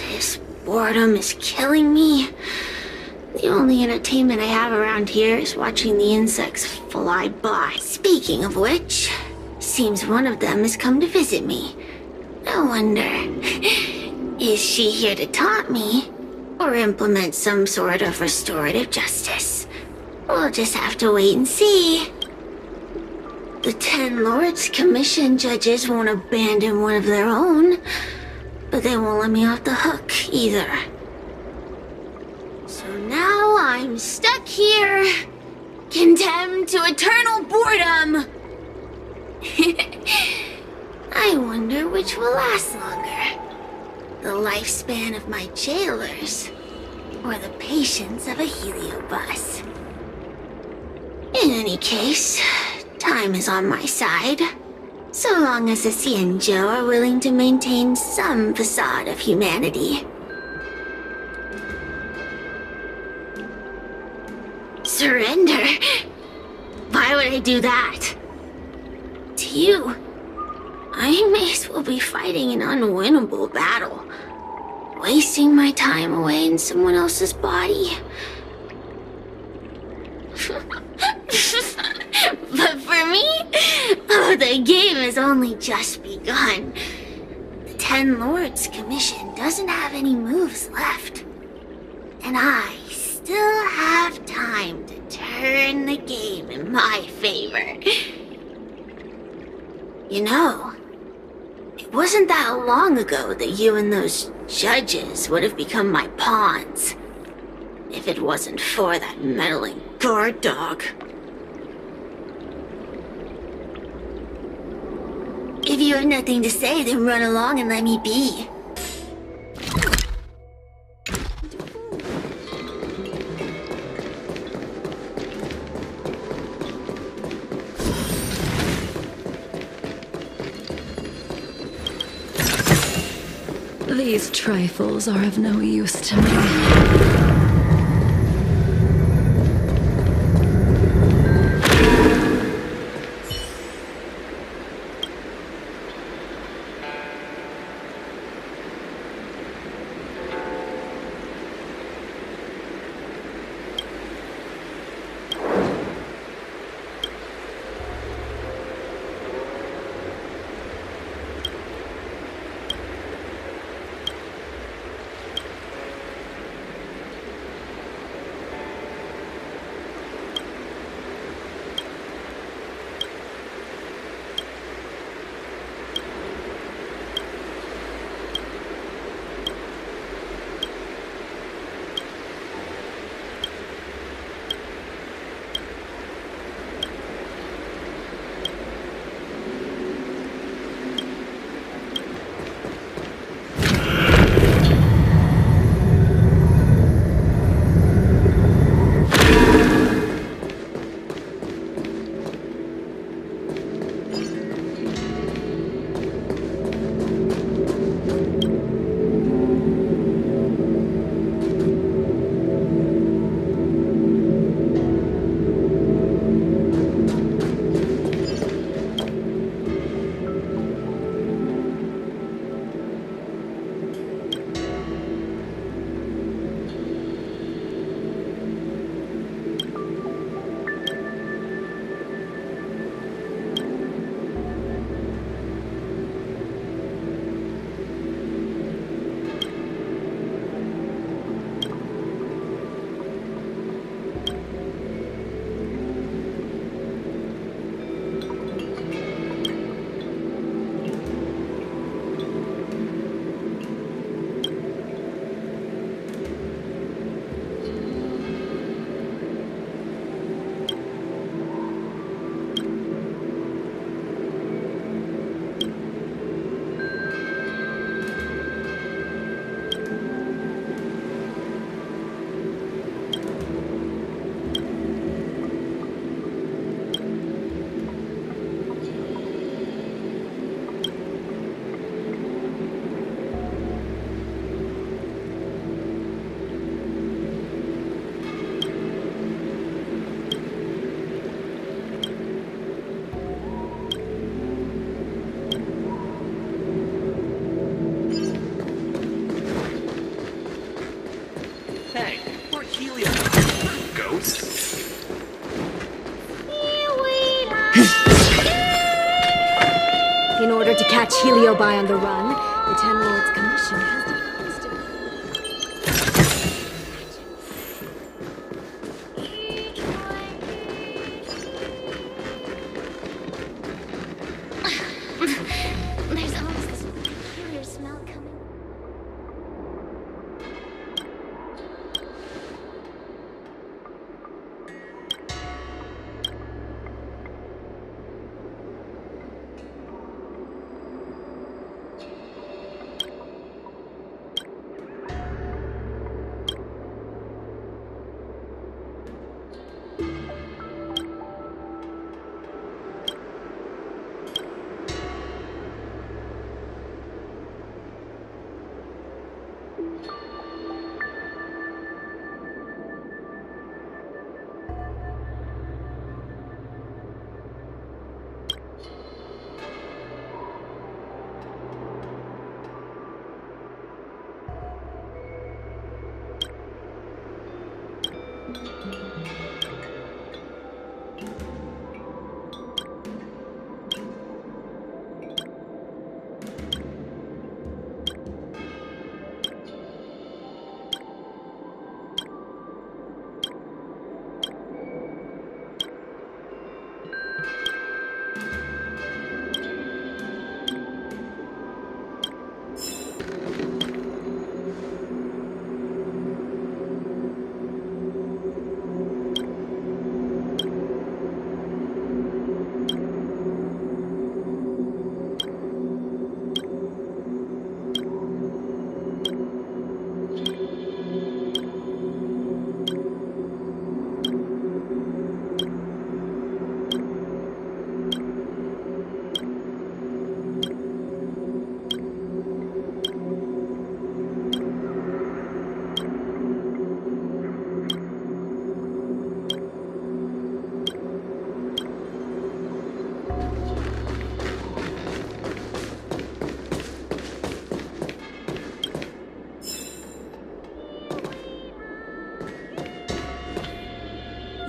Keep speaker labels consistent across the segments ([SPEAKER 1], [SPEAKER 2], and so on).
[SPEAKER 1] This boredom is killing me. The only entertainment I have around here is watching the insects fly by. Speaking of which, seems one of them has come to visit me. I wonder, is she here to taunt me or implement some sort of restorative justice? We'll just have to wait and see. The 10 Lords Commission judges won't abandon one of their own, but they won't let me off the hook either. So now I'm stuck here, condemned to eternal boredom. I wonder which will last longer. The lifespan of my jailers, or the patience of a heliobus. In any case, time is on my side, so long as the xianzhou are willing to maintain some facade of humanity. Surrender? Why would I do that? To you, I may as well be fighting an unwinnable battle, wasting my time away in someone else's body. But for me, oh, the game has only just begun. The 10 Lords Commission doesn't have any moves left, and I still have time to turn the game in my favor. You know, it wasn't that long ago that you and those judges would have become my pawns, if it wasn't for that meddling guard dog. If you have nothing to say, then run along and let me be.
[SPEAKER 2] These trifles are of no use to me.
[SPEAKER 3] In order to catch Heliobi on the run, the Ten Lords Commission has devised
[SPEAKER 1] There's almost this peculiar smell coming.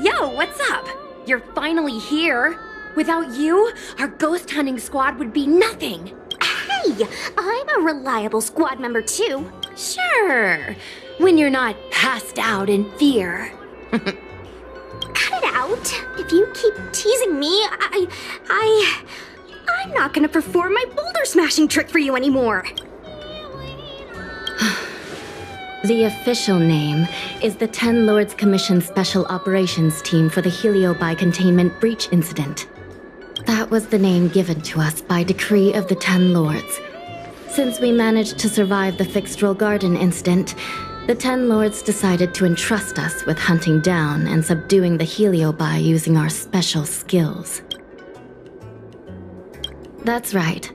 [SPEAKER 4] Yo, what's up? You're finally here. Without you, our ghost hunting squad would be nothing.
[SPEAKER 3] Hey, I'm a reliable squad member too.
[SPEAKER 4] Sure, when you're not passed out in fear.
[SPEAKER 3] Cut it out. If you keep teasing me, I'm not gonna perform my boulder smashing trick for you anymore.
[SPEAKER 2] The official name is the Ten Lords Commission Special Operations Team for the Heliobi Containment Breach Incident. That was the name given to us by decree of the Ten Lords. Since we managed to survive the Fixed-Roll Garden incident, the Ten Lords decided to entrust us with hunting down and subduing the Heliobi using our special skills. That's right.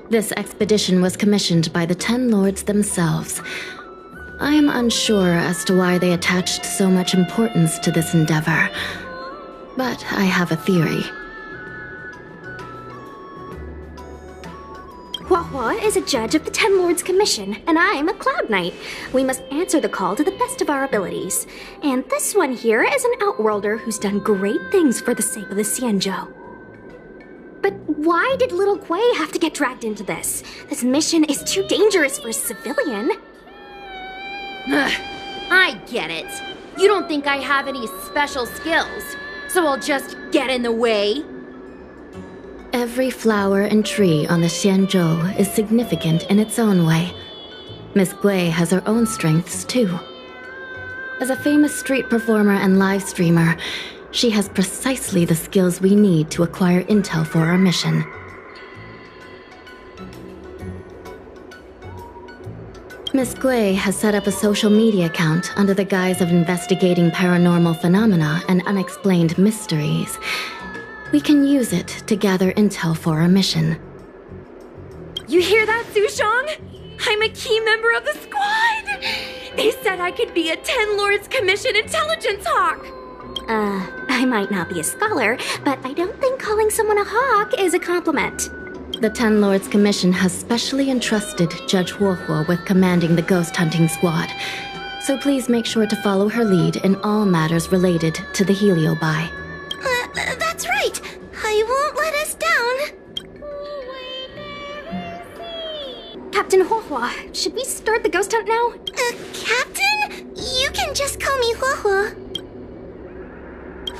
[SPEAKER 2] This expedition was commissioned by the Ten Lords themselves. I am unsure as to why they attached so much importance to this endeavor, but I have a theory.
[SPEAKER 3] Huohuo is a judge of the Ten Lords Commission, and I'm a Cloud Knight. We must answer the call to the best of our abilities. And this one here is an Outworlder who's done great things for the sake of the Xianzhou. But why did little Kuei have to get dragged into this? This mission is too dangerous for a civilian.
[SPEAKER 4] Ugh, I get it. You don't think I have any special skills, so I'll just get in the way?
[SPEAKER 2] Every flower and tree on the Xianzhou is significant in its own way. Miss Kuei has her own strengths, too. As a famous street performer and live streamer, she has precisely the skills we need to acquire intel for our mission. Miss Kuei has set up a social media account under the guise of investigating paranormal phenomena and unexplained mysteries. We can use it to gather intel for our mission.
[SPEAKER 4] You hear that, Sushong? I'm a key member of the squad! They said I could be a Ten Lords Commission intelligence hawk!
[SPEAKER 3] I might not be a scholar, but I don't think calling someone a hawk is a compliment.
[SPEAKER 2] The Ten Lords Commission has specially entrusted Judge Huohuo with commanding the ghost hunting squad, so please make sure to follow her lead in all matters related to the Heliobi.
[SPEAKER 1] That's right. I won't let us down.
[SPEAKER 3] Captain Huohuo, should we start the ghost hunt now?
[SPEAKER 1] Captain? You can just call me Huohuo.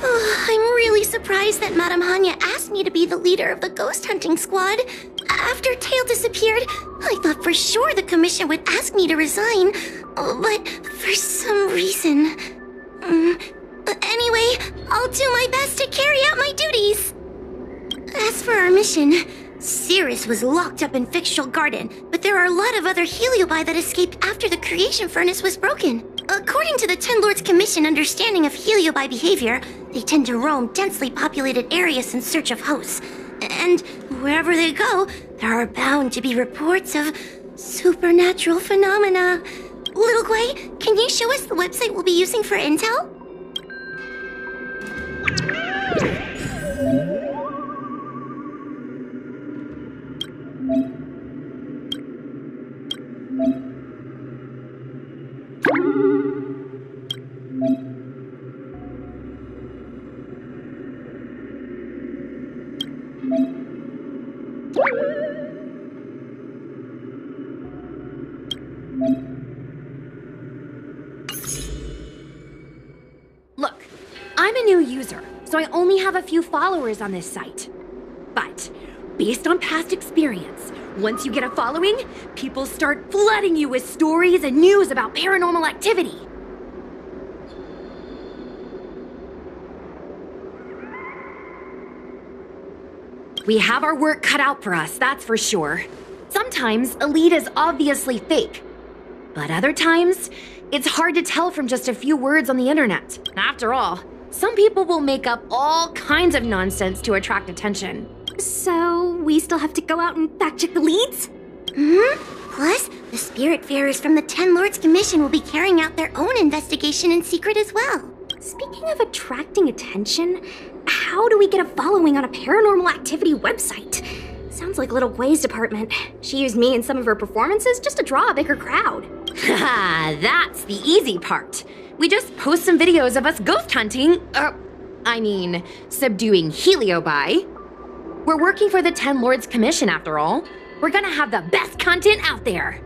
[SPEAKER 1] I'm really surprised that Madame Hanya asked me to be the leader of the ghost hunting squad. After Tail disappeared, I thought for sure the commission would ask me to resign, but for some reason... Anyway, I'll do my best to carry out my duties. As for our mission, Cirrus was locked up in Fuxuan Garden, but there are a lot of other heliobi that escaped after the creation furnace was broken. According to the Ten Lords Commission understanding of heliobi behavior, they tend to roam densely populated areas in search of hosts. And wherever they go, there are bound to be reports of supernatural phenomena. Little Guay, can you show us the website we'll be using for intel?
[SPEAKER 4] Look, I'm a new user, so I only have a few followers on this site. But, based on past experience, once you get a following, people start flooding you with stories and news about paranormal activity. We have our work cut out for us, that's for sure. Sometimes a lead is obviously fake, but other times, it's hard to tell from just a few words on the internet. After all, some people will make up all kinds of nonsense to attract attention.
[SPEAKER 3] So, we still have to go out and fact-check the leads?
[SPEAKER 1] Plus, the Spiritfarers from the Ten Lords Commission will be carrying out their own investigation in secret as well.
[SPEAKER 3] Speaking of attracting attention, how do we get a following on a paranormal activity website? Sounds like Little Guay's department. She used me in some of her performances just to draw a bigger crowd.
[SPEAKER 4] Haha, that's the easy part. We just post some videos of us ghost hunting, subduing heliobi. We're working for the Ten Lords Commission after all. We're gonna have the best content out there.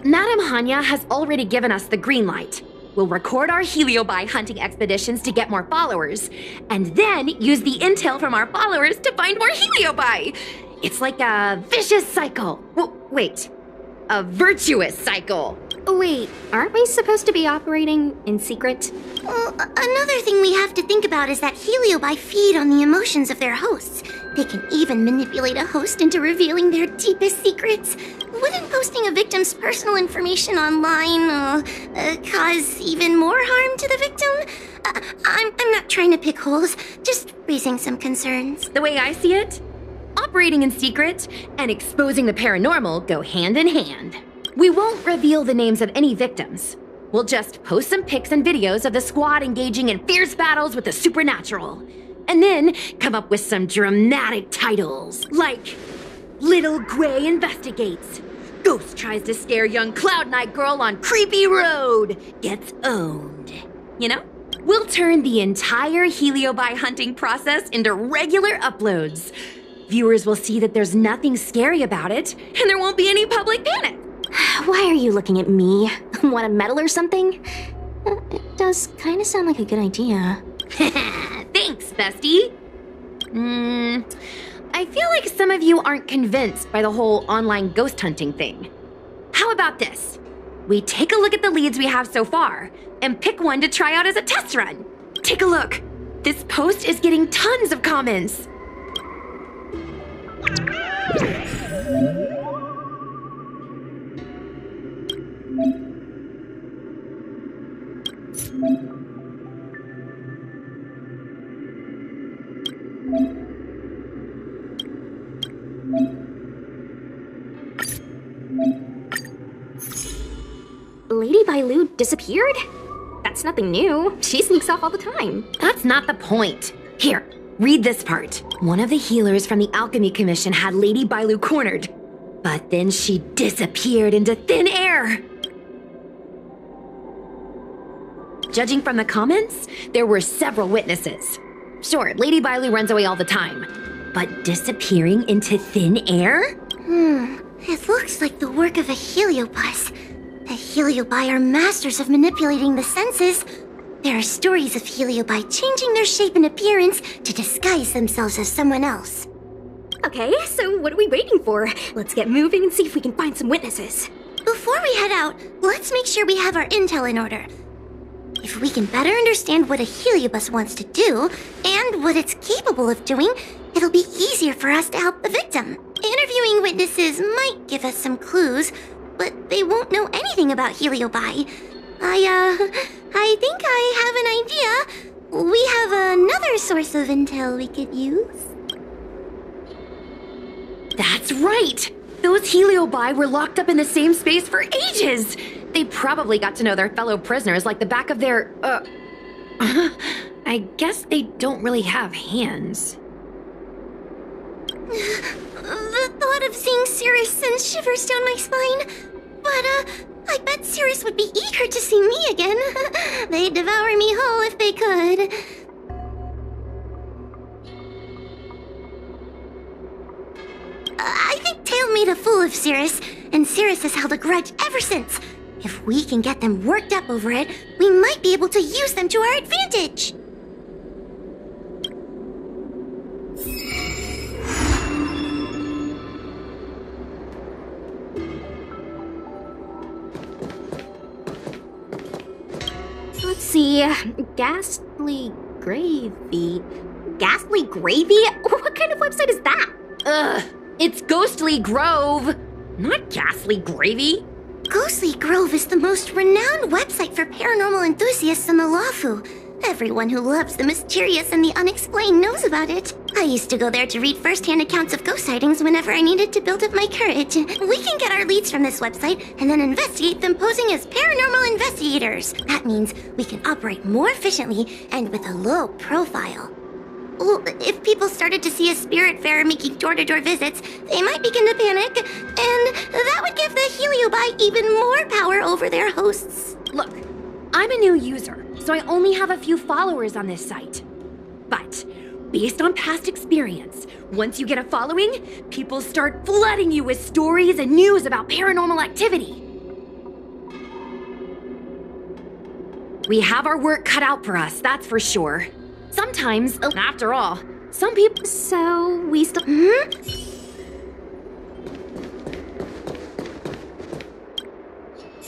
[SPEAKER 4] Madame Hanya has already given us the green light. We'll record our heliobi hunting expeditions to get more followers, and then use the intel from our followers to find more heliobi. It's like a vicious cycle. Wait, a virtuous cycle.
[SPEAKER 3] Wait, aren't we supposed to be operating in secret?
[SPEAKER 1] Well, another thing we have to think about is that heliobi feed on the emotions of their hosts. They can even manipulate a host into revealing their deepest secrets. Wouldn't posting a victim's personal information online cause even more harm to the victim? I'm not trying to pick holes, just raising some concerns.
[SPEAKER 4] The way I see it, operating in secret and exposing the paranormal go hand in hand. We won't reveal the names of any victims. We'll just post some pics and videos of the squad engaging in fierce battles with the supernatural. And then come up with some dramatic titles, like Little Guay Investigates, Ghost Tries to Scare Young Cloud Knight Girl on Creepy Road, Gets Owned. You know? We'll turn the entire heliobi hunting process into regular uploads. Viewers will see that there's nothing scary about it, and there won't be any public panic.
[SPEAKER 3] Why are you looking at me? Want a medal or something? It does kind of sound like a good idea.
[SPEAKER 4] Thanks, bestie. I feel like some of you aren't convinced by the whole online ghost hunting thing. How about this? We take a look at the leads we have so far and pick one to try out as a test run. Take a look. This post is getting tons of comments.
[SPEAKER 3] Lady Bailu disappeared? That's nothing new. She sneaks off all the time.
[SPEAKER 4] That's not the point. Here, read this part. One of the healers from the Alchemy Commission had Lady Bailu cornered, but then she disappeared into thin air. judging from the comments, there were several witnesses. Sure, Lady Bailu runs away all the time, but disappearing into thin air?
[SPEAKER 1] It looks like the work of a heliobus. The heliobi are masters of manipulating the senses. There are stories of heliobi changing their shape and appearance to disguise themselves as someone else.
[SPEAKER 3] Okay, so what are we waiting for? Let's get moving and see if we can find some witnesses.
[SPEAKER 1] Before we head out, let's make sure we have our intel in order. If we can better understand what a heliobus wants to do, and what it's capable of doing, it'll be easier for us to help the victim. Interviewing witnesses might give us some clues, but they won't know anything about heliobi. I think I have an idea. We have another source of intel we could use.
[SPEAKER 4] That's right! Those heliobi were locked up in the same space for ages! They probably got to know their fellow prisoners like the back of their, I guess they don't really have hands.
[SPEAKER 1] The thought of seeing Cirrus sends shivers down my spine. But, I bet Cirrus would be eager to see me again. They'd devour me whole if they could. I think Tail made a fool of Cirrus, and Cirrus has held a grudge ever since. If we can get them worked up over it, we might be able to use them to our advantage.
[SPEAKER 3] Let's see, ghastly gravy. Ghastly gravy? What kind of website is that?
[SPEAKER 4] Ugh, it's Ghostly Grove, not Ghastly Gravy.
[SPEAKER 1] Ghostly Grove is the most renowned website for paranormal enthusiasts in the Lawfu. Everyone who loves the mysterious and the unexplained knows about it. I used to go there to read first-hand accounts of ghost sightings whenever I needed to build up my courage. We can get our leads from this website and then investigate them posing as paranormal investigators. That means we can operate more efficiently and with a low profile. Well, if people started to see a spirit farer making door-to-door visits, they might begin to panic, and that would give the heliobi even more power over their hosts.
[SPEAKER 4] Look, I'm a new user, so I only have a few followers on this site. But, based on past experience, once you get a following, people start flooding you with stories and news about paranormal activity. We have our work cut out for us, that's for sure. Sometimes, after all, some people...
[SPEAKER 3] So, we still...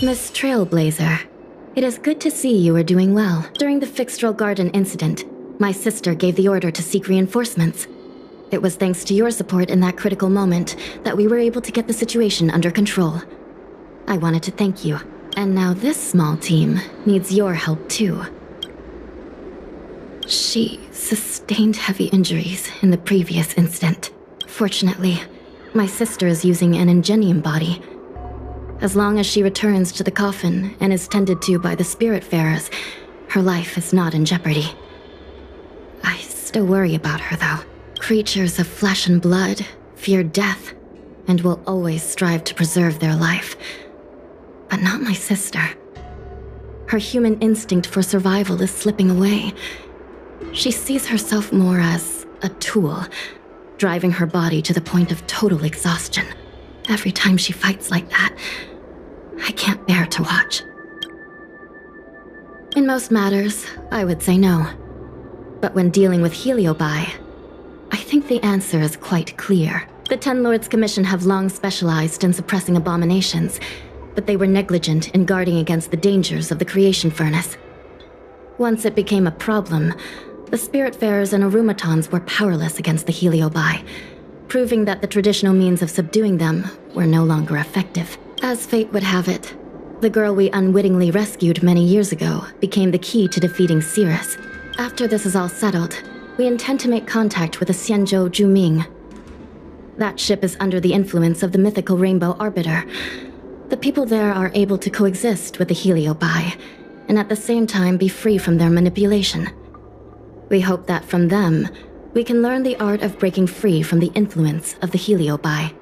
[SPEAKER 2] Miss Trailblazer, it is good to see you are doing well. During the Fixtral Garden incident, my sister gave the order to seek reinforcements. It was thanks to your support in that critical moment that we were able to get the situation under control. I wanted to thank you. And now this small team needs your help too. She sustained heavy injuries in the previous incident. Fortunately, my sister is using an ingenium body. As long as she returns to the coffin and is tended to by the Spiritfarers, her life is not in jeopardy. I still worry about her, though. Creatures of flesh and blood fear death and will always strive to preserve their life. But not my sister. Her human instinct for survival is slipping away. She sees herself more as a tool, driving her body to the point of total exhaustion. Every time she fights like that, I can't bear to watch. In most matters, I would say no. But when dealing with heliobi, I think the answer is quite clear. The Ten Lords Commission have long specialized in suppressing abominations, but they were negligent in guarding against the dangers of the creation furnace. Once it became a problem, the Spiritfarers and Arumatons were powerless against the heliobi, proving that the traditional means of subduing them were no longer effective. As fate would have it, the girl we unwittingly rescued many years ago became the key to defeating Cirrus. After this is all settled, we intend to make contact with the xianzhou Juming. That ship is under the influence of the mythical Rainbow Arbiter. The people there are able to coexist with the heliobi, and at the same time be free from their manipulation. We hope that from them, we can learn the art of breaking free from the influence of the heliobi.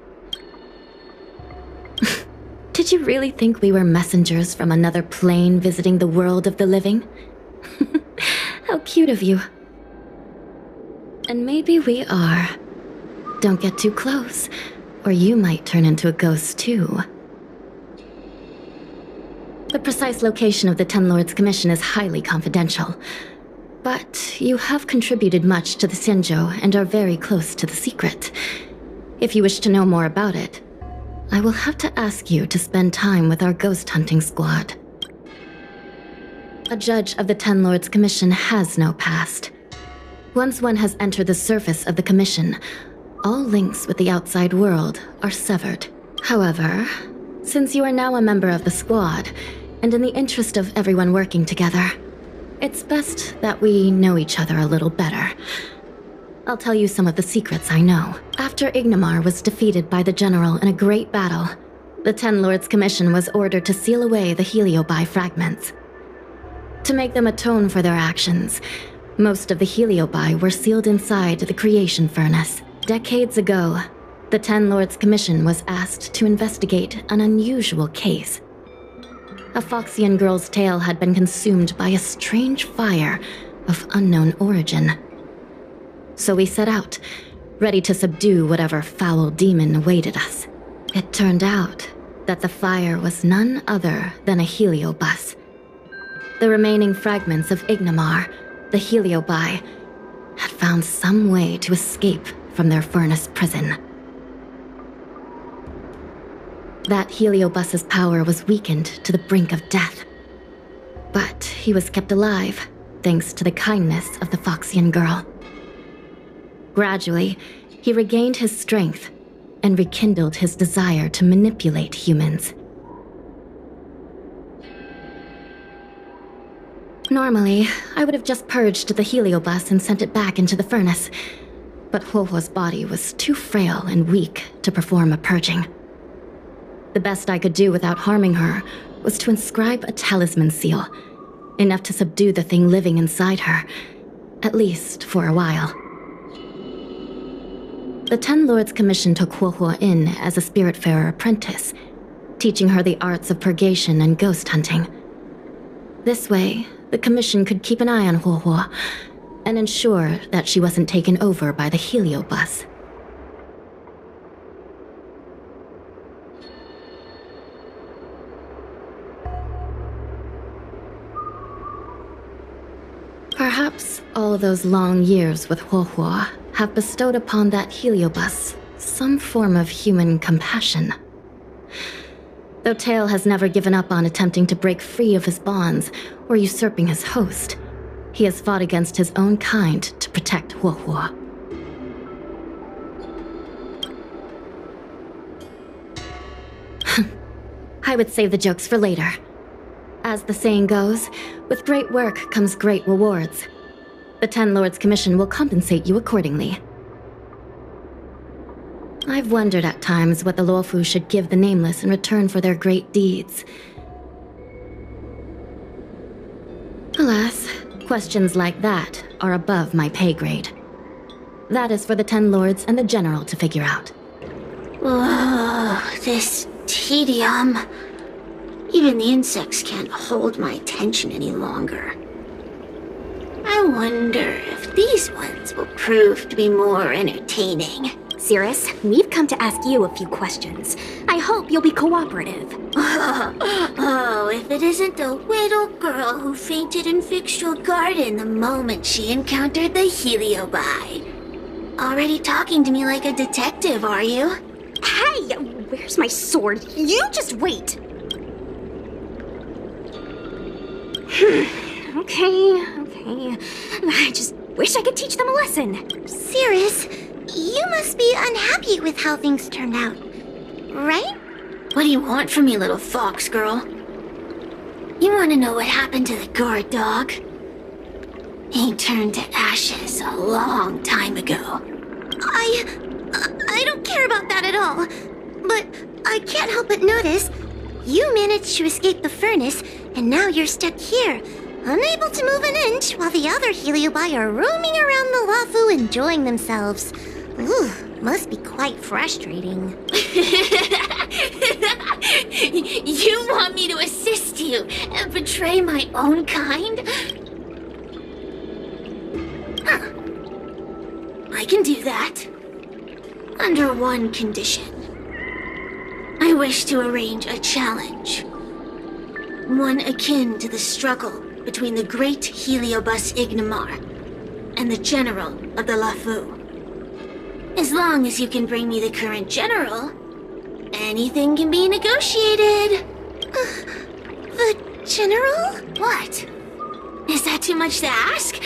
[SPEAKER 2] Did you really think we were messengers from another plane visiting the world of the living? How cute of you. And maybe we are. Don't get too close, or you might turn into a ghost too. The precise location of the Ten Lords Commission is highly confidential. But you have contributed much to the xianzhou and are very close to the secret. If you wish to know more about it, I will have to ask you to spend time with our ghost hunting squad. A judge of the Ten Lords Commission has no past. Once one has entered the surface of the commission, all links with the outside world are severed. However, since you are now a member of the squad, and in the interest of everyone working together, it's best that we know each other a little better. I'll tell you some of the secrets I know. After Ignamar was defeated by the general in a great battle, the Ten Lords Commission was ordered to seal away the heliobi fragments. To make them atone for their actions, most of the heliobi were sealed inside the creation furnace. Decades ago, the Ten Lords Commission was asked to investigate an unusual case. A Foxian girl's tail had been consumed by a strange fire of unknown origin. So we set out, ready to subdue whatever foul demon awaited us. It turned out that the fire was none other than a heliobus. The remaining fragments of Ignamar, the heliobi, had found some way to escape from their furnace prison. That heliobus's power was weakened to the brink of death. But he was kept alive, thanks to the kindness of the Foxian girl. Gradually, he regained his strength and rekindled his desire to manipulate humans. Normally, I would have just purged the heliobus and sent it back into the furnace, but Huohuo's body was too frail and weak to perform a purging. The best I could do without harming her was to inscribe a talisman seal, enough to subdue the thing living inside her, at least for a while. The Ten Lords Commission took Huohuo in as a spiritfarer apprentice, teaching her the arts of purgation and ghost hunting. This way, the Commission could keep an eye on Huohuo and ensure that she wasn't taken over by the heliobus. Perhaps all those long years with Huohuo have bestowed upon that heliobus some form of human compassion. Though Tail has never given up on attempting to break free of his bonds or usurping his host, he has fought against his own kind to protect Huohuo. I would save the jokes for later. As the saying goes, with great work comes great rewards. The Ten Lords Commission will compensate you accordingly. I've wondered at times what the Luofu should give the Nameless in return for their great deeds. Alas, questions like that are above my pay grade. That is for the Ten Lords and the General to figure out.
[SPEAKER 1] Oh, this tedium. Even the insects can't hold my attention any longer. I wonder if these ones will prove to be more entertaining.
[SPEAKER 3] Cirrus, we've come to ask you a few questions. I hope you'll be cooperative.
[SPEAKER 1] Oh, if it isn't the little girl who fainted in Fuxuan Garden the moment she encountered the heliobi. Already talking to me like a detective, are you?
[SPEAKER 3] Hey, where's my sword? You just wait. Okay. I just wish I could teach them a lesson.
[SPEAKER 1] Cirrus, you must be unhappy with how things turned out, right? What do you want from me, little fox girl? You want to know what happened to the guard dog? He turned to ashes a long time ago. I don't care about that at all. But I can't help but notice you managed to escape the furnace, and now you're stuck here, unable to move an inch while the other heliobi are roaming around the Luofu enjoying themselves. Ooh, must be quite frustrating. You want me to assist you and betray my own kind? can do that. Under one condition. I wish to arrange a challenge. One akin to the struggle between the great Heliobus Ignamar and the general of the Lafu. As long as you can bring me the current general, anything can be negotiated.
[SPEAKER 3] The general?
[SPEAKER 1] What? Is that too much to ask?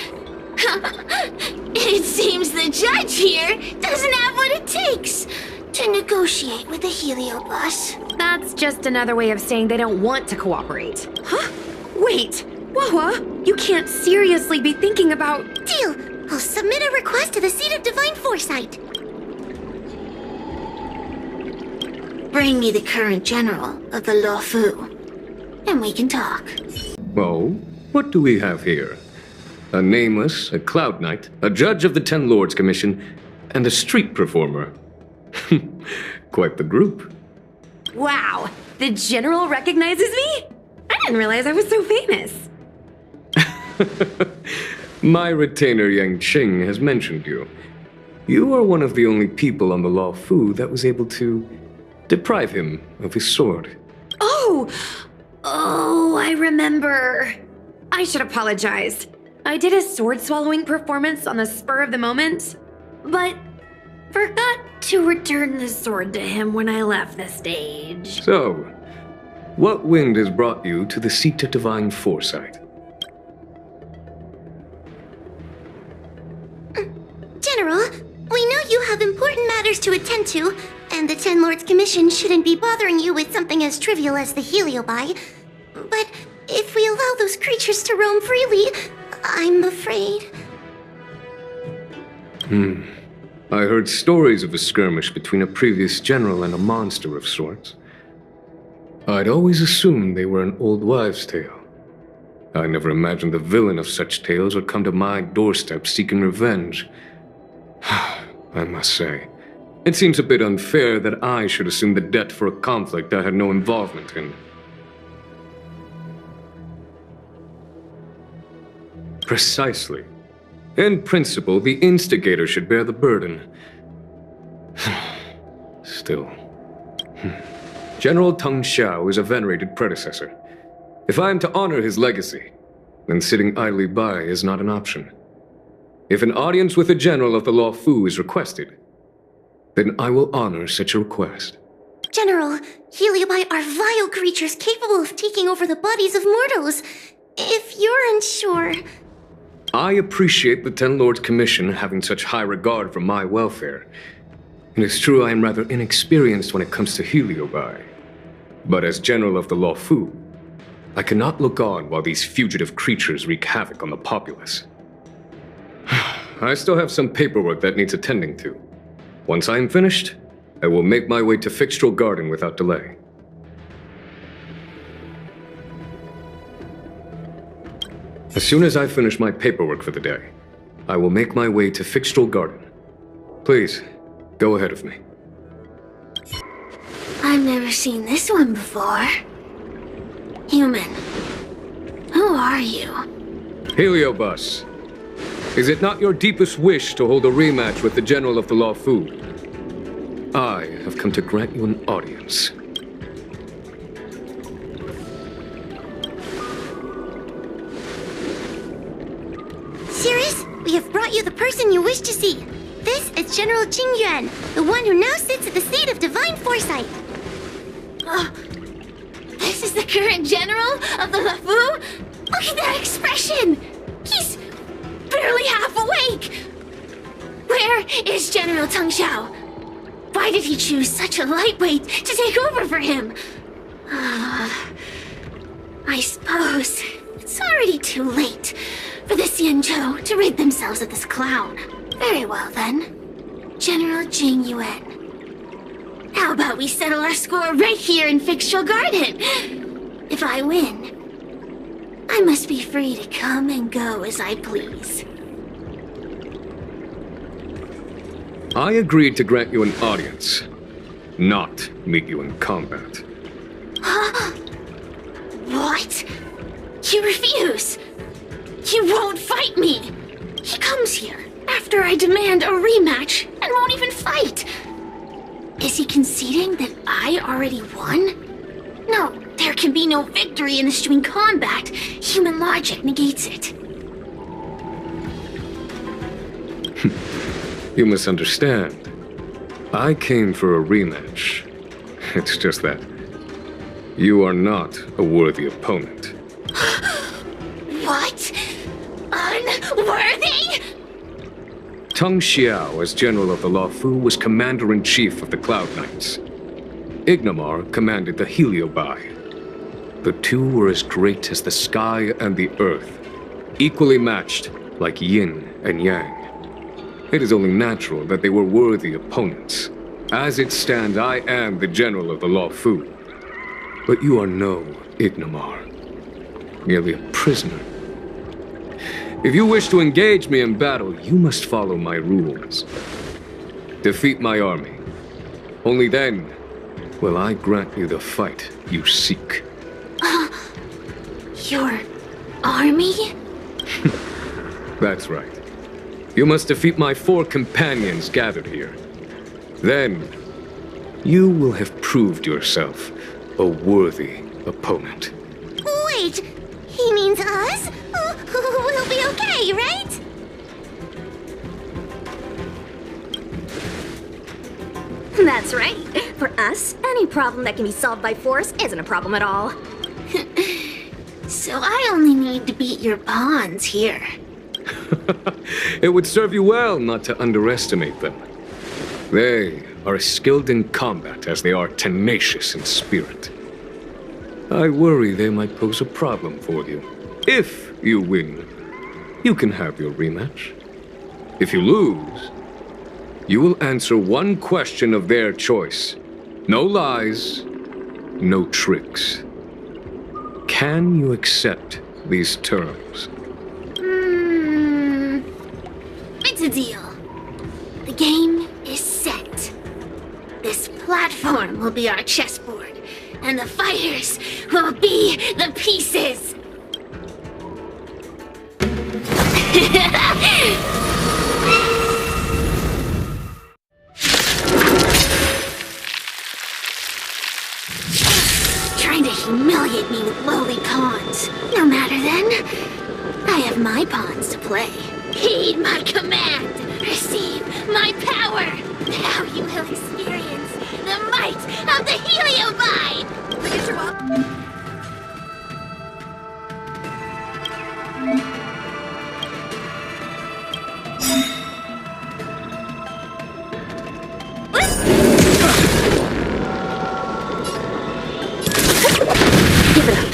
[SPEAKER 1] It seems the judge here doesn't have what it takes to negotiate with the Heliobus.
[SPEAKER 4] That's just another way of saying they don't want to cooperate. Huh? Wait, Huohuo, you can't seriously be thinking about...
[SPEAKER 3] Deal! I'll submit a request to the Seat of Divine Foresight.
[SPEAKER 1] Bring me the current general of the Lafu, and we can talk.
[SPEAKER 5] Oh, what do we have here? A nameless, a cloud knight, a judge of the Ten Lords Commission, and a street performer. Quite the group.
[SPEAKER 4] Wow, the general recognizes me? I didn't realize I was so famous.
[SPEAKER 5] My retainer Yanqing has mentioned you. You are one of the only people on the Lafu that was able to deprive him of his sword.
[SPEAKER 4] Oh, I remember. I should apologize. I did a sword-swallowing performance on the spur of the moment, but forgot to return the sword to him when I left the stage.
[SPEAKER 5] So, what wind has brought you to the Seat of Divine Foresight?
[SPEAKER 3] General, we know you have important matters to attend to, and the Ten Lords Commission shouldn't be bothering you with something as trivial as the Heliobi. But if we allow those creatures to roam freely, I'm afraid...
[SPEAKER 5] I heard stories of a skirmish between a previous general and a monster of sorts. I'd always assumed they were an old wives' tale. I never imagined the villain of such tales would come to my doorstep seeking revenge. I must say, it seems a bit unfair that I should assume the debt for a conflict I had no involvement in. Precisely. In principle, the instigator should bear the burden. Still. General Teng Xiao is a venerated predecessor. If I am to honor his legacy, then sitting idly by is not an option. If an audience with a general of the Lafu is requested, then I will honor such a request.
[SPEAKER 3] General, Heliobi are vile creatures capable of taking over the bodies of mortals. If you're unsure...
[SPEAKER 5] I appreciate the Ten Lords Commission having such high regard for my welfare. It is true I am rather inexperienced when it comes to Heliobi. But as General of the Lafu, I cannot look on while these fugitive creatures wreak havoc on the populace. I still have some paperwork that needs attending to. Once I am finished, I will make my way to Fixtral Garden without delay. As soon as I finish my paperwork for the day, I will make my way to Fixtral Garden. Please, go ahead of me.
[SPEAKER 1] I've never seen this one before. Human. Who are you?
[SPEAKER 5] Heliobus, is it not your deepest wish to hold a rematch with the General of the Lafu? I have come to grant you an audience.
[SPEAKER 3] Cirrus, we have brought you the person you wish to see. This is General Jingyuan, the one who now sits at the Seat of Divine Foresight.
[SPEAKER 1] This is the current general of the Lafu? Look at that expression! He's barely half awake! Where is General Teng Xiao? Why did he choose such a lightweight to take over for him? I suppose it's already too late for the Xianzhou to rid themselves of this clown. Very well, then. General Jingyuan. How about we settle our score right here in Fixtral Garden? If I win, I must be free to come and go as I please.
[SPEAKER 5] I agreed to grant you an audience, not meet you in combat.
[SPEAKER 1] What? You refuse? You won't fight me? He comes here After I demand a rematch and won't even fight. Is he conceding that I already won? No, there can be no victory in this string combat. Human logic negates it.
[SPEAKER 5] You misunderstand. I came for a rematch. It's just that you are not a worthy opponent.
[SPEAKER 1] What? Unworthy?
[SPEAKER 5] Teng Xiao, as General of the Luofu, was Commander-in-Chief of the Cloud Knights. Ignamar commanded the Heliobai. The two were as great as the sky and the earth, equally matched like yin and yang. It is only natural that they were worthy opponents. As it stands, I am the General of the Luofu. But you are no Ignamar, merely a prisoner. If you wish to engage me in battle, you must follow my rules. Defeat my army. Only then will I grant you the fight you seek.
[SPEAKER 1] Your army?
[SPEAKER 5] That's right. You must defeat my 4 companions gathered here. Then, you will have proved yourself a worthy opponent.
[SPEAKER 1] Wait, he means us? We'll be okay, right?
[SPEAKER 3] That's right. For us, any problem that can be solved by force isn't a problem at all.
[SPEAKER 1] So I only need to beat your pawns here.
[SPEAKER 5] It would serve you well not to underestimate them. They are as skilled in combat as they are tenacious in spirit. I worry they might pose a problem for you. If you win, you can have your rematch. If you lose, you will answer one question of their choice. No lies, no tricks. Can you accept these terms?
[SPEAKER 1] It's a deal. The game is set. This platform will be our chessboard, and the fighters will be the pieces. Trying to humiliate me with lowly pawns. No matter then. I have my pawns to play. Heed my command! Receive my power! Now you will experience the might of the Heliobai! Look you up!
[SPEAKER 3] Give it up.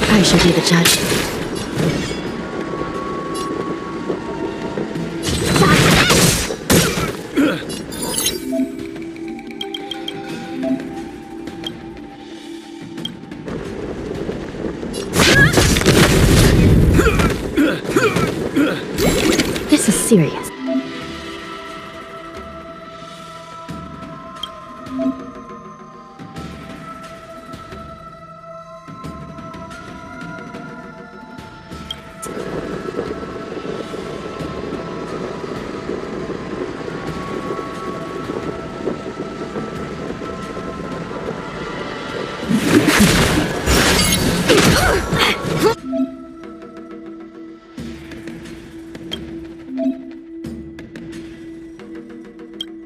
[SPEAKER 2] I shall be the judge. This is serious.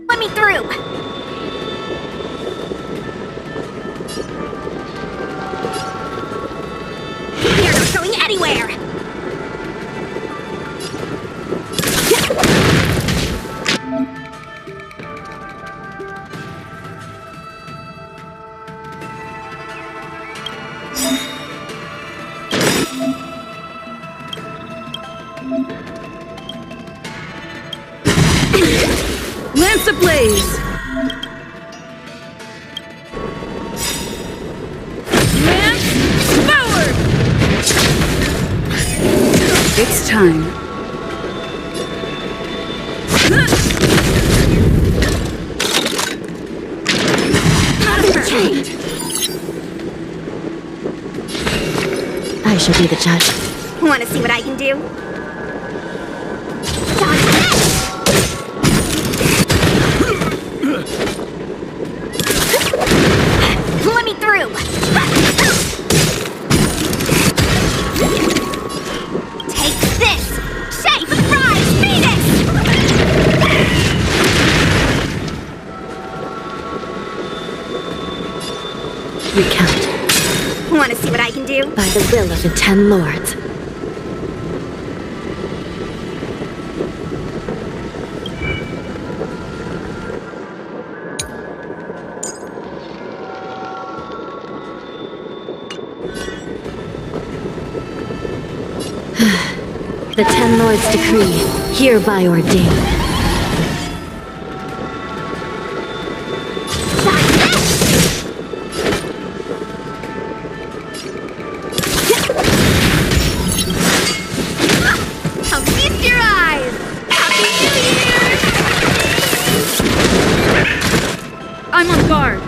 [SPEAKER 3] Let me through! You're not going anywhere!
[SPEAKER 6] Lance ablaze! Lance forward! It's time.
[SPEAKER 2] shall be the judge.
[SPEAKER 3] Want to see what I can do? Let me through! Take this! Shape Rise Phoenix!
[SPEAKER 2] Recount.
[SPEAKER 3] Want to see what I can do?
[SPEAKER 2] By the will of the 10 lords. The 10 lords decree, hereby ordained.
[SPEAKER 3] I'll feast your eyes! Happy New Year!
[SPEAKER 6] I'm on guard.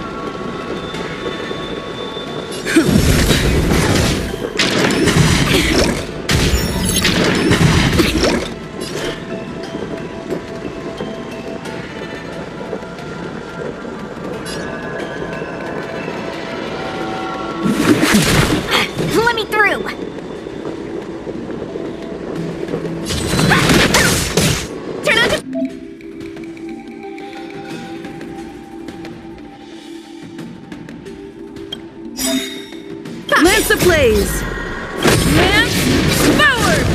[SPEAKER 3] Let me through! Turn on the...
[SPEAKER 6] Lance ablaze! Lance forward!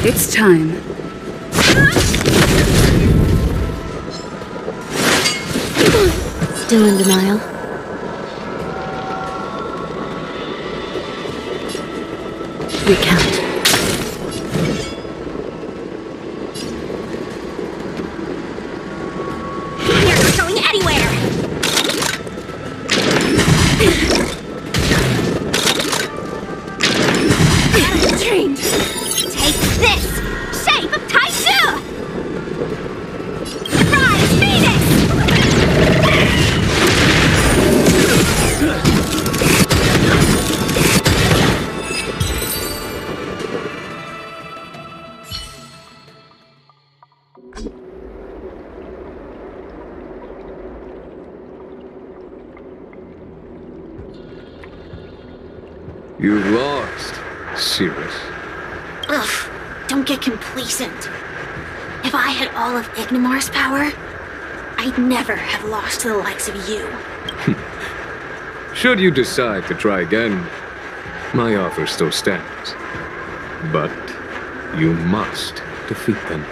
[SPEAKER 6] It's time.
[SPEAKER 2] Still in denial? Recount.
[SPEAKER 3] You're not going anywhere! Trained! Take this! Shape of Taishu! Rise Phoenix!
[SPEAKER 5] You lost, Cirrus.
[SPEAKER 1] Ugh, don't get complacent. If I had all of Ignimar's power, I'd never have lost to the likes of you.
[SPEAKER 5] Should you decide to try again, my offer still stands. But you must defeat them.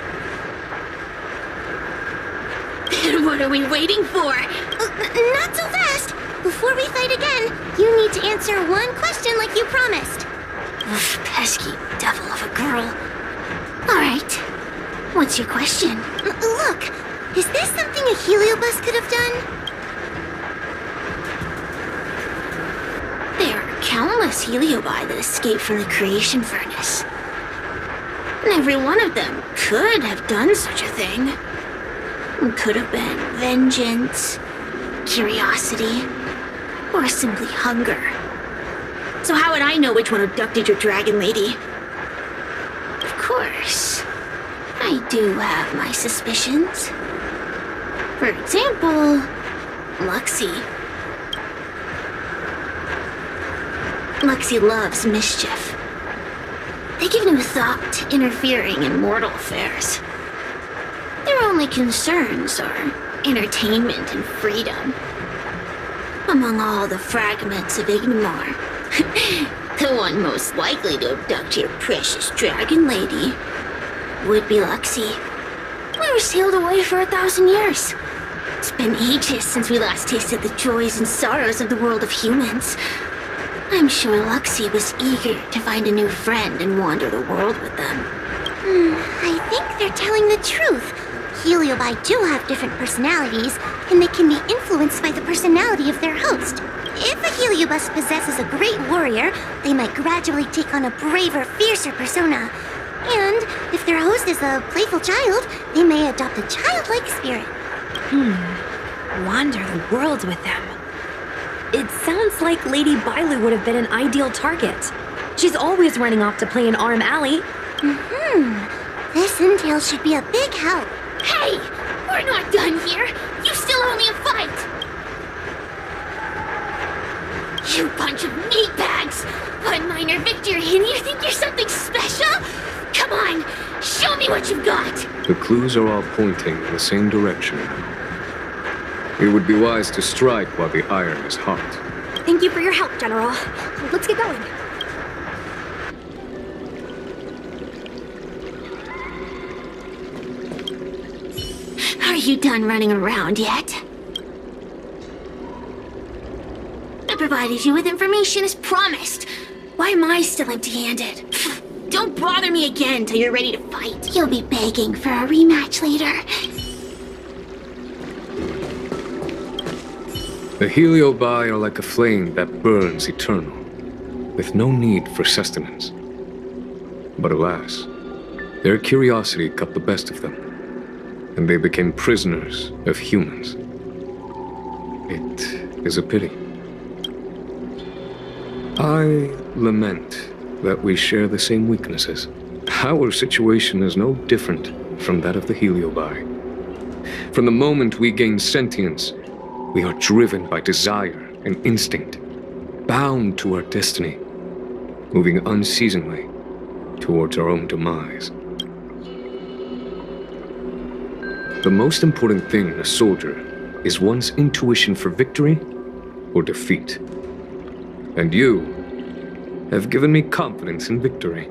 [SPEAKER 1] Then what are we waiting for?
[SPEAKER 3] Not so fast! Before we fight again, you need to answer one question like you promised.
[SPEAKER 1] Ugh, pesky devil of a girl. Alright, what's your question?
[SPEAKER 3] Look, is this something a heliobus could have done?
[SPEAKER 1] There are countless heliobi that escaped from the creation furnace. And every one of them could have done such a thing. It could have been vengeance, curiosity, or simply hunger. So how would I know which one abducted your dragon lady? Of course, I do have my suspicions. For example, Luxie. Luxie loves mischief. They give no thought to interfering in mortal affairs. Their only concerns are entertainment and freedom. Among all the fragments of Ignimar, the one most likely to abduct your precious dragon lady would be Luxie. We were sealed away for 1,000 years. It's been ages since we last tasted the joys and sorrows of the world of humans. I'm sure Luxie was eager to find a new friend and wander the world with them.
[SPEAKER 3] I think they're telling the truth. Heliobi do have different personalities, and they can be influenced by the personality of their host. If a heliobus possesses a great warrior, they might gradually take on a braver, fiercer persona.
[SPEAKER 1] And if their host is a playful child, they may adopt a childlike spirit.
[SPEAKER 4] Wander the world with them. It sounds like Lady Bailu would have been an ideal target. She's always running off to play in Arm Alley.
[SPEAKER 1] This intel should be a big help.
[SPEAKER 7] Hey! We're not done here! You still owe me a fight! You bunch of meatbags! One minor victory and you think you're something special? Come on! Show me what you've got!
[SPEAKER 5] The clues are all pointing in the same direction. It would be wise to strike while the iron is hot.
[SPEAKER 3] Thank you for your help, General. Let's get going.
[SPEAKER 1] Are you done running around yet?
[SPEAKER 7] I provided you with information as promised. Why am I still empty-handed? Don't bother me again till you're ready to fight.
[SPEAKER 1] You'll be begging for a rematch later.
[SPEAKER 5] The Heliobi are like a flame that burns eternal, with no need for sustenance. But alas, their curiosity got the best of them, and they became prisoners of humans. It is a pity. I lament that we share the same weaknesses. Our situation is no different from that of the Heliobi. From the moment we gain sentience, we are driven by desire and instinct, bound to our destiny, moving unceasingly towards our own demise. The most important thing in a soldier is one's intuition for victory or defeat. And you have given me confidence in victory.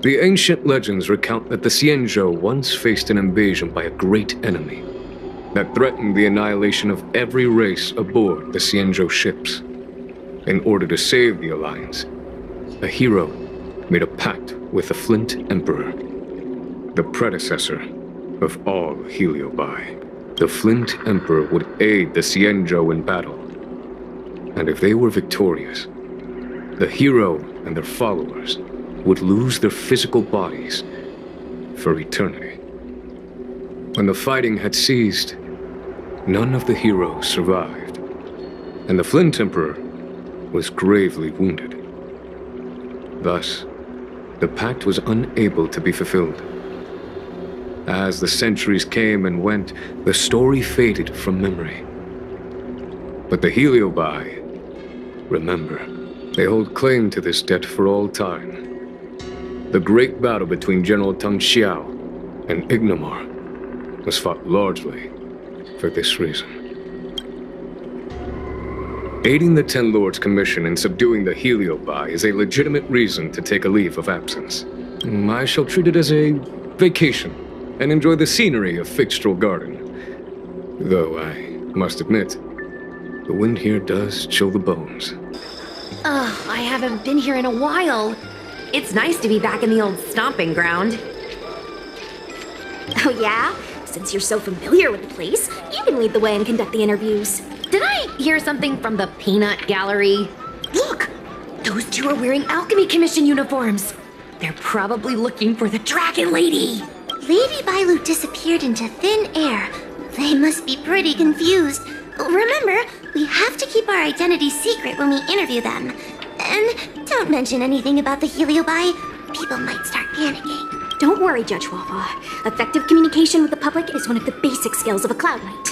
[SPEAKER 5] The ancient legends recount that the Xianzhou once faced an invasion by a great enemy that threatened the annihilation of every race aboard the Xianzhou ships. In order to save the Alliance, a hero made a pact with the Flint Emperor, the predecessor of all Heliobi. The Flint Emperor would aid the Xianzhou in battle, and if they were victorious, the hero and their followers would lose their physical bodies for eternity. When the fighting had ceased, none of the heroes survived, and the Flint Emperor was gravely wounded. Thus, the pact was unable to be fulfilled. As the centuries came and went, the story faded from memory. But the Heliobi remember. They hold claim to this debt for all time. The great battle between General Tang Xiao and Ignomar was fought largely for this reason. Aiding the Ten Lords' Commission in subduing the Heliobi is a legitimate reason to take a leave of absence. I shall treat it as a vacation and enjoy the scenery of Fixtral Garden. Though I must admit, the wind here does chill the bones.
[SPEAKER 4] Ugh, I haven't been here in a while. It's nice to be back in the old stomping ground.
[SPEAKER 3] Oh yeah? Since you're so familiar with the place, you can lead the way and conduct the interviews.
[SPEAKER 4] Did I hear something from the Peanut Gallery? Look! Those two are wearing Alchemy Commission uniforms. They're probably looking for the Dragon Lady.
[SPEAKER 1] Lady Bailu disappeared into thin air. They must be pretty confused. Remember, we have to keep our identities secret when we interview them. And don't mention anything about the Heliobi. People might start panicking.
[SPEAKER 3] Don't worry, Judge Huohuo. Effective communication with the public is one of the basic skills of a Cloud Knight.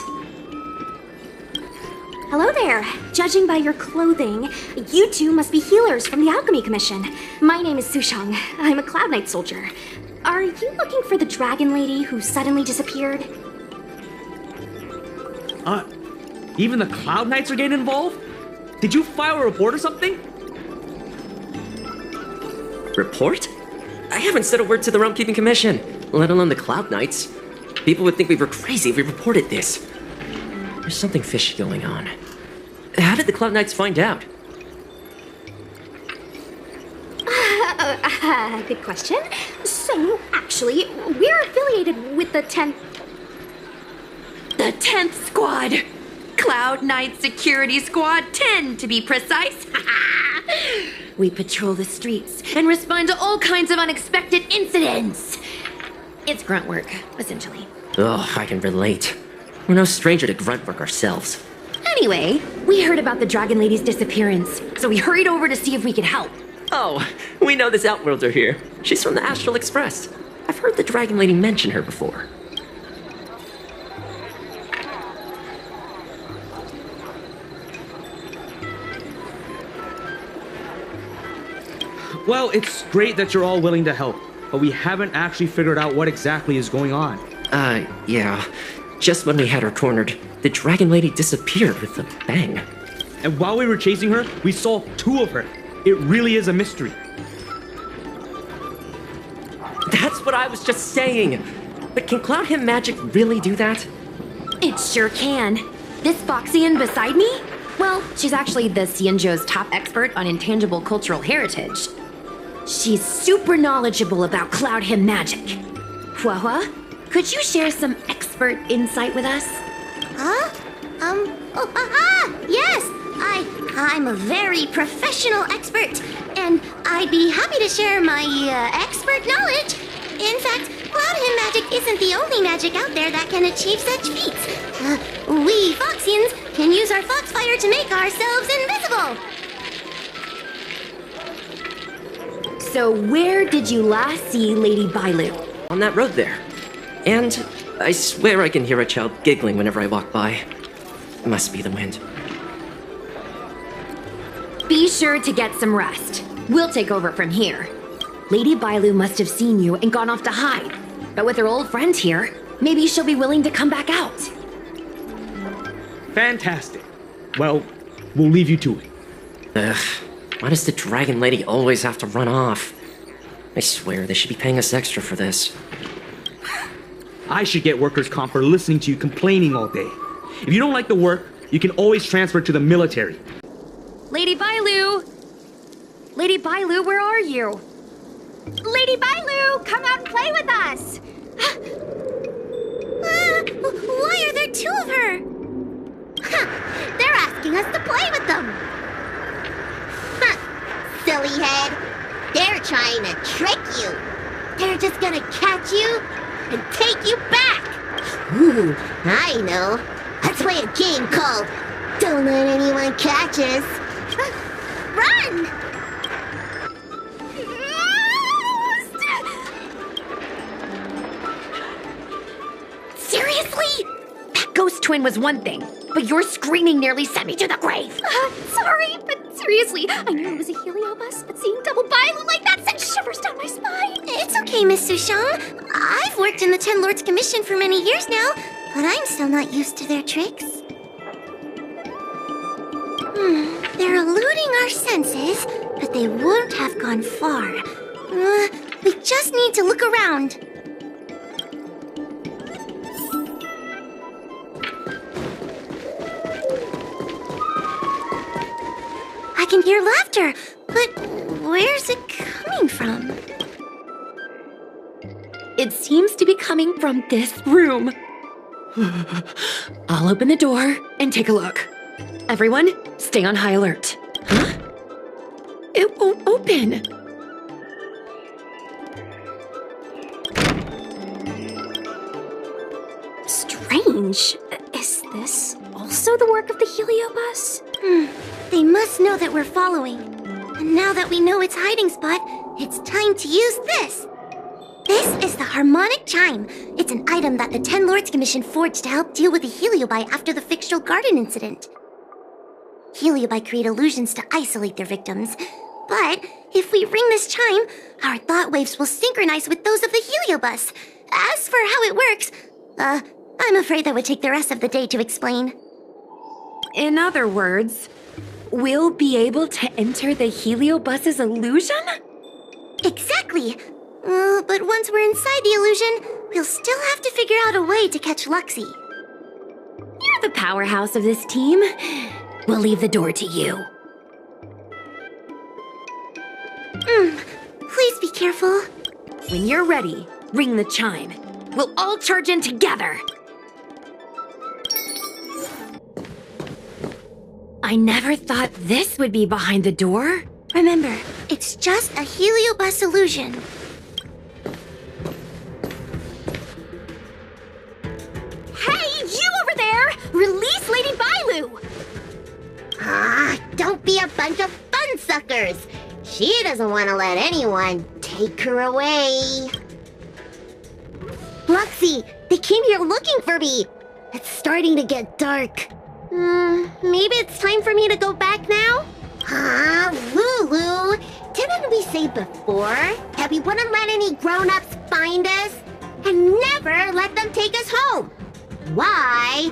[SPEAKER 3] Hello there. Judging by your clothing, you two must be healers from the Alchemy Commission. My name is Sushang. I'm a Cloud Knight soldier. Are you looking for the Dragon Lady who suddenly disappeared?
[SPEAKER 8] Even the Cloud Knights are getting involved? Did you file a report or something?
[SPEAKER 9] Report? I haven't said a word to the Realm Keeping Commission, let alone the Cloud Knights. People would think we were crazy if we reported this. There's something fishy going on. How did the Cloud Knights find out?
[SPEAKER 3] Good question. So, actually, we're affiliated with the 10th...
[SPEAKER 4] The 10th Squad! Cloud Knight Security Squad 10, to be precise. We patrol the streets and respond to all kinds of unexpected incidents. It's grunt work, essentially.
[SPEAKER 9] Ugh, I can relate. We're no stranger to grunt work ourselves.
[SPEAKER 4] Anyway, we heard about the Dragon Lady's disappearance, so we hurried over to see if we could help.
[SPEAKER 9] Oh, we know this Outworlder here. She's from the astralexpress. I've heard the Dragon Lady mention her before.
[SPEAKER 8] Well, it's great that you're all willing to help, but we haven't actually figured out what exactly is going on.
[SPEAKER 9] Yeah. Just when we had her cornered, the Dragon Lady disappeared with a bang.
[SPEAKER 8] And while we were chasing her, we saw 2 of her. It really is a mystery.
[SPEAKER 9] That's what I was just saying. But can Cloud Him magic really do that?
[SPEAKER 4] It sure can. This Foxian beside me? Well, she's actually the Xianzhou's top expert on intangible cultural heritage. She's super knowledgeable about Cloud Him magic. Huohuo, could you share some expert insight with us?
[SPEAKER 1] Huh? Yes! I'm a very professional expert, and I'd be happy to share my, expert knowledge. In fact, Cloud Him magic isn't the only magic out there that can achieve such feats. We Foxians can use our Foxfire to make ourselves invisible.
[SPEAKER 4] So where did you last see Lady Bailu?
[SPEAKER 9] On that road there. And I swear I can hear a child giggling whenever I walk by. It must be the wind.
[SPEAKER 4] Be sure to get some rest. We'll take over from here. Lady Bailu must have seen you and gone off to hide. But with her old friend here, maybe she'll be willing to come back out.
[SPEAKER 8] Fantastic. Well, we'll leave you to it.
[SPEAKER 9] Ugh, why does the Dragon Lady always have to run off? I swear they should be paying us extra for this.
[SPEAKER 8] I should get workers' comp for listening to you complaining all day. If you don't like the work, you can always transfer to the military.
[SPEAKER 4] Lady Bailu! Lady Bailu, where are you?
[SPEAKER 3] Lady Bailu, come out and play with us!
[SPEAKER 1] Why are there 2 of her?
[SPEAKER 3] They're asking us to play with them!
[SPEAKER 1] Silly head. They're trying to trick you. They're just gonna catch you and take you back. Ooh, I know. Let's play a game called Don't Let Anyone Catch Us. Run!
[SPEAKER 4] Seriously? That ghost twin was one thing, but your screaming nearly sent me to the grave.
[SPEAKER 3] Sorry, but seriously, I knew it was a heliobus, but seeing double Bailu like that sent shivers down my spine.
[SPEAKER 1] It's okay, Miss Sushang. I've worked in the Ten Lords Commission for many years now, but I'm still not used to their tricks. They're eluding our senses, but they won't have gone far. We just need to look around. I can hear laughter, but where's it coming from?
[SPEAKER 4] It seems to be coming from this room. I'll open the door and take a look. Everyone, stay on high alert. Huh? It won't open.
[SPEAKER 3] Strange. Is this also the work of the heliobus?
[SPEAKER 1] They must know that we're following. And now that we know its hiding spot, it's time to use this. This is the harmonic chime. It's an item that the Ten Lords Commission forged to help deal with the heliobi after the fictional garden incident. Heliobi create illusions to isolate their victims. But if we ring this chime, our thought waves will synchronize with those of the heliobus. As for how it works, I'm afraid that would take the rest of the day to explain.
[SPEAKER 4] In other words, we'll be able to enter the heliobus's illusion?
[SPEAKER 1] Exactly. But once we're inside the illusion, we'll still have to figure out a way to catch Luxie.
[SPEAKER 4] You're the powerhouse of this team. We'll leave the door to you.
[SPEAKER 1] Please be careful.
[SPEAKER 4] When you're ready, ring the chime. We'll all charge in together. I never thought this would be behind the door.
[SPEAKER 1] Remember, it's just a heliobus illusion.
[SPEAKER 3] Hey, you over there! Release Lady Bailu!
[SPEAKER 7] Don't be a bunch of fun suckers. She doesn't want to let anyone take her away. Luxie, they came here looking for me. It's starting to get dark. Maybe it's time for me to go back now? Lulu, didn't we say before that we wouldn't let any grown-ups find us? And never let them take us home? Why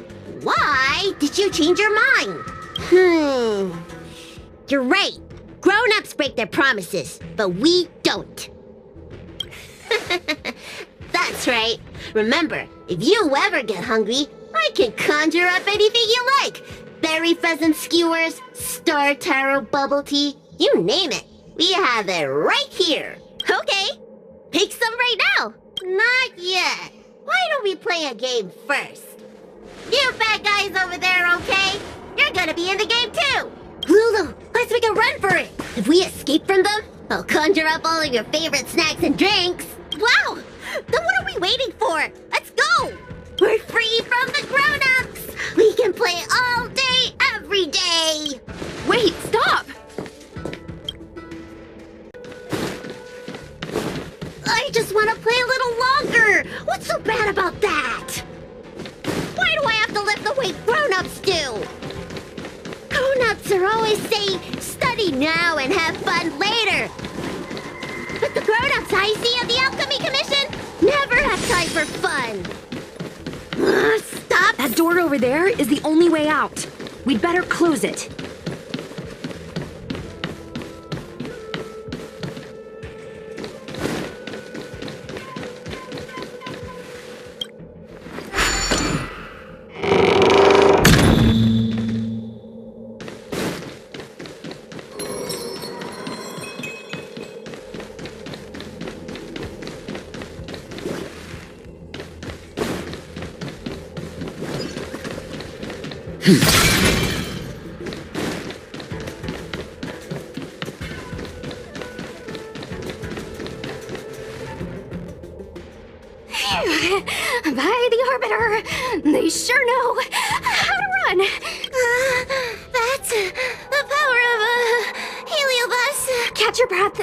[SPEAKER 7] did you change your mind? You're right. Grown-ups break their promises, but we don't. That's right. Remember, if you ever get hungry, I can conjure up anything you like. Berry pheasant skewers, star taro bubble tea, you name it. We have it right here. Okay, pick some right now. Not yet. Why don't we play a game first? You bad guys over there, okay? You're gonna be in the game too. Lulu, let's make a run for it. If we escape from them, I'll conjure up all of your favorite snacks and drinks. Wow! Then what are we waiting for? Let's go! We're free from the grown-ups! We can play all day, every day!
[SPEAKER 4] Wait, stop!
[SPEAKER 7] I just want to play a little longer! What's so bad about that? Why do I have to lift the weight grown-ups do? Grown-ups are always saying, study now and have fun later. But the grown-ups I see at the Alchemy Commission never have time for fun. Stop!
[SPEAKER 4] That door over there is the only way out. We'd better close it.
[SPEAKER 3] By the Arbiter, they sure know how to run.
[SPEAKER 1] That's the power of a heliobus.
[SPEAKER 3] Catch your breath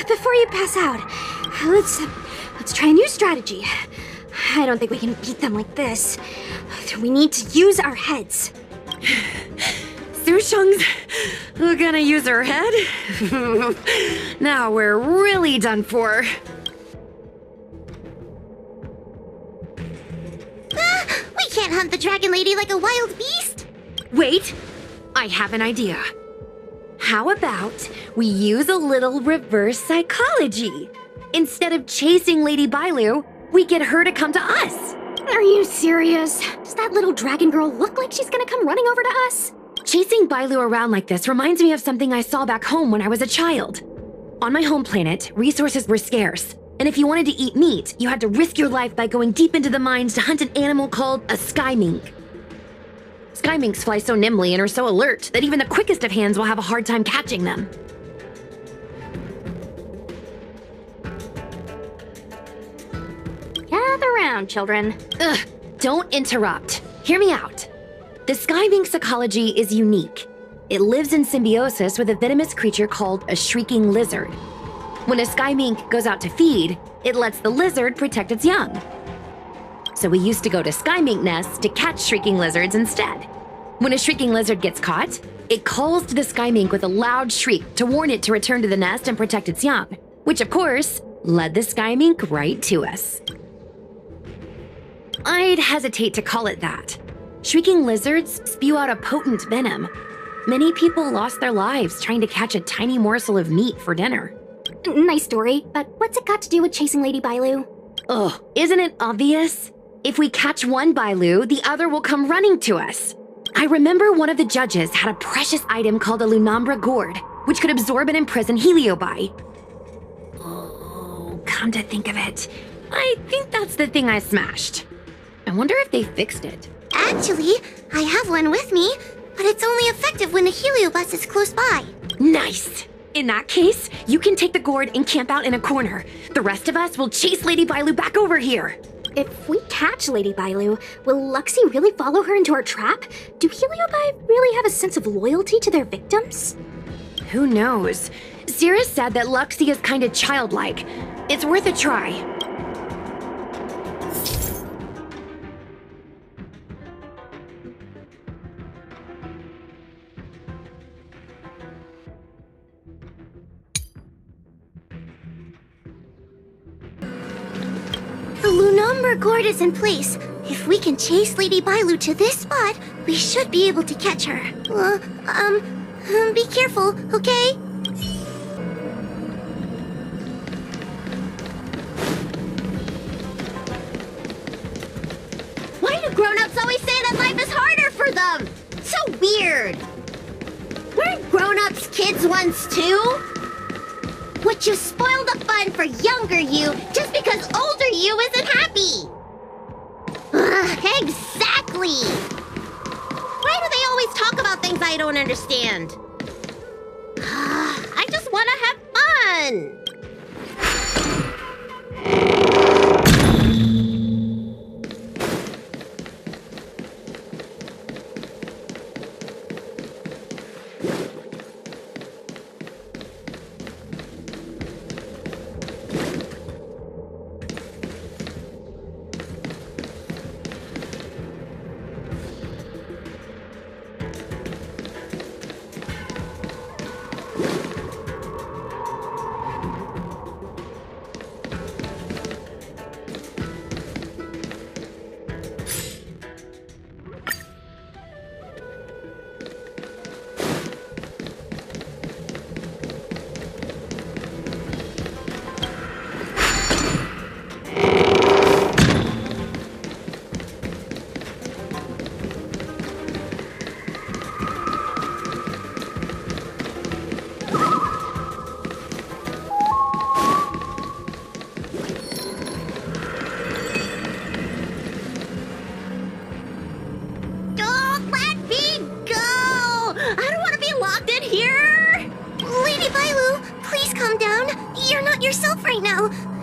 [SPEAKER 3] before you pass out. Let's try a new strategy. I don't think we can beat them like this. We need to use our heads.
[SPEAKER 4] Sushung's gonna use her head? Now we're really done for.
[SPEAKER 1] We can't hunt the dragon lady like a wild beast.
[SPEAKER 4] Wait, I have an idea. How about we use a little reverse psychology? Instead of chasing Lady Bailu, we get her to come to us.
[SPEAKER 3] Are you serious? Does that little dragon girl look like she's gonna come running over to us?
[SPEAKER 4] Chasing Bailu around like this reminds me of something I saw back home when I was a child. On my home planet, resources were scarce, and if you wanted to eat meat, you had to risk your life by going deep into the mines to hunt an animal called a sky mink. Sky minks fly so nimbly and are so alert that even the quickest of hands will have a hard time catching them.
[SPEAKER 3] Gather round, children.
[SPEAKER 4] Ugh, don't interrupt. Hear me out. The sky mink psychology is unique. It lives in symbiosis with a venomous creature called a shrieking lizard. When a sky mink goes out to feed, it lets the lizard protect its young. So we used to go to sky mink nests to catch shrieking lizards instead. When a shrieking lizard gets caught, it calls to the sky mink with a loud shriek to warn it to return to the nest and protect its young, which of course led the sky mink right to us. I'd hesitate to call it that. Shrieking lizards spew out a potent venom. Many people lost their lives trying to catch a tiny morsel of meat for dinner.
[SPEAKER 3] Nice story, but what's it got to do with chasing Lady Bailu?
[SPEAKER 4] Ugh, isn't it obvious? If we catch one Bailu, the other will come running to us. I remember one of the judges had a precious item called a Lunambra gourd, which could absorb and imprison heliobi. Oh, come to think of it, I think that's the thing I smashed. I wonder if they fixed it.
[SPEAKER 1] Actually, I have one with me, but it's only effective when the heliobus is close by.
[SPEAKER 4] Nice! In that case, you can take the gourd and camp out in a corner. The rest of us will chase Lady Bailu back over here.
[SPEAKER 3] If we catch Lady Bailu, will Luxie really follow her into our trap? Do Heliobi really have a sense of loyalty to their victims?
[SPEAKER 4] Who knows? Cirrus said that Luxie is kinda childlike. It's worth a try.
[SPEAKER 1] The Lunumber gourd is in place. If we can chase Lady Bailu to this spot, we should be able to catch her. Be careful, okay?
[SPEAKER 7] Why do grown-ups always say that life is harder for them? So weird. Weren't grown-ups kids once too? Would you spoil the fun for younger you just because older you isn't happy? Exactly! Why do they always talk about things I don't understand? I just want to have fun!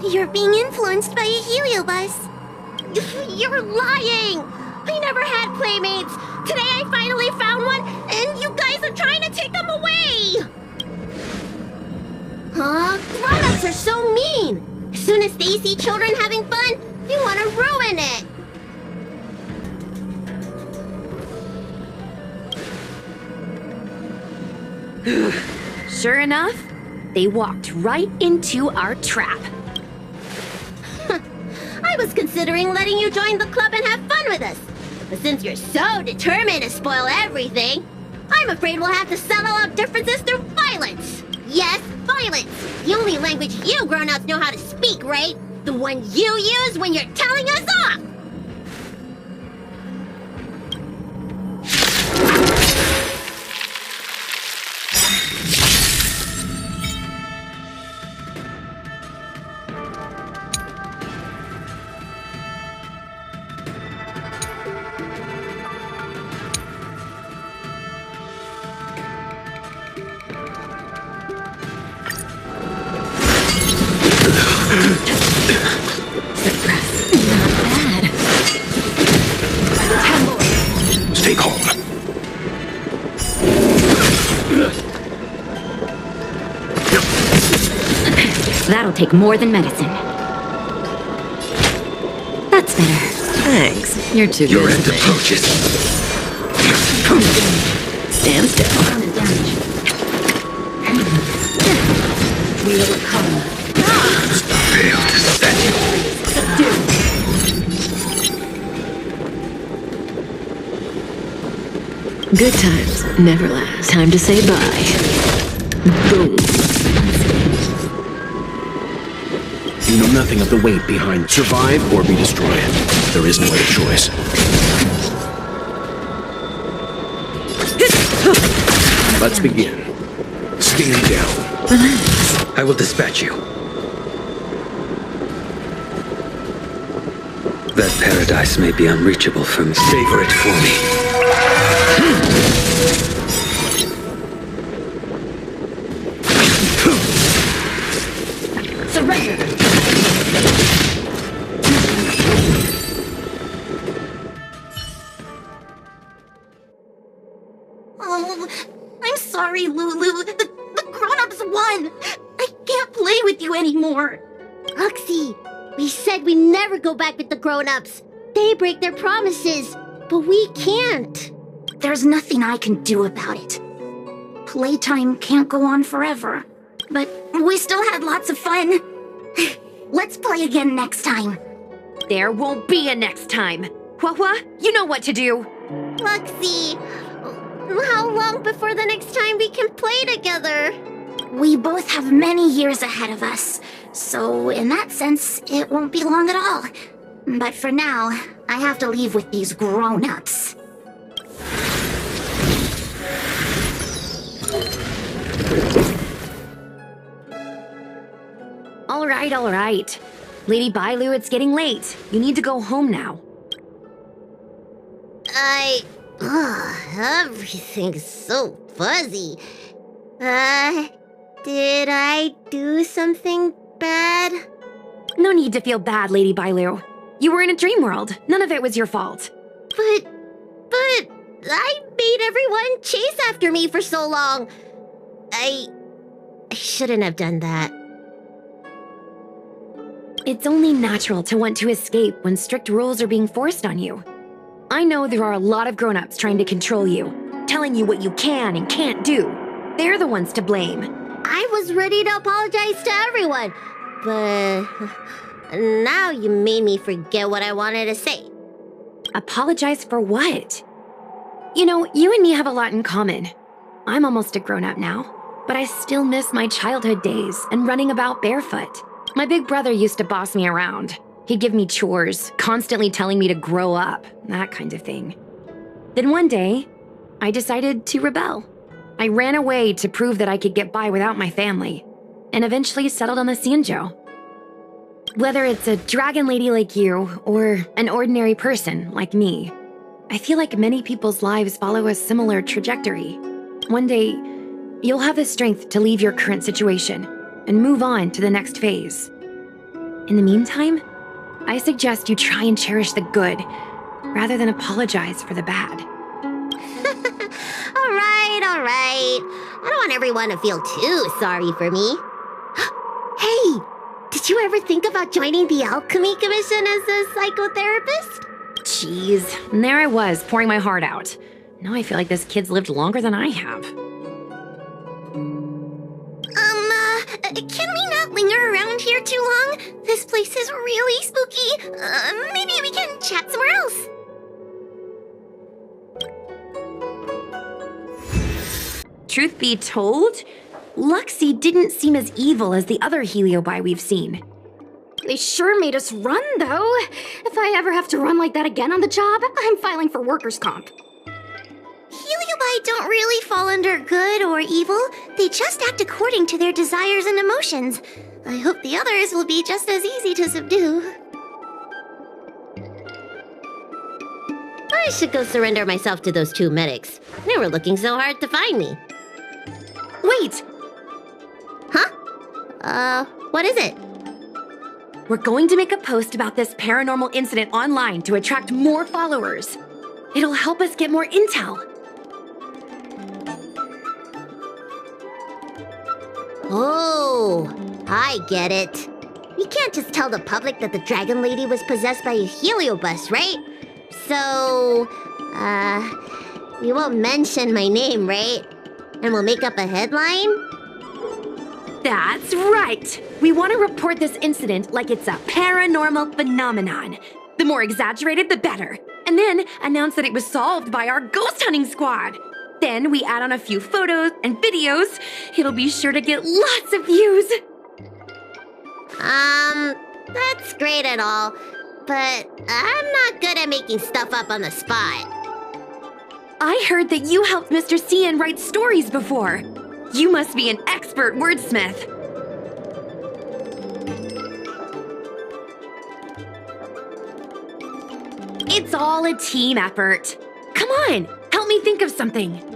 [SPEAKER 1] You're being influenced by a heliobus.
[SPEAKER 7] You're lying! I never had playmates! Today I finally found one, and you guys are trying to take them away! Grown-ups are so mean! As soon as they see children having fun, they want to ruin
[SPEAKER 4] it! Sure enough, they walked right into our trap.
[SPEAKER 7] I was considering letting you join the club and have fun with us. But since you're so determined to spoil everything, I'm afraid we'll have to settle our differences through violence. Yes, violence. The only language you grown-ups know how to speak, right? The one you use when you're telling us off.
[SPEAKER 5] Stay calm.
[SPEAKER 2] That'll take more than medicine. That's better. Thanks. You're too good.
[SPEAKER 5] Your end approaches.
[SPEAKER 2] Stand still. We'll come.
[SPEAKER 5] Failed to set you.
[SPEAKER 2] Good times never last. Time to say bye. Boom.
[SPEAKER 10] You know nothing of the weight behind survive or be destroyed. There is no other choice. Let's begin.
[SPEAKER 5] Stand down. I will dispatch you. That paradise may be unreachable from savor it for me.
[SPEAKER 2] Surrender!
[SPEAKER 1] Oh, I'm sorry, Lulu. The grown-ups won. I can't play with you anymore.
[SPEAKER 7] Luxie, we said we never go back with the grown-ups. They break their promises, but we can't.
[SPEAKER 1] There's nothing I can do about it. Playtime can't go on forever. But we still had lots of fun. Let's play again next time.
[SPEAKER 4] There won't be a next time. Huohuo, you know what to do.
[SPEAKER 7] Luxie, how long before the next time we can play together?
[SPEAKER 1] We both have many years ahead of us, so in that sense, it won't be long at all. But for now, I have to leave with these grown-ups.
[SPEAKER 4] All right. Lady Bailu, it's getting late. You need to go home now.
[SPEAKER 7] Everything's so fuzzy. Did I do something bad?
[SPEAKER 4] No need to feel bad, Lady Bailu. You were in a dream world. None of it was your fault.
[SPEAKER 7] But I made everyone chase after me for so long. I shouldn't have done that.
[SPEAKER 4] It's only natural to want to escape when strict rules are being forced on you. I know there are a lot of grown-ups trying to control you, telling you what you can and can't do. They're the ones to blame.
[SPEAKER 7] I was ready to apologize to everyone, but now you made me forget what I wanted to say.
[SPEAKER 4] Apologize for what? You know, you and me have a lot in common. I'm almost a grown-up now, but I still miss my childhood days and running about barefoot. My big brother used to boss me around. He'd give me chores, constantly telling me to grow up, that kind of thing. Then one day, I decided to rebel. I ran away to prove that I could get by without my family, and eventually settled on the Xianzhou. Whether it's a dragon lady like you, or an ordinary person like me, I feel like many people's lives follow a similar trajectory. One day, you'll have the strength to leave your current situation and move on to the next phase. In the meantime, I suggest you try and cherish the good, rather than apologize for the bad.
[SPEAKER 7] All right. I don't want everyone to feel too sorry for me. Hey, did you ever think about joining the Alchemy Commission as a psychotherapist?
[SPEAKER 4] Jeez, and there I was, pouring my heart out. Now I feel like this kid's lived longer than I have.
[SPEAKER 1] Can we not linger around here too long? This place is really spooky. Maybe we can chat somewhere else.
[SPEAKER 4] Truth be told, Luxie didn't seem as evil as the other heliobi we've seen.
[SPEAKER 3] They sure made us run, though. If I ever have to run like that again on the job, I'm filing for workers' comp.
[SPEAKER 1] Heliobi don't really fall under good or evil. They just act according to their desires and emotions. I hope the others will be just as easy to subdue.
[SPEAKER 7] I should go surrender myself to those two medics. They were looking so hard to find me.
[SPEAKER 4] Wait!
[SPEAKER 7] Huh? What is it?
[SPEAKER 4] We're going to make a post about this paranormal incident online to attract more followers. It'll help us get more intel.
[SPEAKER 7] Oh, I get it. We can't just tell the public that the dragon lady was possessed by a heliobus, right? So, you won't mention my name, right? And we'll make up a headline?
[SPEAKER 4] That's right! We want to report this incident like it's a paranormal phenomenon. The more exaggerated, the better. And then announce that it was solved by our ghost hunting squad. Then we add on a few photos and videos. It'll be sure to get lots of views.
[SPEAKER 7] That's great and all, but I'm not good at making stuff up on the spot.
[SPEAKER 4] I heard that you helped Mr. Cian write stories before. You must be an expert wordsmith. It's all a team effort. Come on, help me think of something.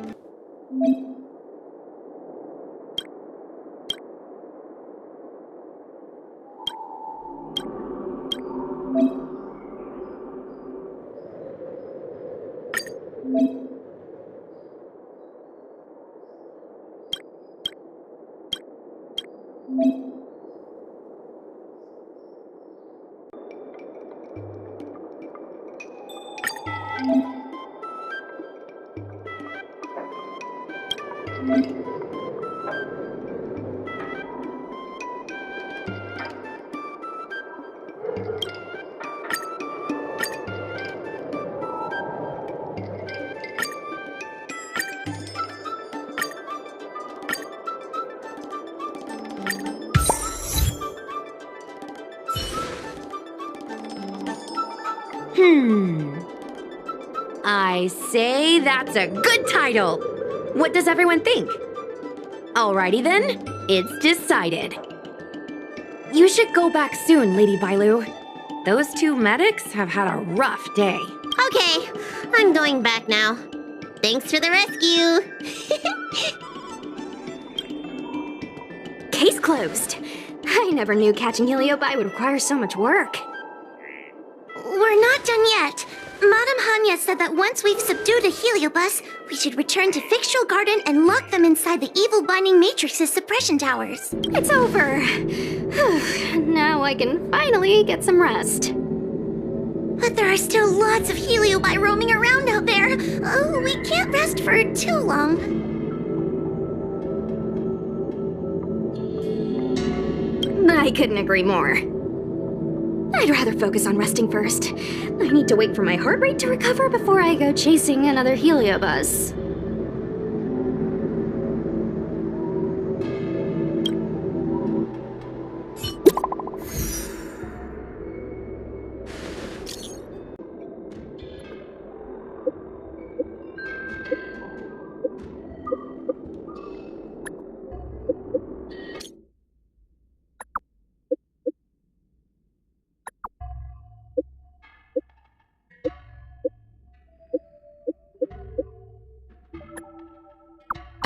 [SPEAKER 4] I say that's a good title. What does everyone think? Alrighty then, it's decided. You should go back soon, Lady Bailu. Those two medics have had a rough day.
[SPEAKER 7] Okay, I'm going back now. Thanks for the rescue.
[SPEAKER 3] Case closed. I never knew catching Heliobi would require so much work.
[SPEAKER 1] We're not done yet. Madame Hanya said that once we've subdued a heliobus, we should return to Fictional Garden and lock them inside the evil binding matrix's suppression towers.
[SPEAKER 3] It's over. Now I can finally get some rest.
[SPEAKER 1] But there are still lots of heliobi roaming around out there. Oh, we can't rest for too long.
[SPEAKER 3] I couldn't agree more. I'd rather focus on resting first. I need to wait for my heart rate to recover before I go chasing another heliobus.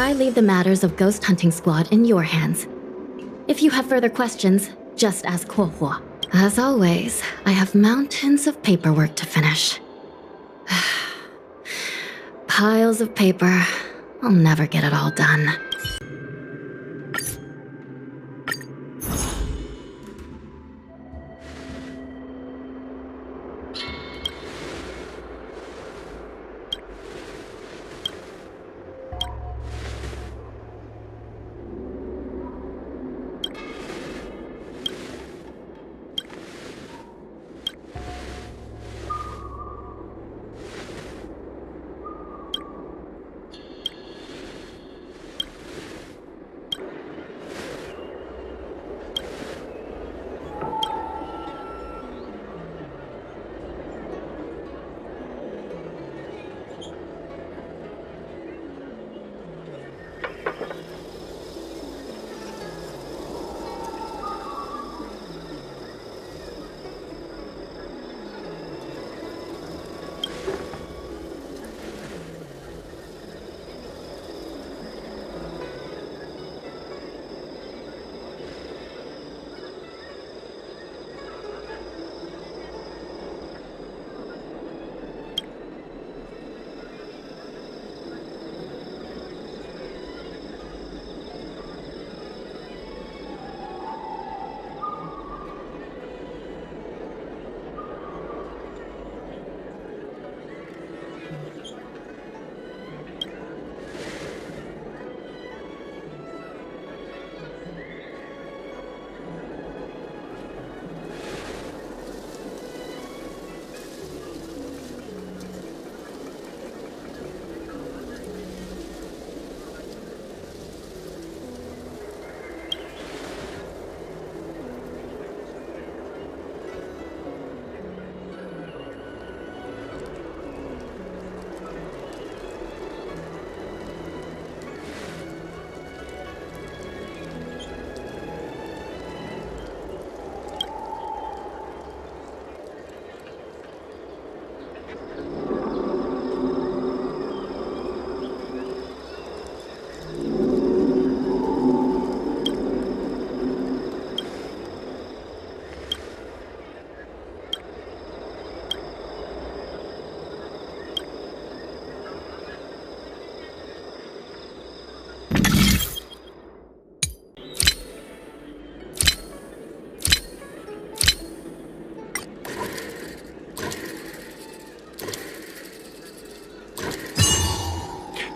[SPEAKER 2] I leave the matters of Ghost Hunting Squad in your hands. If you have further questions, just ask Huohuo. As always, I have mountains of paperwork to finish. Piles of paper. I'll never get it all done.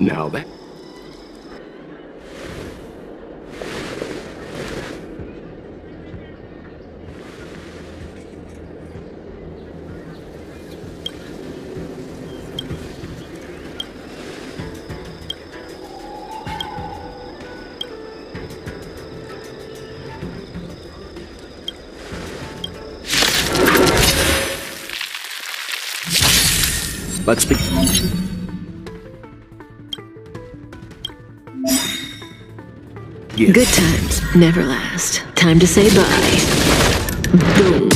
[SPEAKER 10] Now that... Let's be... Yes.
[SPEAKER 11] Good times never last. Time to say bye. Boom.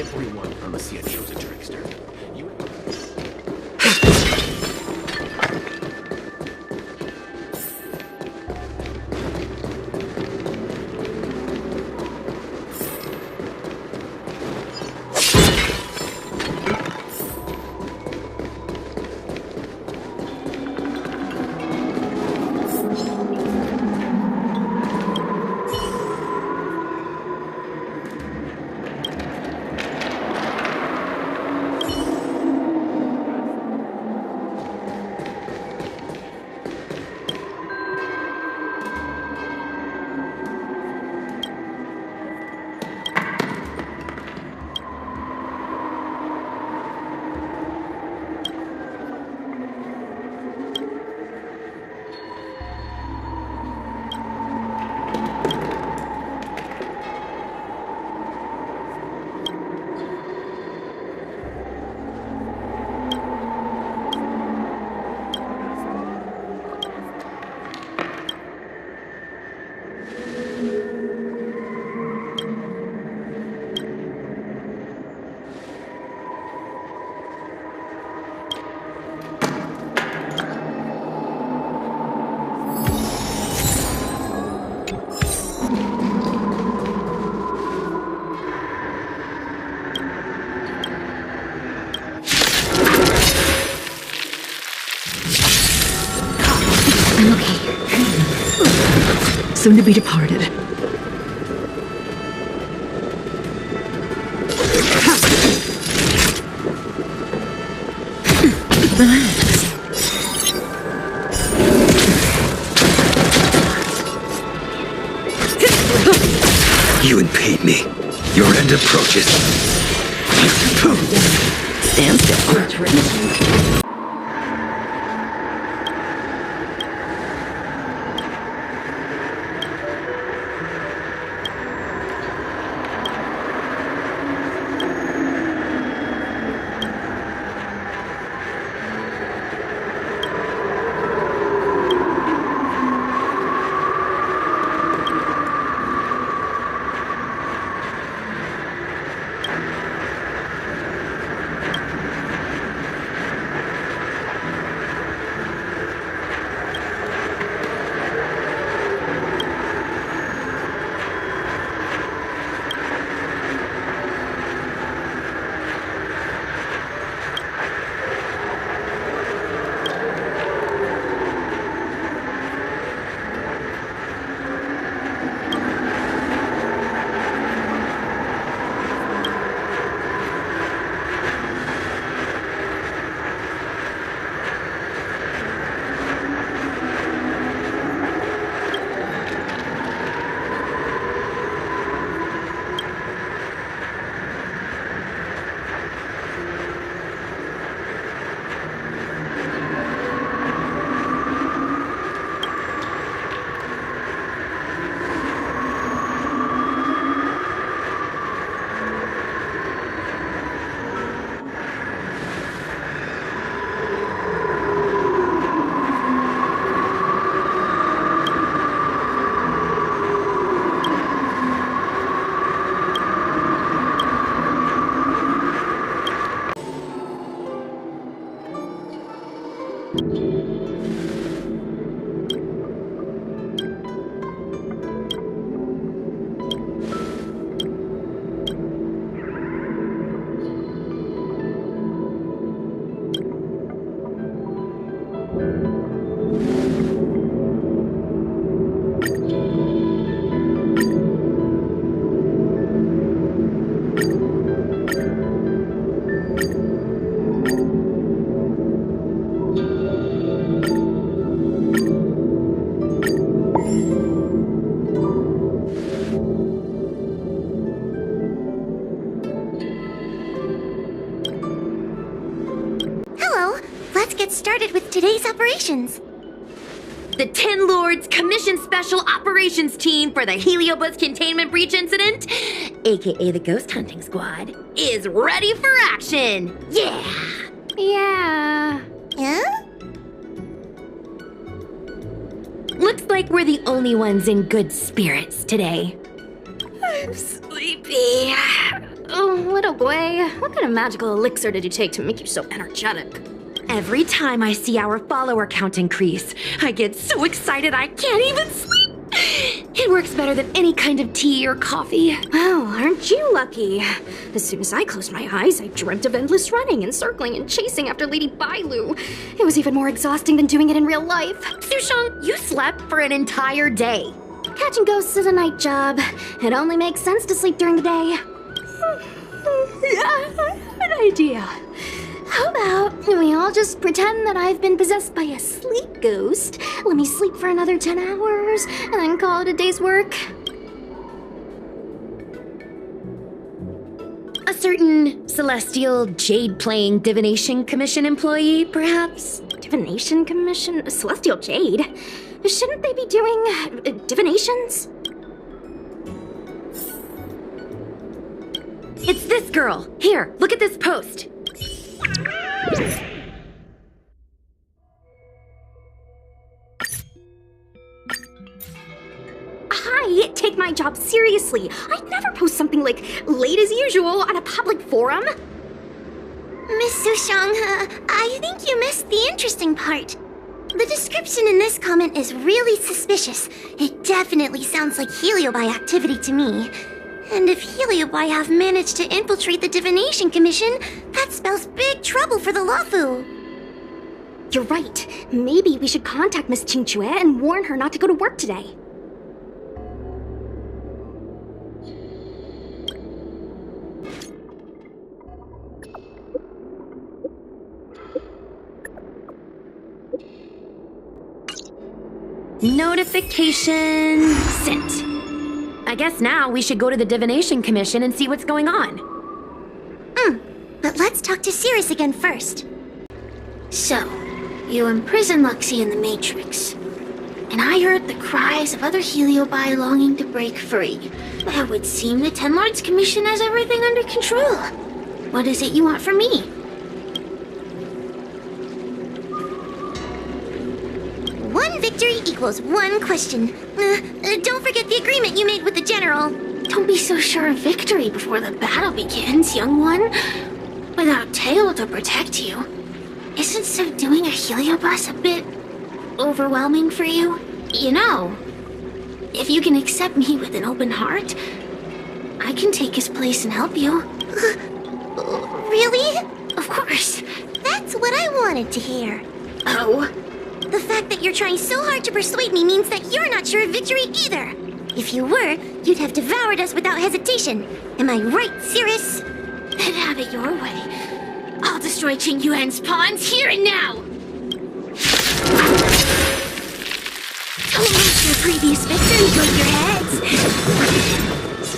[SPEAKER 10] Everyone from the Xianzhou is a trickster.
[SPEAKER 11] Soon to be departed.
[SPEAKER 10] You impede me. Your end approaches.
[SPEAKER 11] Stand still.
[SPEAKER 3] Started with today's operations.
[SPEAKER 4] The 10 Lords Commission Special Operations Team for the Heliobus Containment Breach Incident, aka the Ghost Hunting Squad, is ready for action! Yeah!
[SPEAKER 3] Yeah.
[SPEAKER 1] Huh?
[SPEAKER 4] Looks like we're the only ones in good spirits today.
[SPEAKER 2] I'm sleepy.
[SPEAKER 3] Oh, little boy, what kind of magical elixir did you take to make you so energetic?
[SPEAKER 4] Every time I see our follower count increase, I get so excited I can't even sleep. It works better than any kind of tea or coffee.
[SPEAKER 3] Well, aren't you lucky? As soon as I closed my eyes, I dreamt of endless running and circling and chasing after Lady Bailu. It was even more exhausting than doing it in real life.
[SPEAKER 4] Sushang, you slept for an entire day.
[SPEAKER 3] Catching ghosts is a night job. It only makes sense to sleep during the day. An idea. How about we all just pretend that I've been possessed by a sleep ghost? Let me sleep for another 10 hours, and then call it a day's work.
[SPEAKER 4] A certain celestial jade-playing divination commission employee, perhaps?
[SPEAKER 3] Divination commission? Celestial jade? Shouldn't they be doing divinations?
[SPEAKER 4] It's this girl. Here, look at this post.
[SPEAKER 3] Hi, take my job seriously. I'd never post something like late as usual on a public forum.
[SPEAKER 1] Miss Sushang, I think you missed the interesting part. The description in this comment is really suspicious. It definitely sounds like Heliobi activity to me. And if Heliobi have managed to infiltrate the Divination Commission, that spells big trouble for the Luofu.
[SPEAKER 3] You're right. Maybe we should contact Miss Jingyuan and warn her not to go to work today.
[SPEAKER 4] Notification sent. I guess now we should go to the Divination Commission and see what's going on.
[SPEAKER 1] But let's talk to Cirrus again first. So, you imprisoned Luxie in the Matrix. And I heard the cries of other Heliobi longing to break free. It would seem the Ten Lords Commission has everything under control. What is it you want from me? One victory equals one question. Don't forget the agreement you made with the General. Don't be so sure of victory before the battle begins, young one. Without Tail to protect you, isn't subduing a Heliobus a bit overwhelming for you? You know, if you can accept me with an open heart, I can take his place and help you. Really? Of course. That's what I wanted to hear. Oh? The fact that you're trying so hard to persuade me means that you're not sure of victory either. If you were, you'd have devoured us without hesitation. Am I right, Cirrus? Then have it your way. I'll destroy Jingyuan's pawns here and now! Don't let your previous victory go to your heads!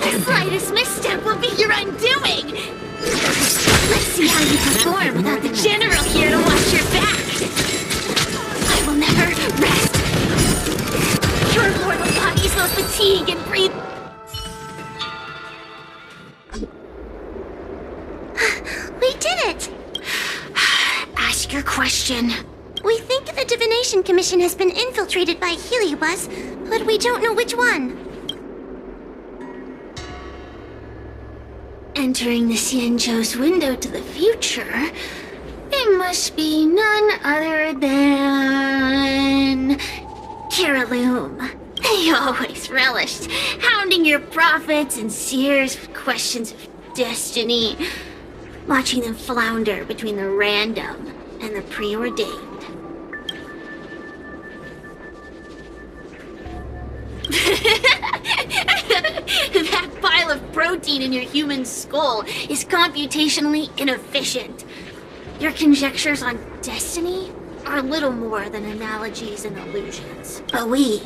[SPEAKER 1] The slightest misstep will be your undoing! Let's see how you perform without the General here to watch your back! I will never rest! Your mortal bodies will fatigue and breathe... We did it! Ask your question. We think the Divination Commission has been infiltrated by Heliobus, but we don't know which one. Entering the Xianzhou's window to the future, it must be none other than... Caraloom. They always relished hounding your prophets and seers with questions of destiny, watching them flounder between the random and the preordained. That pile of protein in your human skull is computationally inefficient. Your conjectures on destiny are little more than analogies and illusions. But we,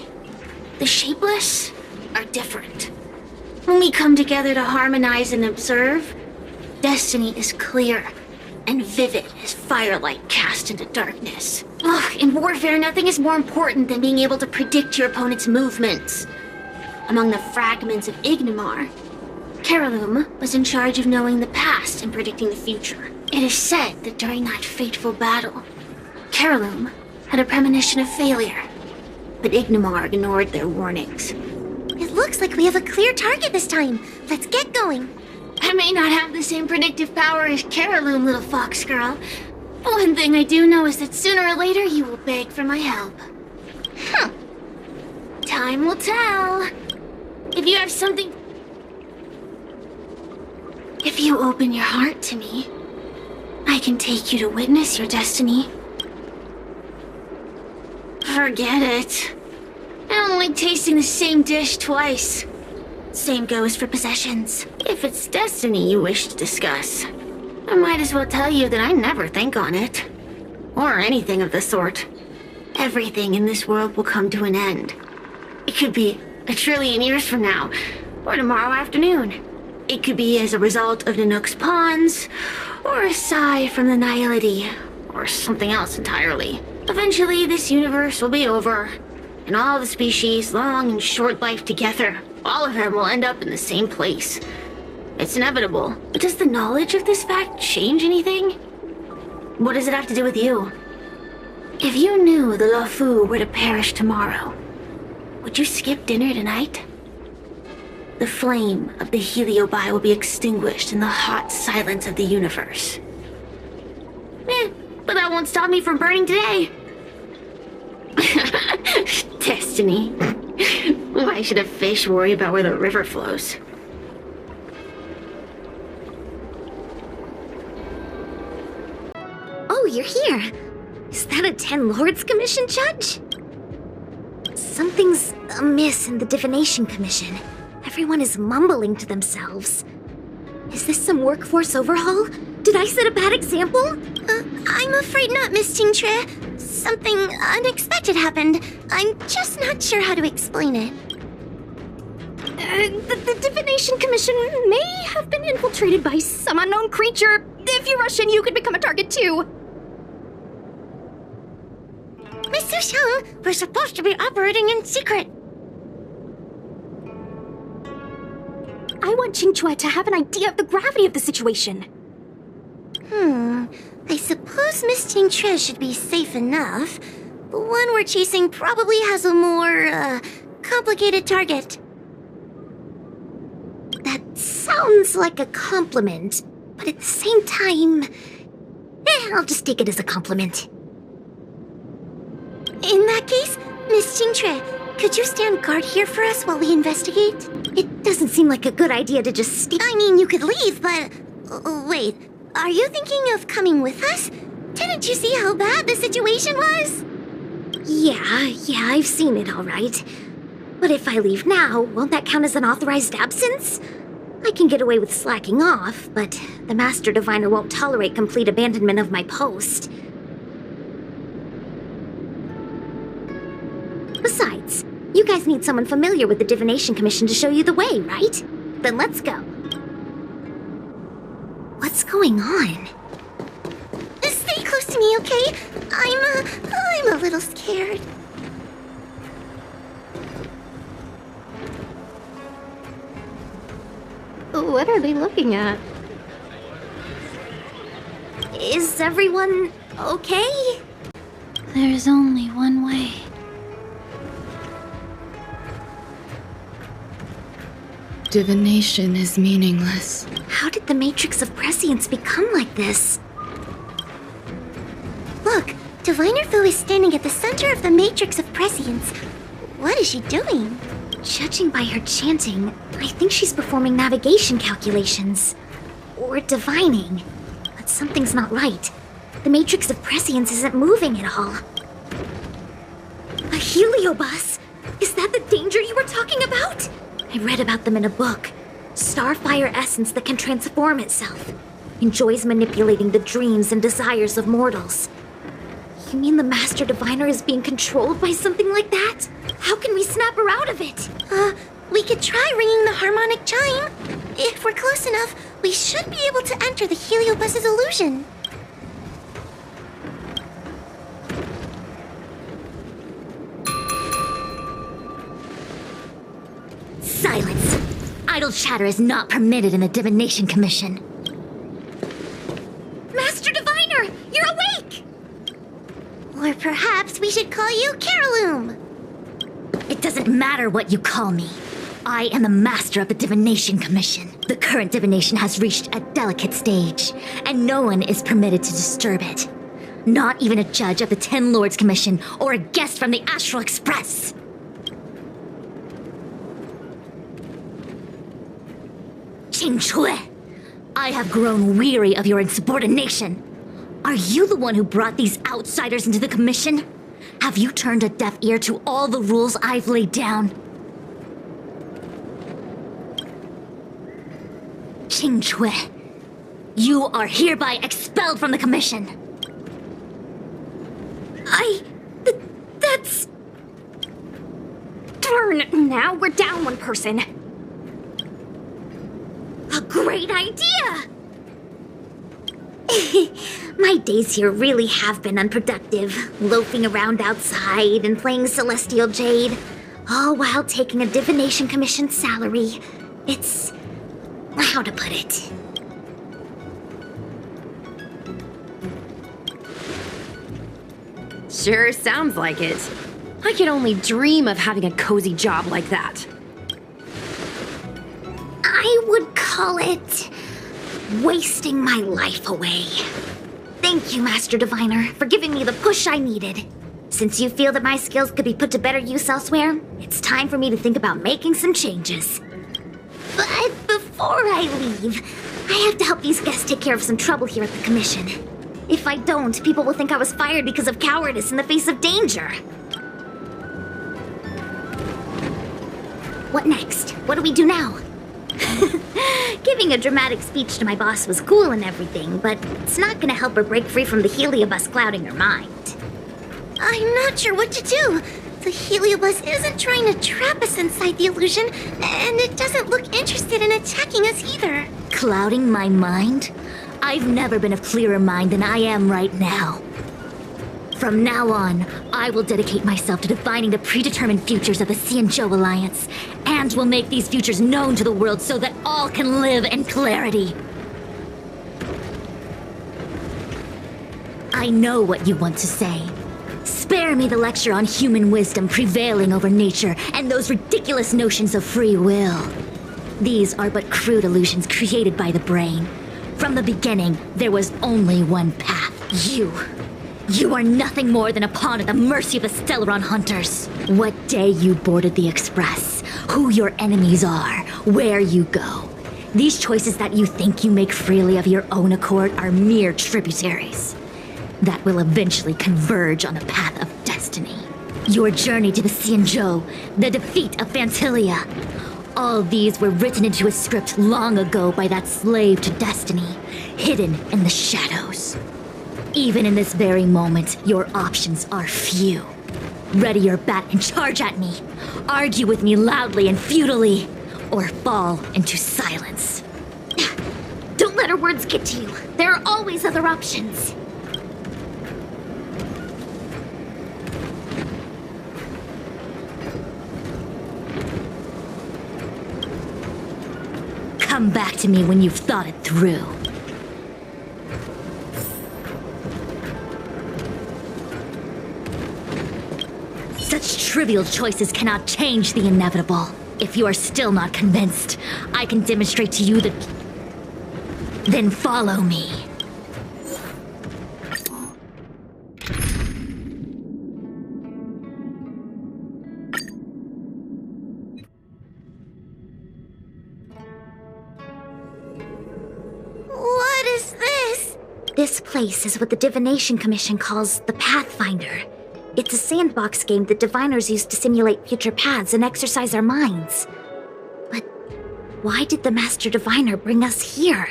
[SPEAKER 1] the shapeless, are different. When we come together to harmonize and observe, destiny is clear and vivid as firelight cast into darkness. In warfare, nothing is more important than being able to predict your opponent's movements. Among the fragments of Ignimar, Caraloom was in charge of knowing the past and predicting the future. It is said that during that fateful battle, Caraloom had a premonition of failure, but Ignimar ignored their warnings. It looks like we have a clear target this time. Let's get going. I may not have the same predictive power as Caroloom, little fox girl. But one thing I do know is that sooner or later you will beg for my help. Huh. Time will tell. If you have something... If you open your heart to me, I can take you to witness your destiny. Forget it. I don't like tasting the same dish twice. Same goes for possessions. If it's destiny you wish to discuss, I might as well tell you that I never think on it. Or anything of the sort. Everything in this world will come to an end. It could be 1 trillion years from now, or tomorrow afternoon. It could be as a result of Nanook's pawns, or a sigh from the Nihility, or something else entirely. Eventually, this universe will be over, and all the species, long and short life together, all of them will end up in the same place. It's inevitable. But does the knowledge of this fact change anything? What does it have to do with you? If you knew the Luofu were to perish tomorrow, would you skip dinner tonight? The flame of the Heliobi will be extinguished in the hot silence of the universe. But that won't stop me from burning today. Destiny. Why should a fish worry about where the river flows?
[SPEAKER 3] Oh, you're here. Is that a 10 Lords Commission judge? Something's amiss in the Divination Commission. Everyone is mumbling to themselves. Is this some workforce overhaul? Did I set a bad example?
[SPEAKER 7] I'm afraid not, Miss Jingtre. Something unexpected happened. I'm just not sure how to explain it.
[SPEAKER 3] The Divination Commission may have been infiltrated by some unknown creature. If you rush in, you could become a target too.
[SPEAKER 7] Miss Sushang, we're supposed to be operating in secret.
[SPEAKER 3] I want Jingyuan to have an idea of the gravity of the situation.
[SPEAKER 7] I suppose Miss Jingtre should be safe enough. The one we're chasing probably has a more, complicated target.
[SPEAKER 3] That sounds like a compliment, but at the same time... I'll just take it as a compliment.
[SPEAKER 7] In that case, Miss Jingtre, could you stand guard here for us while we investigate?
[SPEAKER 3] It doesn't seem like a good idea to just stay.
[SPEAKER 7] I mean, you could leave, but... wait, are you thinking of coming with us? Didn't you see how bad the situation was?
[SPEAKER 3] Yeah, I've seen it all right. But if I leave now, won't that count as an authorized absence? I can get away with slacking off, but the Master Diviner won't tolerate complete abandonment of my post. Besides, you guys need someone familiar with the Divination Commission to show you the way, right? Then let's go. What's going on?
[SPEAKER 7] Stay close to me, okay? I'm a little scared.
[SPEAKER 3] What are they looking at? Is everyone okay?
[SPEAKER 1] There's only one way.
[SPEAKER 6] Divination is meaningless.
[SPEAKER 3] How did the Matrix of Prescience become like this?
[SPEAKER 7] Look, Diviner Fu is standing at the center of the Matrix of Prescience. What is she doing?
[SPEAKER 3] Judging by her chanting, I think she's performing navigation calculations. Or divining. But something's not right. The Matrix of Prescience isn't moving at all. A heliobus? Is that the danger you were talking about? I read about them in a book. Starfire essence that can transform itself. Enjoys manipulating the dreams and desires of mortals. You mean the Master Diviner is being controlled by something like that? How can we snap her out of it?
[SPEAKER 7] We could try ringing the harmonic chime. If we're close enough, we should be able to enter the heliobus's illusion.
[SPEAKER 3] Silence! Idle chatter is not permitted in the Divination Commission. Master Diviner, you're awake!
[SPEAKER 7] Or perhaps we should call you Caroloom.
[SPEAKER 3] It doesn't matter what you call me. I am the master of the Divination Commission.
[SPEAKER 2] The current divination has reached a delicate stage, and no one is permitted to disturb it. Not even a judge of the Ten Lords Commission or a guest from the astralexpress. Jing, I have grown weary of your insubordination. Are you the one who brought these outsiders into the commission? Have you turned a deaf ear to all the rules I've laid down? Jing, you are hereby expelled from the commission.
[SPEAKER 3] That's... Darn, now we're down one person.
[SPEAKER 2] A great idea! My days here really have been unproductive, loafing around outside and playing Celestial Jade, all while taking a Divination Commission salary. It's... how to put it?
[SPEAKER 4] Sure sounds like it. I could only dream of having a cozy job like that.
[SPEAKER 2] I would call it... wasting my life away. Thank you, Master Diviner, for giving me the push I needed. Since you feel that my skills could be put to better use elsewhere, it's time for me to think about making some changes. But before I leave, I have to help these guests take care of some trouble here at the Commission. If I don't, people will think I was fired because of cowardice in the face of danger. What next? What do we do now? Giving a dramatic speech to my boss was cool and everything, but it's not gonna help her break free from the heliobus clouding her mind.
[SPEAKER 1] I'm not sure what to do. The heliobus isn't trying to trap us inside the illusion, and it doesn't look interested in attacking us either.
[SPEAKER 2] Clouding my mind? I've never been of clearer mind than I am right now. From now on, I will dedicate myself to defining the predetermined futures of the Xianzhou Alliance, and will make these futures known to the world so that all can live in clarity. I know what you want to say. Spare me the lecture on human wisdom prevailing over nature and those ridiculous notions of free will. These are but crude illusions created by the brain. From the beginning, there was only one path. You are nothing more than a pawn at the mercy of the Stellaron hunters. What day you boarded the Express, who your enemies are, where you go. These choices that you think you make freely of your own accord are mere tributaries that will eventually converge on the path of destiny. Your journey to the Xianzhou, the defeat of Phantilia. All these were written into a script long ago by that slave to destiny, hidden in the shadows. Even in this very moment, your options are few. Ready your bat and charge at me. Argue with me loudly and futilely, or fall into silence.
[SPEAKER 3] Don't let her words get to you. There are always other options.
[SPEAKER 2] Come back to me when you've thought it through. Such trivial choices cannot change the inevitable. If you are still not convinced, I can demonstrate to you that... Then follow me.
[SPEAKER 1] What is this?
[SPEAKER 2] This place is what the Divination Commission calls the Pathfinder. It's a sandbox game that diviners use to simulate future paths and exercise our minds. But why did the Master Diviner bring us here?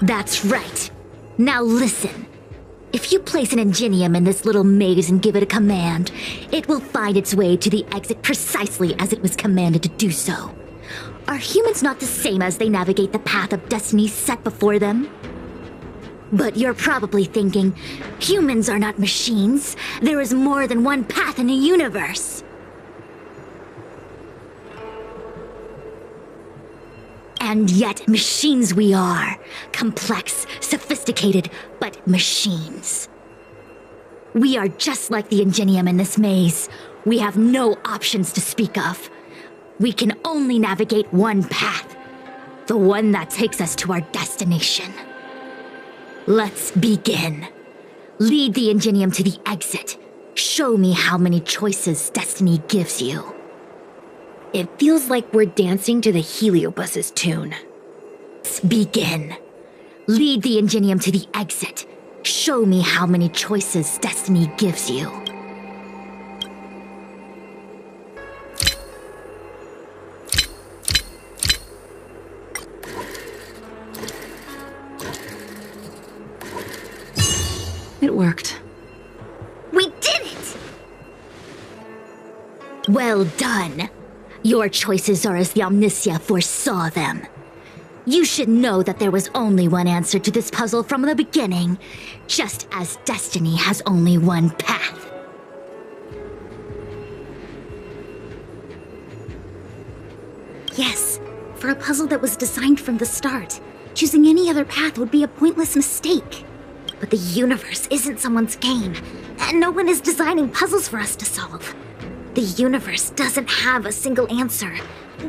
[SPEAKER 2] That's right. Now listen. If you place an ingenium in this little maze and give it a command, it will find its way to the exit precisely as it was commanded to do so. Are humans not the same as they navigate the path of destiny set before them? But you're probably thinking, humans are not machines. There is more than one path in the universe. And yet, machines we are. Complex, sophisticated, but machines. We are just like the ingenium in this maze. We have no options to speak of. We can only navigate one path, the one that takes us to our destination. Let's begin. Lead the Ingenium to the exit. Show me how many choices destiny gives you.
[SPEAKER 4] It feels like we're dancing to the Heliobus's tune.
[SPEAKER 2] Let's begin. Lead the Ingenium to the exit. Show me how many choices destiny gives you.
[SPEAKER 6] It worked.
[SPEAKER 3] We did it!
[SPEAKER 2] Well done. Your choices are as the Omniscia foresaw them. You should know that there was only one answer to this puzzle from the beginning, just as destiny has only one path.
[SPEAKER 3] Yes, for a puzzle that was designed from the start, choosing any other path would be a pointless mistake. But the universe isn't someone's game, and no one is designing puzzles for us to solve. The universe doesn't have a single answer.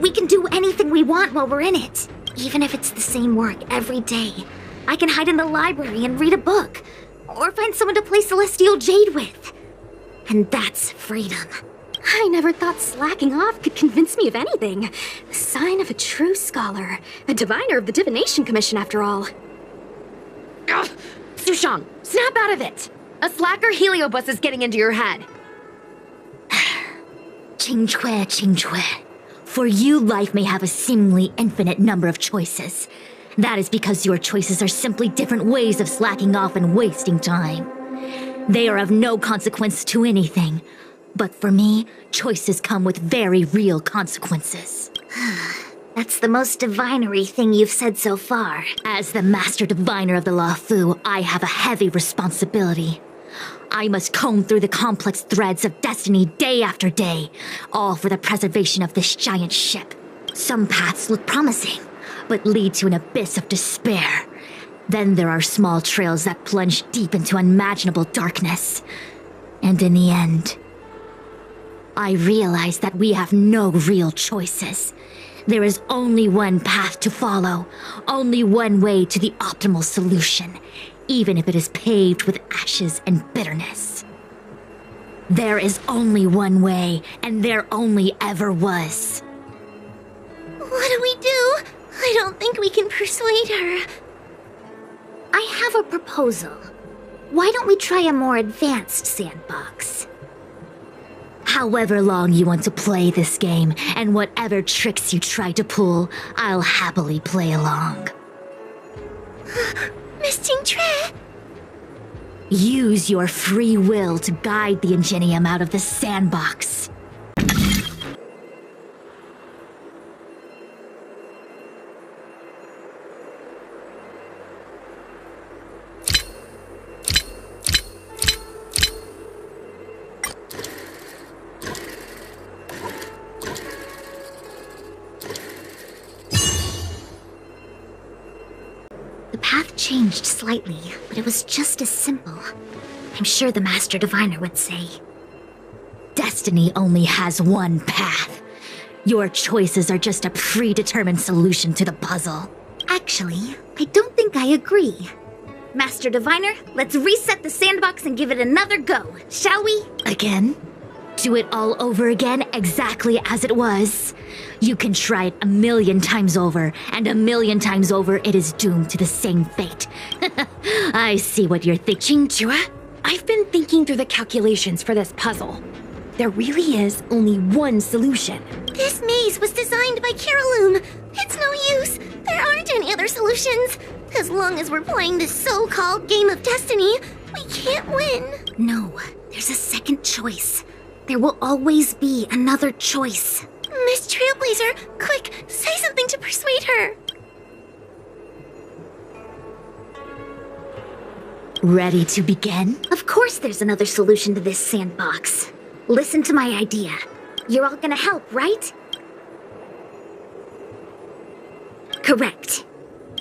[SPEAKER 3] We can do anything we want while we're in it, even if it's the same work every day. I can hide in the library and read a book, or find someone to play Celestial Jade with. And that's freedom. I never thought slacking off could convince me of anything. The sign of a true scholar, a diviner of the Divination Commission after all.
[SPEAKER 4] Ugh! Sushang, snap out of it! A slacker Heliobus is getting into your head.
[SPEAKER 2] Qingque. For you, life may have a seemingly infinite number of choices. That is because your choices are simply different ways of slacking off and wasting time. They are of no consequence to anything. But for me, choices come with very real consequences.
[SPEAKER 3] That's the most divinery thing you've said so far.
[SPEAKER 2] As the master diviner of the Luofu, I have a heavy responsibility. I must comb through the complex threads of destiny day after day, all for the preservation of this giant ship. Some paths look promising, but lead to an abyss of despair. Then there are small trails that plunge deep into unimaginable darkness. And in the end, I realize that we have no real choices. There is only one path to follow, only one way to the optimal solution, even if it is paved with ashes and bitterness. There is only one way, and there only ever was.
[SPEAKER 1] What do we do? I don't think we can persuade her.
[SPEAKER 3] I have a proposal. Why don't we try a more advanced sandbox?
[SPEAKER 2] However long you want to play this game, and whatever tricks you try to pull, I'll happily play along.
[SPEAKER 1] Miss Jingtre!
[SPEAKER 2] Use your free will to guide the Ingenium out of the sandbox.
[SPEAKER 3] The path changed slightly, but it was just as simple. I'm sure the Master Diviner would say.
[SPEAKER 2] Destiny only has one path. Your choices are just a predetermined solution to the puzzle.
[SPEAKER 3] Actually, I don't think I agree. Master Diviner, let's reset the sandbox and give it another go, shall we?
[SPEAKER 2] Again? Do it all over again exactly as it was. You can try it 1,000,000 times over, and 1,000,000 times over it is doomed to the same fate. I see what you're thinking.
[SPEAKER 4] Jua, I've been thinking through the calculations for this puzzle. There really is only one solution.
[SPEAKER 1] This maze was designed by Caroloom. It's no use. There aren't any other solutions. As long as we're playing this so-called game of destiny, we can't win.
[SPEAKER 3] No, there's a second choice. There will always be another choice.
[SPEAKER 1] Miss Trailblazer, quick, say something to persuade her.
[SPEAKER 2] Ready to begin?
[SPEAKER 3] Of course there's another solution to this sandbox. Listen to my idea. You're all gonna help, right? Correct.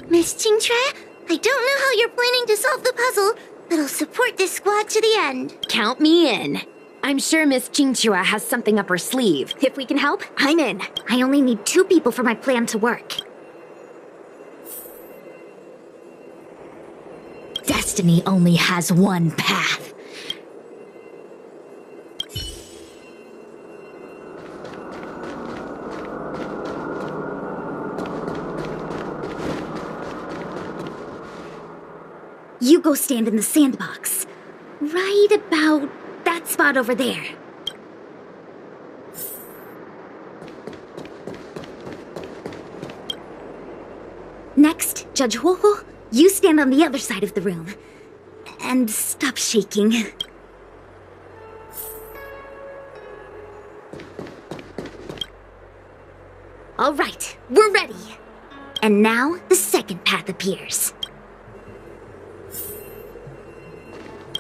[SPEAKER 1] Miss Jingtre, I don't know how you're planning to solve the puzzle, but I'll support this squad to the end.
[SPEAKER 4] Count me in. I'm sure Miss Jingyuan has something up her sleeve.
[SPEAKER 3] If we can help, I'm in. I only need 2 people for my plan to work.
[SPEAKER 2] Destiny only has one path.
[SPEAKER 3] You go stand in the sandbox. Right about that spot over there. Next, Judge Huohuo, you stand on the other side of the room. And stop shaking. All right, we're ready. And now, the second path appears.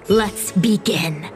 [SPEAKER 2] Let's begin.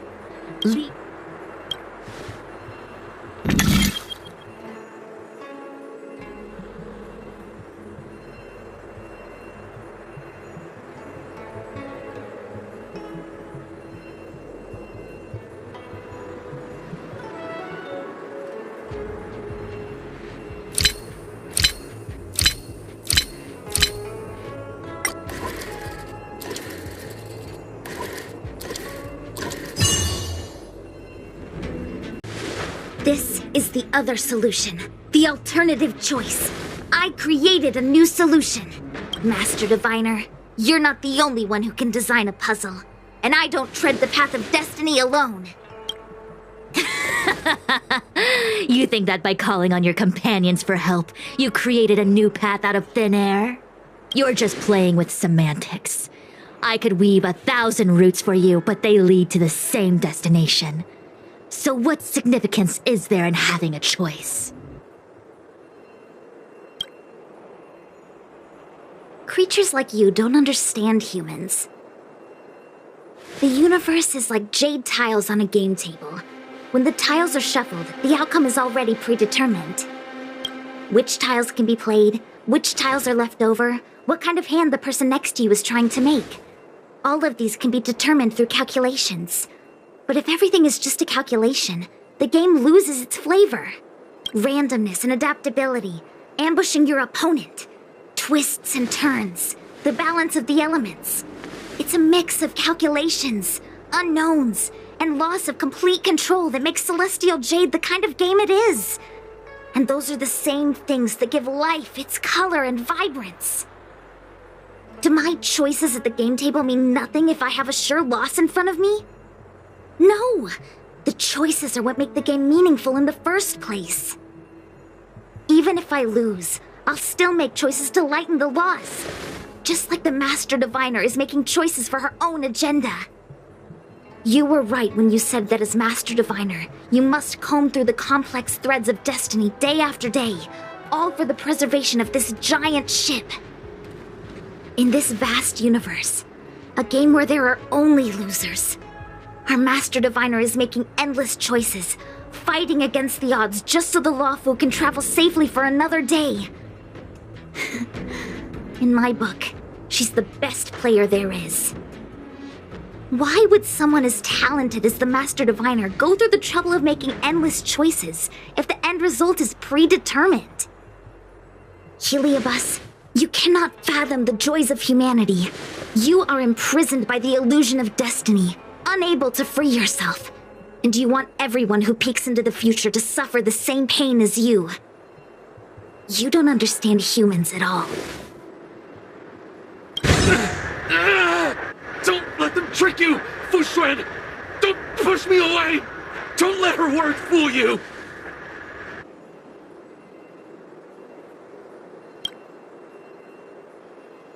[SPEAKER 3] This is the other solution. The alternative choice. I created a new solution. Master Diviner, you're not the only one who can design a puzzle. And I don't tread the path of destiny alone.
[SPEAKER 2] You think that by calling on your companions for help, you created a new path out of thin air? You're just playing with semantics. I could weave 1,000 routes for you, but they lead to the same destination. So what significance is there in having a choice?
[SPEAKER 3] Creatures like you don't understand humans. The universe is like jade tiles on a game table. When the tiles are shuffled, the outcome is already predetermined. Which tiles can be played, which tiles are left over, what kind of hand the person next to you is trying to make. All of these can be determined through calculations. But if everything is just a calculation, the game loses its flavor. Randomness and adaptability, ambushing your opponent, twists and turns, the balance of the elements. It's a mix of calculations, unknowns, and loss of complete control that makes Celestial Jade the kind of game it is. And those are the same things that give life its color and vibrance. Do my choices at the game table mean nothing if I have a sure loss in front of me? No! The choices are what make the game meaningful in the first place. Even if I lose, I'll still make choices to lighten the loss. Just like the Master Diviner is making choices for her own agenda. You were right when you said that as Master Diviner, you must comb through the complex threads of destiny day after day, all for the preservation of this giant ship. In this vast universe, a game where there are only losers, our Master Diviner is making endless choices, fighting against the odds just so the lawful can travel safely for another day. In my book, she's the best player there is. Why would someone as talented as the Master Diviner go through the trouble of making endless choices if the end result is predetermined? Heliobus, you cannot fathom the joys of humanity. You are imprisoned by the illusion of destiny, unable to free yourself. And you want everyone who peeks into the future to suffer the same pain as you. You don't understand humans at all.
[SPEAKER 12] Don't let them trick you, Fuxuan! Don't push me away! Don't let her words fool you!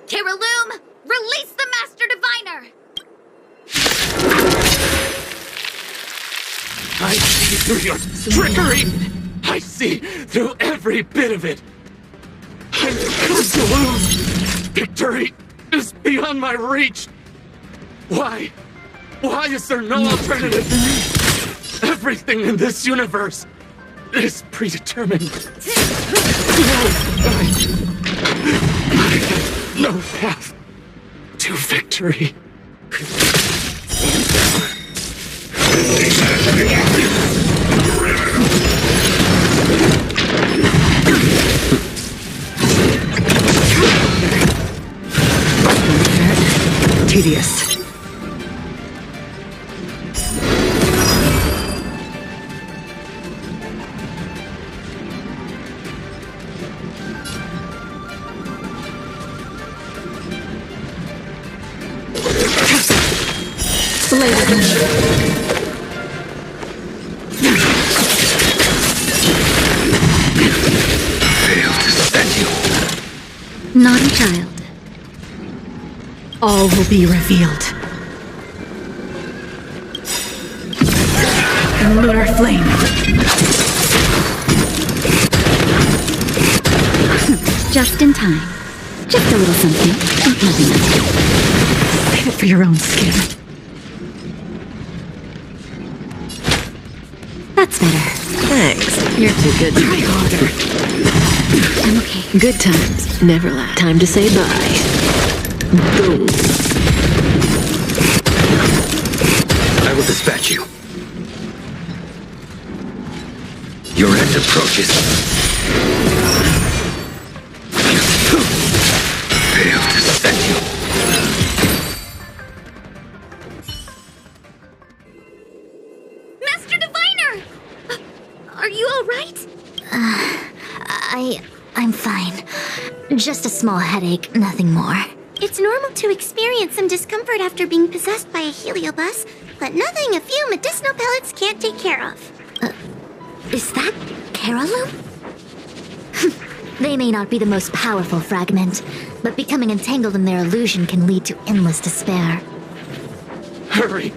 [SPEAKER 3] Kiriloom, release the Master Diviner!
[SPEAKER 12] I see through your trickery! I see through every bit of it! I'm going to lose! Victory is beyond my reach! Why? Why is there no alternative? Everything in this universe is predetermined. I have no path to victory.
[SPEAKER 6] Tedious.
[SPEAKER 2] Naughty child.
[SPEAKER 6] All will be revealed. Lunar flame.
[SPEAKER 2] Just in time. Just a little something. Nothing else.
[SPEAKER 6] Save it for your own skin.
[SPEAKER 2] That's better.
[SPEAKER 11] Thanks. You're too good.
[SPEAKER 6] Try harder.
[SPEAKER 2] I'm okay.
[SPEAKER 11] Good times never last. Time to say bye. Boom.
[SPEAKER 10] I will dispatch you. Your end approaches. Fail to send you.
[SPEAKER 3] Master Diviner! Are you alright?
[SPEAKER 1] I'm fine. Just a small headache, nothing more. It's normal to experience some discomfort after being possessed by a heliobus, but nothing a few medicinal pellets can't take care of. Is that Carolum? They may not be the most powerful fragment, but becoming entangled in their illusion can lead to endless despair.
[SPEAKER 12] Hurry.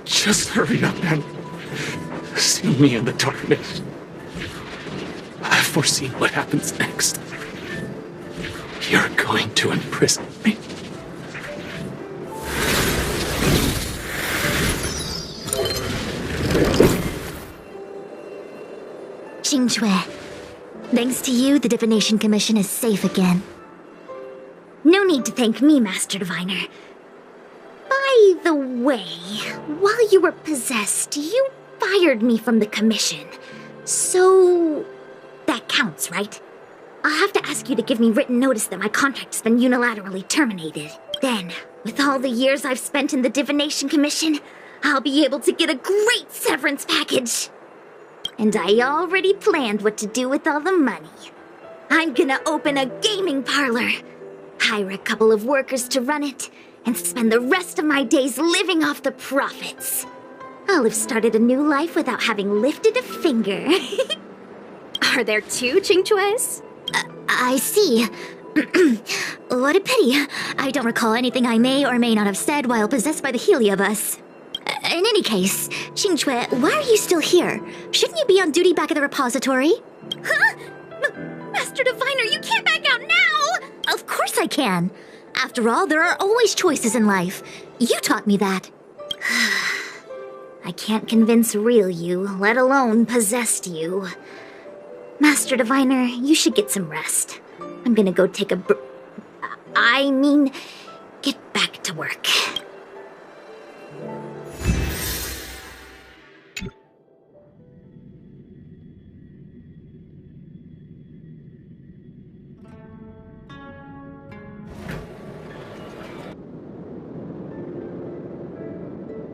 [SPEAKER 12] Just hurry up and see me in the darkness. I've foreseen what happens next. You're going to imprison me.
[SPEAKER 1] Xingzhou. Thanks to you, the Divination Commission is safe again. No need to thank me, Master Diviner. By the way, while you were possessed, you fired me from the Commission. So... that counts, right? I'll have to ask you to give me written notice that my contract's been unilaterally terminated. Then, with all the years I've spent in the Divination Commission, I'll be able to get a great severance package. And I already planned what to do with all the money. I'm gonna open a gaming parlor, hire a couple of workers to run it, and spend the rest of my days living off the profits. I'll have started a new life without having lifted a finger.
[SPEAKER 3] Are there two Qingchues?
[SPEAKER 1] I see. What a pity. I don't recall anything I may or may not have said while possessed by the heliobus. In any case, Xingzhou, why are you still here? Shouldn't you be on duty back at the repository?
[SPEAKER 3] Huh? Master Diviner, you can't back out now!
[SPEAKER 1] Of course I can. After all, there are always choices in life. You taught me that. I can't convince real you, let alone possessed you. Master Diviner, you should get some rest. I'm gonna go take a get back to work.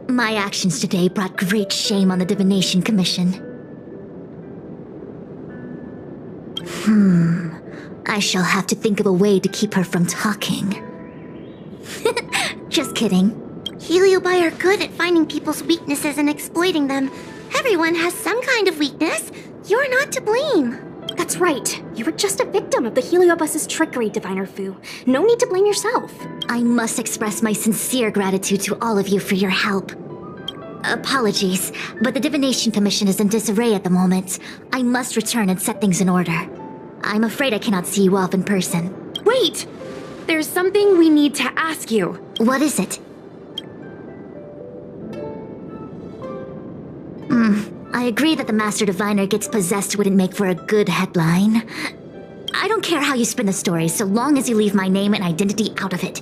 [SPEAKER 1] My actions today brought great shame on the Divination Commission. I shall have to think of a way to keep her from talking. Just kidding. Heliobi are good at finding people's weaknesses and exploiting them. Everyone has some kind of weakness. You're not to blame.
[SPEAKER 3] That's right. You were just a victim of the heliobus's trickery, Diviner Fu. No need to blame yourself.
[SPEAKER 1] I must express my sincere gratitude to all of you for your help. Apologies, but the Divination Commission is in disarray at the moment. I must return and set things in order. I'm afraid I cannot see you off in person.
[SPEAKER 4] Wait! There's something we need to ask you.
[SPEAKER 1] What is it? I agree that the Master Diviner gets possessed wouldn't make for a good headline. I don't care how you spin the story, so long as you leave my name and identity out of it.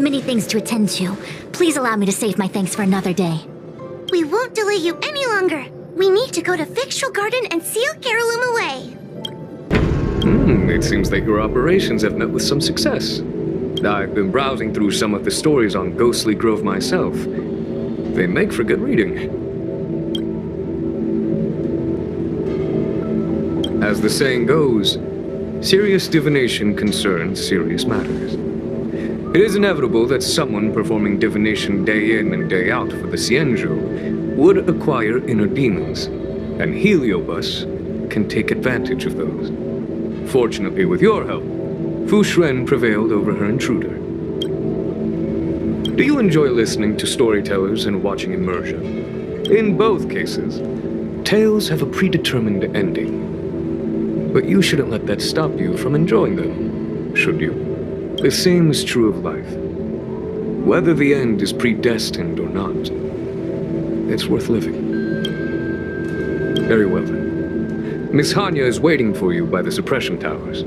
[SPEAKER 13] many things to attend to. Please allow me to save my thanks for another day.
[SPEAKER 1] We won't delay you any longer. We need to go to Fictional Garden and seal Carolum away.
[SPEAKER 5] It seems that your operations have met with some success. I've been browsing through some of the stories on Ghostly Grove myself. They make for good reading. As the saying goes, serious divination concerns serious matters. It is inevitable that someone performing divination day in and day out for the xianzhou would acquire inner demons, and Heliobus can take advantage of those. Fortunately, with your help, fuxuan prevailed over her intruder. Do you enjoy listening to storytellers and watching immersion? In both cases, tales have a predetermined ending. But you shouldn't let that stop you from enjoying them, should you? The same is true of life. Whether the end is predestined or not, it's worth living. Very well then. Miss Hanya is waiting for you by the suppression towers.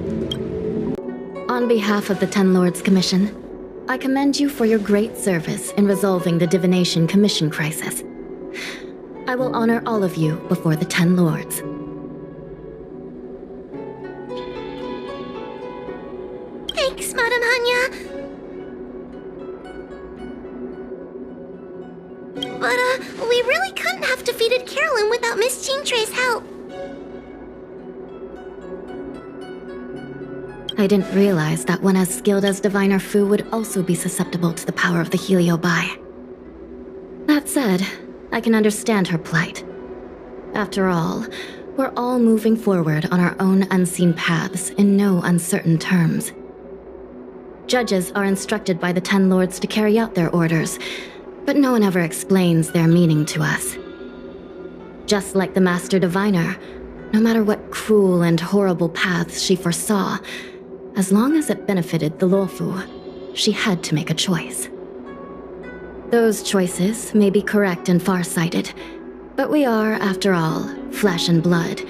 [SPEAKER 2] On behalf of the Ten Lords Commission, I commend you for your great service in resolving the Divination Commission crisis. I will honor all of you before the Ten Lords.
[SPEAKER 1] Thanks, Madam Hanya. But, we really couldn't have defeated Carolyn without Miss Jingtre's help.
[SPEAKER 2] I didn't realize that one as skilled as Diviner Fu would also be susceptible to the power of the Heliobi. That said, I can understand her plight. After all, we're all moving forward on our own unseen paths in no uncertain terms. Judges are instructed by the Ten Lords to carry out their orders, but no one ever explains their meaning to us. Just like the Master Diviner, no matter what cruel and horrible paths she foresaw, as long as it benefited the Luofu, she had to make a choice. Those choices may be correct and far-sighted, but we are, after all, flesh and blood,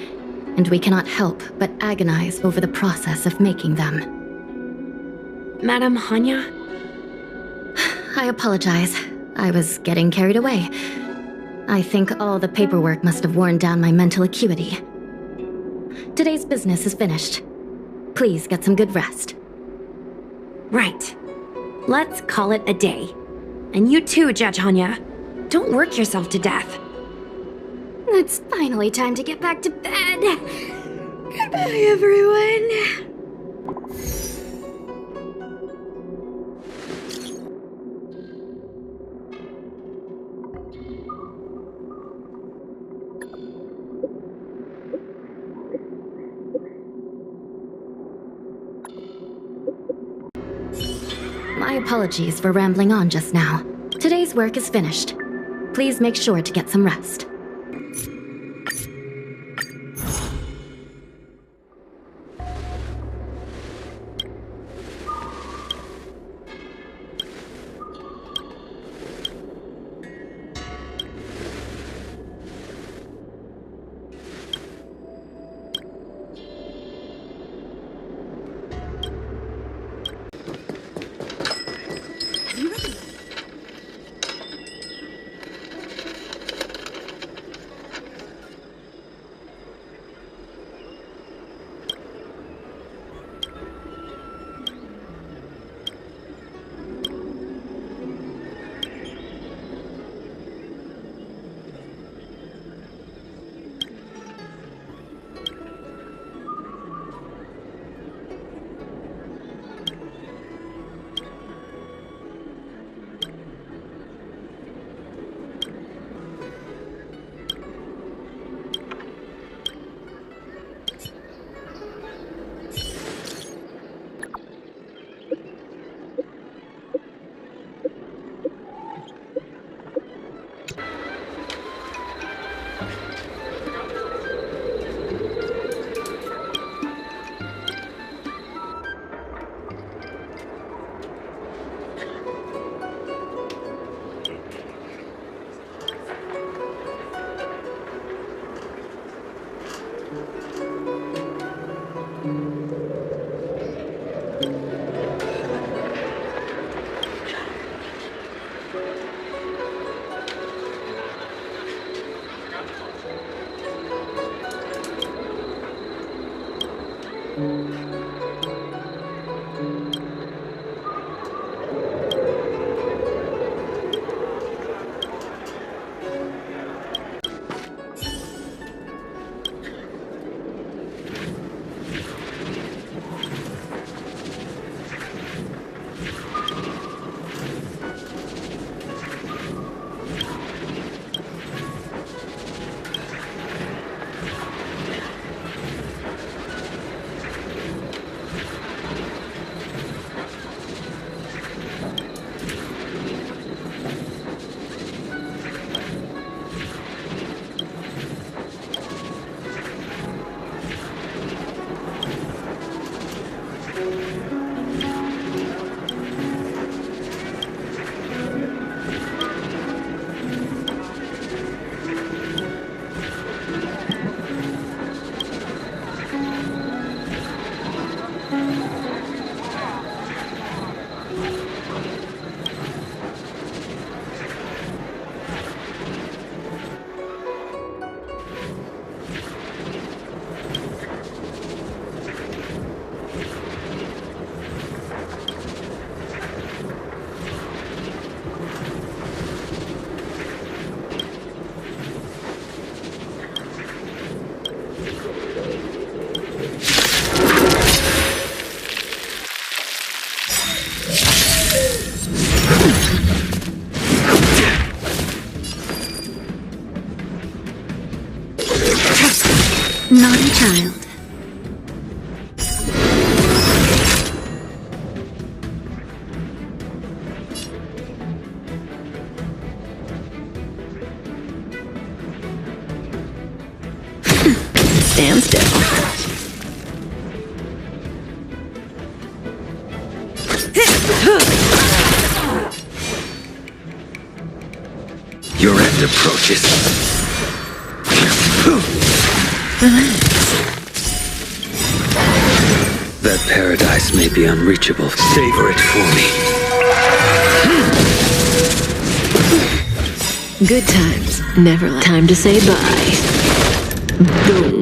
[SPEAKER 2] and we cannot help but agonize over the process of making them.
[SPEAKER 4] Madam Hanya?
[SPEAKER 2] I apologize. I was getting carried away. I think all the paperwork must have worn down my mental acuity. Today's business is finished. Please get some good rest.
[SPEAKER 4] Right. Let's call it a day. And you too, Judge Hanya. Don't work yourself to death.
[SPEAKER 3] It's finally time to get back to bed. Goodbye, everyone.
[SPEAKER 2] My apologies for rambling on just now. Today's work is finished. Please make sure to get some rest.
[SPEAKER 11] Naughty child. Stand still.
[SPEAKER 10] Your end approaches. That paradise may be unreachable. Savor it for me.
[SPEAKER 11] Good times. Never time to say bye. Boom.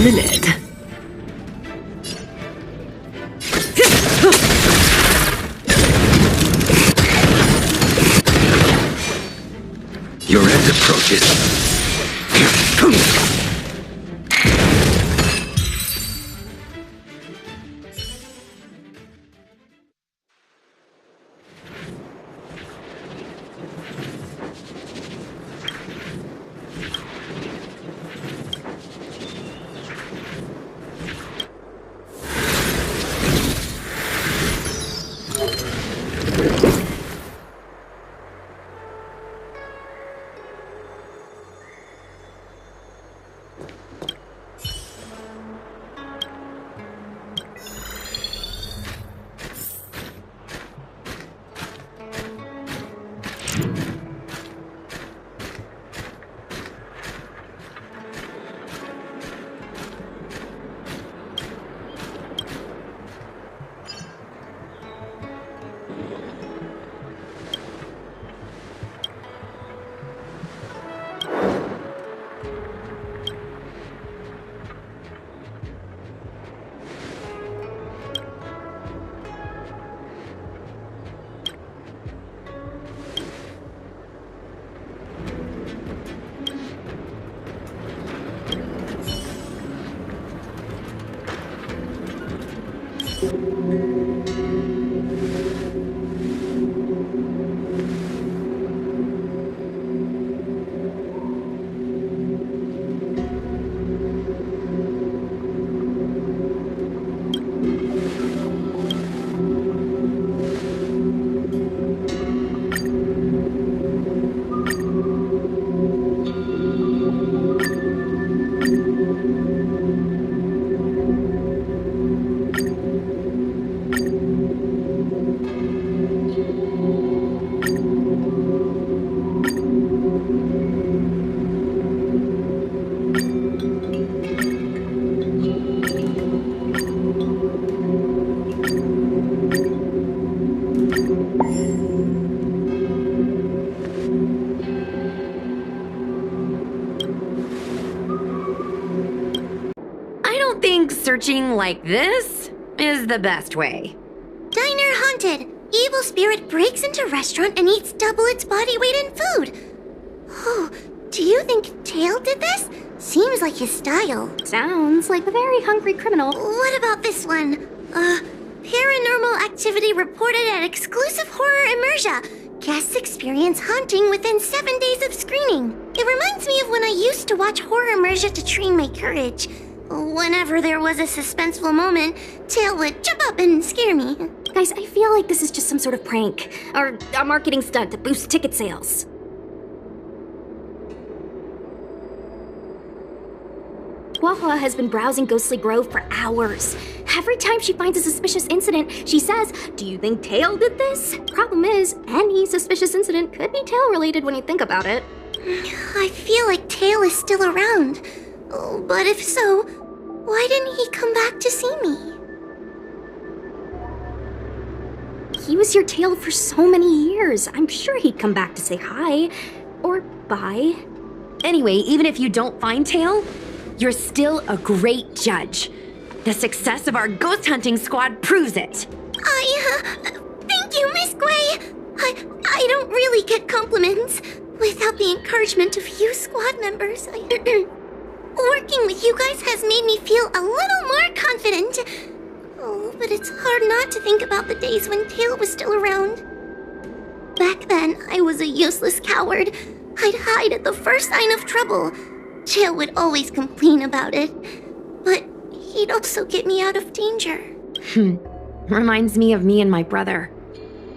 [SPEAKER 11] minute.
[SPEAKER 10] Your end approaches.
[SPEAKER 4] Searching like this is the best way.
[SPEAKER 1] Diner haunted. Evil spirit breaks into restaurant and eats double its body weight in food. Oh, do you think Tail did this? Seems like his style.
[SPEAKER 3] Sounds like a very hungry criminal.
[SPEAKER 1] What about this one? Paranormal activity reported at exclusive horror immersia. Guests experience haunting within 7 days of screening. It reminds me of when I used to watch horror immersia to train my courage. Whenever there was a suspenseful moment, Tail would jump up and scare me.
[SPEAKER 3] Guys, I feel like this is just some sort of prank, or a marketing stunt to boost ticket sales. Huohuo has been browsing Ghostly Grove for hours. Every time she finds a suspicious incident, she says, "Do you think Tail did this?" Problem is, any suspicious incident could be Tail-related when you think about it.
[SPEAKER 1] I feel like Tail is still around. But if so, why didn't he come back to see me?
[SPEAKER 3] He was your Tail for so many years. I'm sure he'd come back to say hi. Or bye.
[SPEAKER 4] Anyway, even if you don't find Tail, you're still a great judge. The success of our ghost hunting squad proves it.
[SPEAKER 1] Thank you, Miss Guei. I don't really get compliments without the encouragement of you squad members. Working with you guys has made me feel a little more confident. Oh, but it's hard not to think about the days when Tail was still around. Back then, I was a useless coward. I'd hide at the first sign of trouble. Tail would always complain about it, but he'd also get me out of danger.
[SPEAKER 4] Reminds me of me and my brother.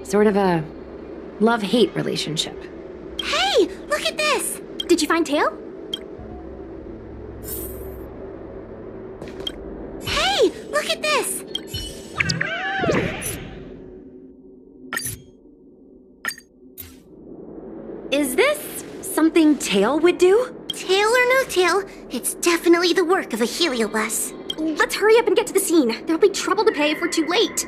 [SPEAKER 4] Sort of a love-hate relationship.
[SPEAKER 1] Hey, look at this!
[SPEAKER 3] Did you find Tail?
[SPEAKER 1] Hey, look at this!
[SPEAKER 4] Is this something Tail would do?
[SPEAKER 1] Tail or no tail, it's definitely the work of a heliobus.
[SPEAKER 3] Let's hurry up and get to the scene. There'll be trouble to pay if we're too late.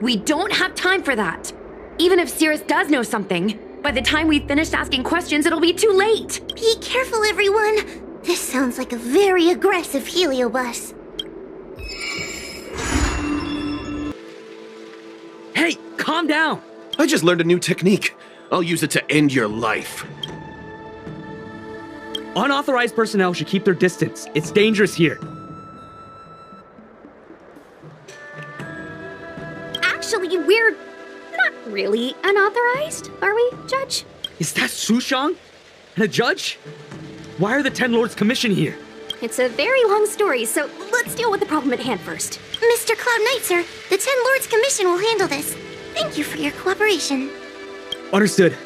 [SPEAKER 4] We don't have time for that. Even if Cirrus does know something, By the time we've finished asking questions, it'll be too late.
[SPEAKER 1] Be careful, everyone. This sounds like a very aggressive heliobus.
[SPEAKER 8] Hey, calm down!
[SPEAKER 10] I just learned a new technique. I'll use it to end your life.
[SPEAKER 8] Unauthorized personnel should keep their distance. It's dangerous here.
[SPEAKER 3] Actually, we're not really unauthorized, are we, Judge?
[SPEAKER 8] Is that Sushang? And a judge? Why are the Ten Lords Commission here?
[SPEAKER 3] It's a very long story, so let's deal with the problem at hand first.
[SPEAKER 1] Mr. Cloud Knight, sir, the Ten Lords Commission will handle this. Thank you for your cooperation.
[SPEAKER 8] Understood.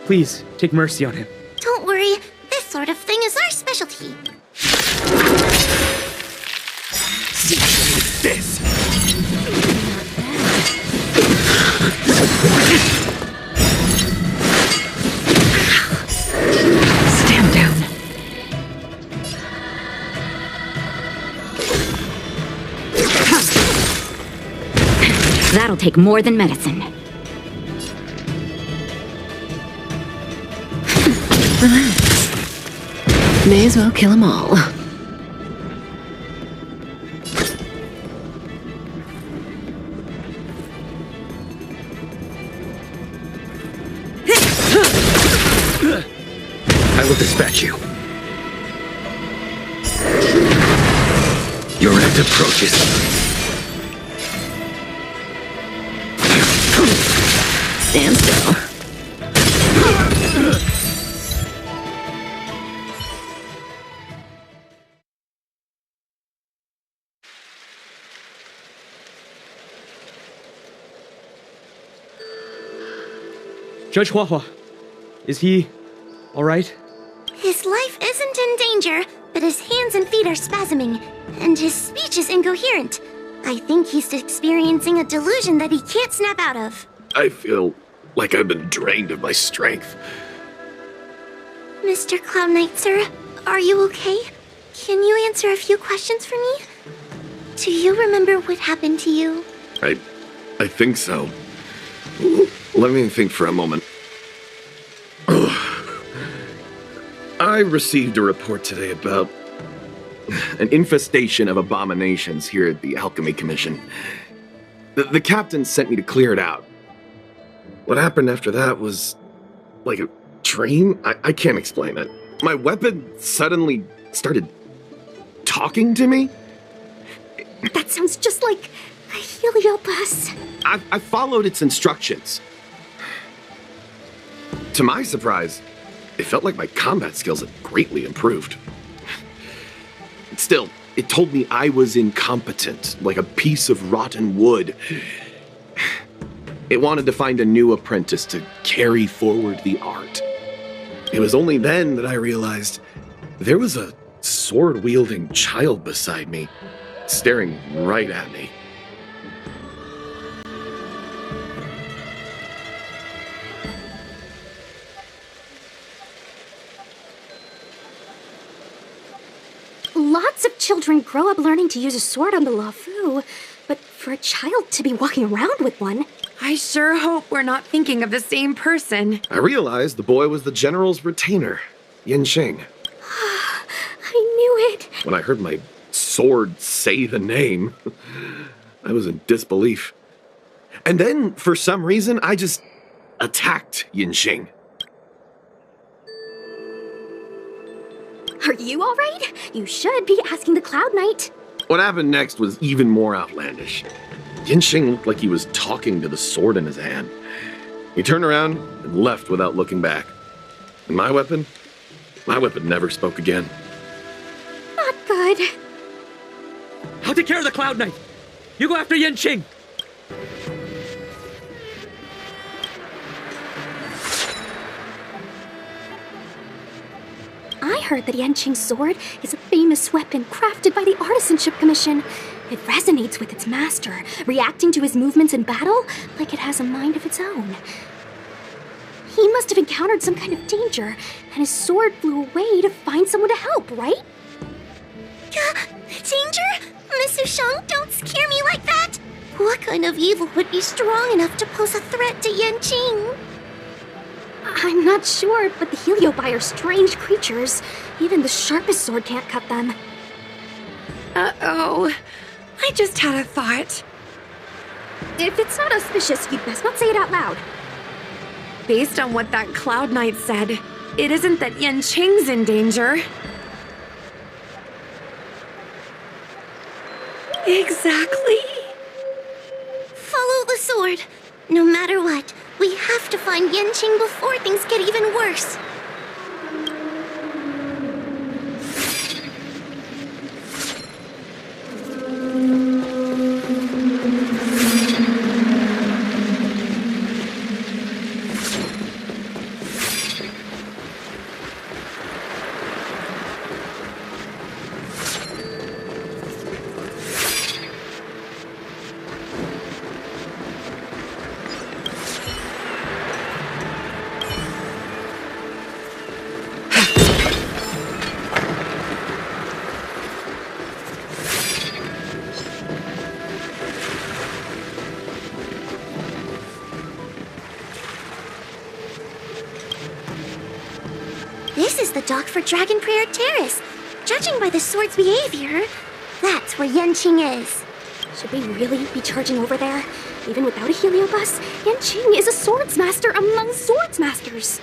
[SPEAKER 8] Please, take mercy on him.
[SPEAKER 1] Don't worry, this sort of thing is our specialty.
[SPEAKER 10] See this!
[SPEAKER 6] Stand down.
[SPEAKER 13] That'll take more than medicine.
[SPEAKER 11] Relax. May as well kill them all.
[SPEAKER 10] I will dispatch you. Your end approaches.
[SPEAKER 11] Stand still.
[SPEAKER 8] Judge Huohuo, is he all right?
[SPEAKER 1] His life isn't in danger, but his hands and feet are spasming, and his speech is incoherent. I think he's experiencing a delusion that he can't snap out of.
[SPEAKER 10] I feel like I've been drained of my strength.
[SPEAKER 1] Mr. Cloud Knight, sir, are you okay? Can you answer a few questions for me? Do you remember what happened to you?
[SPEAKER 10] I think so. Let me think for a moment. I received a report today about an infestation of abominations here at the Alchemy Commission. The captain sent me to clear it out. What happened after that was like a dream? I can't explain it. My weapon suddenly started talking to me.
[SPEAKER 3] That sounds just like a heliobus.
[SPEAKER 10] I followed its instructions. To my surprise, it felt like my combat skills had greatly improved. Still, it told me I was incompetent, like a piece of rotten wood. It wanted to find a new apprentice to carry forward the art. It was only then that I realized there was a sword-wielding child beside me, staring right at me.
[SPEAKER 3] Lots of children grow up learning to use a sword on the Luofu, but for a child to be walking around with one...
[SPEAKER 4] I sure hope we're not thinking of the same person.
[SPEAKER 10] I realized the boy was the general's retainer, Yanqing.
[SPEAKER 3] I knew it!
[SPEAKER 10] When I heard my sword say the name, I was in disbelief. And then, for some reason, I just attacked Yanqing.
[SPEAKER 3] Are you alright? You should be asking the Cloud Knight.
[SPEAKER 10] What happened next was even more outlandish. Yanqing looked like he was talking to the sword in his hand. He turned around and left without looking back. And my weapon never spoke again.
[SPEAKER 3] Not good.
[SPEAKER 8] I'll take care of the Cloud Knight. You go after Yanqing.
[SPEAKER 3] I heard that Yanqing's sword is a famous weapon crafted by the Artisanship Commission. It resonates with its master, reacting to his movements in battle like it has a mind of its own. He must have encountered some kind of danger, and his sword flew away to find someone to help, right?
[SPEAKER 1] Danger? Miss Sushang, don't scare me like that! What kind of evil would be strong enough to pose a threat to Yanqing?
[SPEAKER 3] I'm not sure, but the Heliobi are strange creatures. Even the sharpest sword can't cut them.
[SPEAKER 4] Uh-oh. I just had a thought.
[SPEAKER 3] If it's not auspicious, you'd best not say it out loud.
[SPEAKER 4] Based on what that Cloud Knight said, it isn't that Yanqing's in danger. Exactly.
[SPEAKER 1] Follow the sword. No matter what, we have to find Yanqing before things get even worse. This is the dock for Dragon Prayer Terrace. Judging by the sword's behavior, that's where Yanqing is.
[SPEAKER 3] Should we really be charging over there? Even without a heliobus, Yanqing is a swordsmaster among swordsmasters.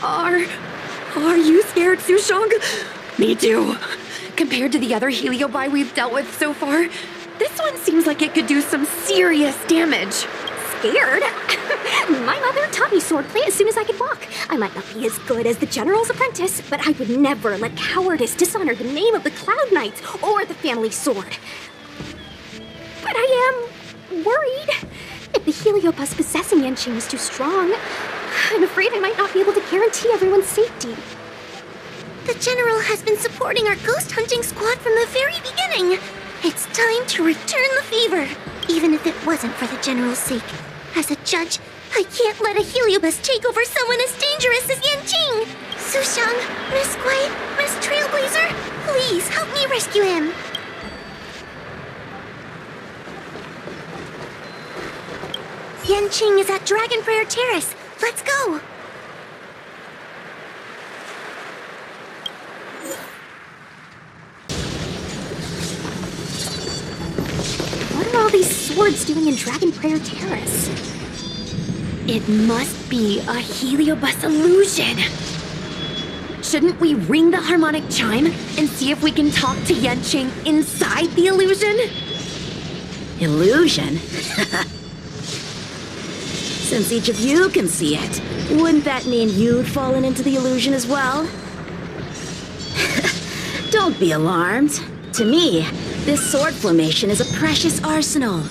[SPEAKER 4] Are you scared, Sushang? Me too. Compared to the other Heliobi we've dealt with so far, this one seems like it could do some serious damage.
[SPEAKER 3] Scared? My mother taught me swordplay as soon as I could walk. I might not be as good as the General's apprentice, but I would never let cowardice dishonor the name of the Cloud Knights or the family sword. But I am worried. If the heliobus possessing Yanqing is too strong, I'm afraid I might not be able to guarantee everyone's safety.
[SPEAKER 1] The General has been supporting our ghost hunting squad from the very beginning. It's time to return the fever, even if it wasn't for the General's sake. As a judge, I can't let a heliobus take over someone as dangerous as Yanqing. Sushang, Miss Guai, Miss Trailblazer, please help me rescue him. Yanqing is at Dragon Prayer Terrace. Let's go.
[SPEAKER 3] What are all these swords doing in Dragon Prayer Terrace?
[SPEAKER 4] It must be a heliobus illusion. Shouldn't we ring the harmonic chime and see if we can talk to Yanqing inside the illusion?
[SPEAKER 6] Illusion? Since each of you can see it, wouldn't that mean you'd fallen into the illusion as well? Don't be alarmed. To me, this sword formation is a precious arsenal.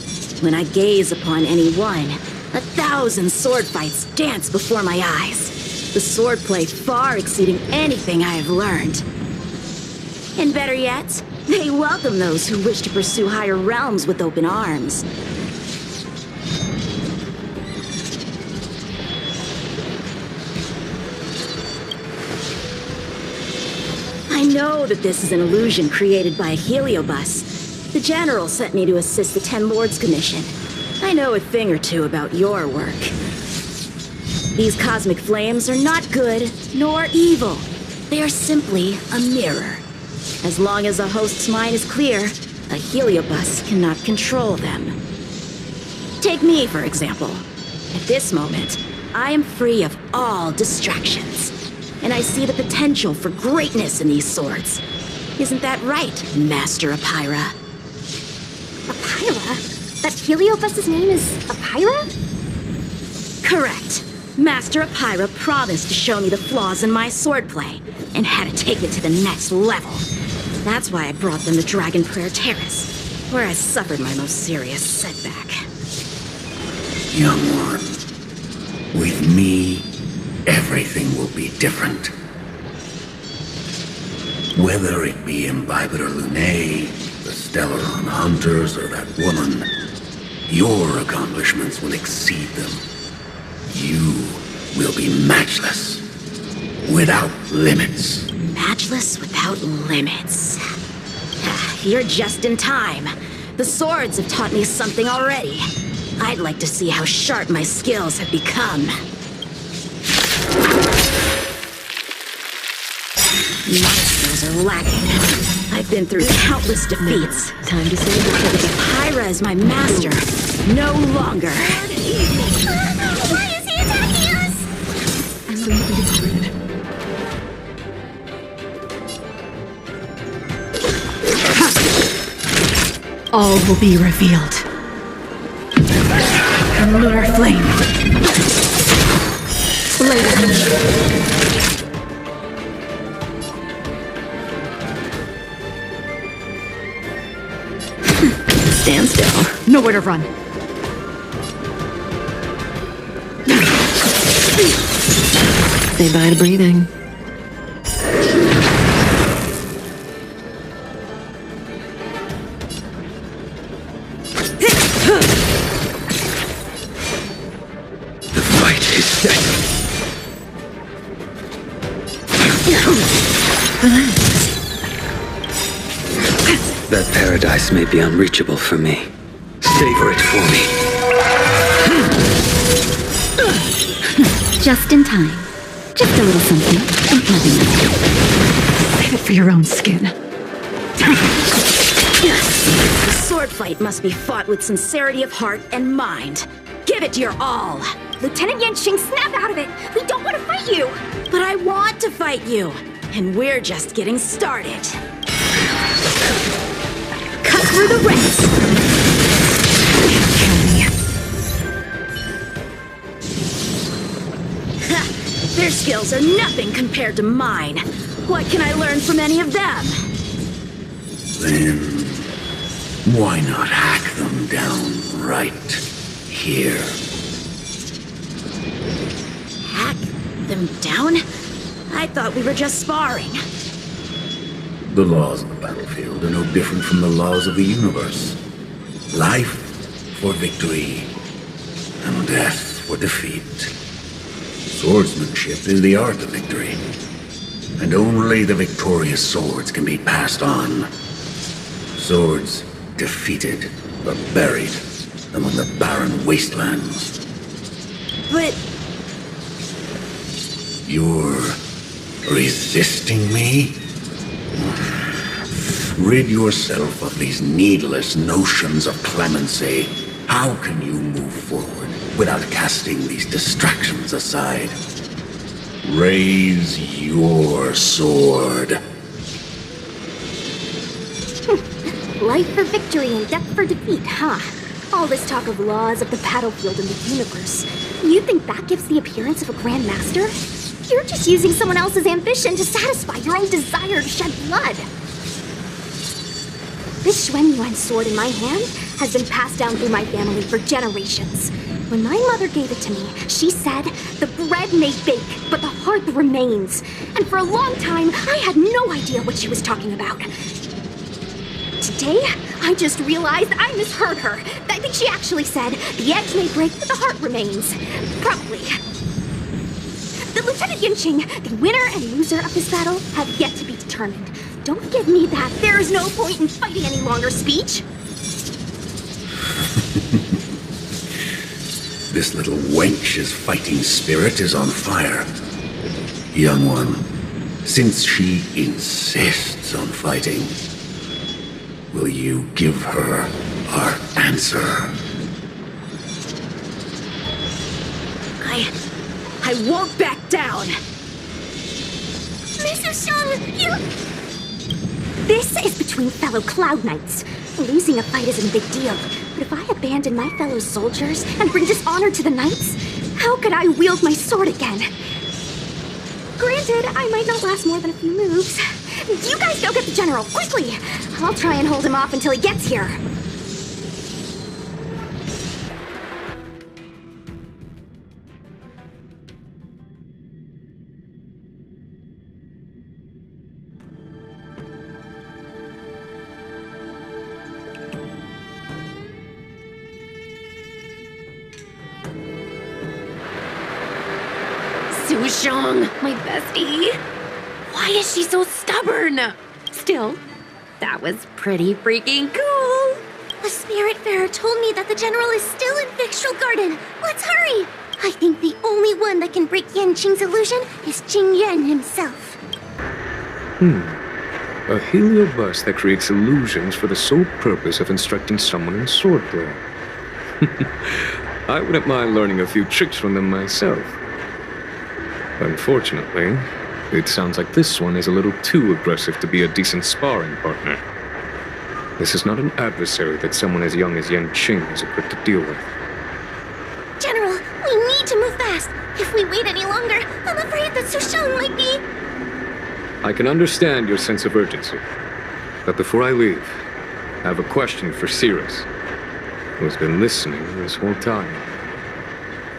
[SPEAKER 6] When I gaze upon any one, 1,000 sword fights dance before my eyes. The swordplay far exceeding anything I have learned. And better yet, they welcome those who wish to pursue higher realms with open arms. I know that this is an illusion created by a heliobus. The General sent me to assist the Ten Lords Commission. I know a thing or two about your work. These cosmic flames are not good nor evil. They are simply a mirror. As long as a host's mind is clear, a heliobus cannot control them. Take me, for example. At this moment, I am free of all distractions. And I see the potential for greatness in these swords. Isn't that right, Master Apira?
[SPEAKER 3] Apira? That heliobus's name is Apira?
[SPEAKER 6] Correct. Master Apira promised to show me the flaws in my swordplay, and had to take it to the next level. That's why I brought them to Dragon Prayer Terrace, where I suffered my most serious setback.
[SPEAKER 14] Young one, with me, everything will be different. Whether it be Imbibitor Lunae, the Stellaron Hunters, or that woman, your accomplishments will exceed them. You will be matchless, without limits.
[SPEAKER 6] Matchless without limits. You're just in time. The swords have taught me something already. I'd like to see how sharp my skills have become. My skills are lacking. I've been through countless defeats.
[SPEAKER 11] Time to say goodbye.
[SPEAKER 6] But Pyra is my master. No longer.
[SPEAKER 1] Why is he attacking us?
[SPEAKER 11] All will be revealed. Lunar flame. Slay them. Stand still. Nowhere to run. Say bye to breathing.
[SPEAKER 14] The fight is set. That paradise may be unreachable for me. Savor it for me.
[SPEAKER 13] Just in time. Just a little something. Nothing else.
[SPEAKER 11] Save it for your own skin.
[SPEAKER 6] The sword fight must be fought with sincerity of heart and mind. Give it your all.
[SPEAKER 3] Lieutenant Yanqing, snap out of it! We don't want to fight you!
[SPEAKER 6] But I want to fight you. And we're just getting started. Cut through the ranks. Their skills are nothing compared to mine. What can I learn from any of them?
[SPEAKER 14] Then, why not hack them down right here?
[SPEAKER 6] Hack them down? I thought we were just sparring.
[SPEAKER 14] The laws of the battlefield are no different from the laws of the universe. Life for victory, and death for defeat. Swordsmanship is the art of victory, and only the victorious swords can be passed on. Swords defeated or buried among the barren wastelands.
[SPEAKER 6] But
[SPEAKER 14] You're resisting me? Rid yourself of these needless notions of clemency. How can you move forward without casting these distractions aside? Raise your sword.
[SPEAKER 3] Life for victory and death for defeat, huh? All this talk of laws of the battlefield and the universe. You think that gives the appearance of a Grand Master? You're just using someone else's ambition to satisfy your own desire to shed blood. This Yuan sword in my hand has been passed down through my family for generations. When my mother gave it to me, she said, the bread may bake, but the heart remains. And for a long time, I had no idea what she was talking about. Today, I just realized I misheard her. I think she actually said, the edge may break, but the heart remains. Probably. The Lieutenant Yanqing, the winner and loser of this battle, have yet to be determined. Don't give me that there is no point in fighting any longer speech.
[SPEAKER 14] This little wench's fighting spirit is on fire. Young one, since she insists on fighting, will you give her our answer?
[SPEAKER 6] I won't back down!
[SPEAKER 3] Mr. Shang, you... This is between fellow Cloud Knights. Losing a fight isn't a big deal, but if I abandon my fellow soldiers and bring dishonor to the Knights, how could I wield my sword again? Granted, I might not last more than a few moves. You guys go get the General, quickly! I'll try and hold him off until he gets here.
[SPEAKER 4] Sushong, my bestie. Why is she so stubborn? Still, that was pretty freaking cool.
[SPEAKER 1] The Spiritfarer told me that the General is still in Victual Garden. Let's hurry! I think the only one that can break Yanqing's illusion is Jingyuan himself.
[SPEAKER 5] A heliobus that creates illusions for the sole purpose of instructing someone in swordplay. I wouldn't mind learning a few tricks from them myself. Unfortunately, it sounds like this one is a little too aggressive to be a decent sparring partner. This is not an adversary that someone as young as Yanqing is equipped to deal with.
[SPEAKER 3] General, we need to move fast. If we wait any longer, I'm afraid that Sushang might be...
[SPEAKER 5] I can understand your sense of urgency. But before I leave, I have a question for Cirrus, who's been listening this whole time.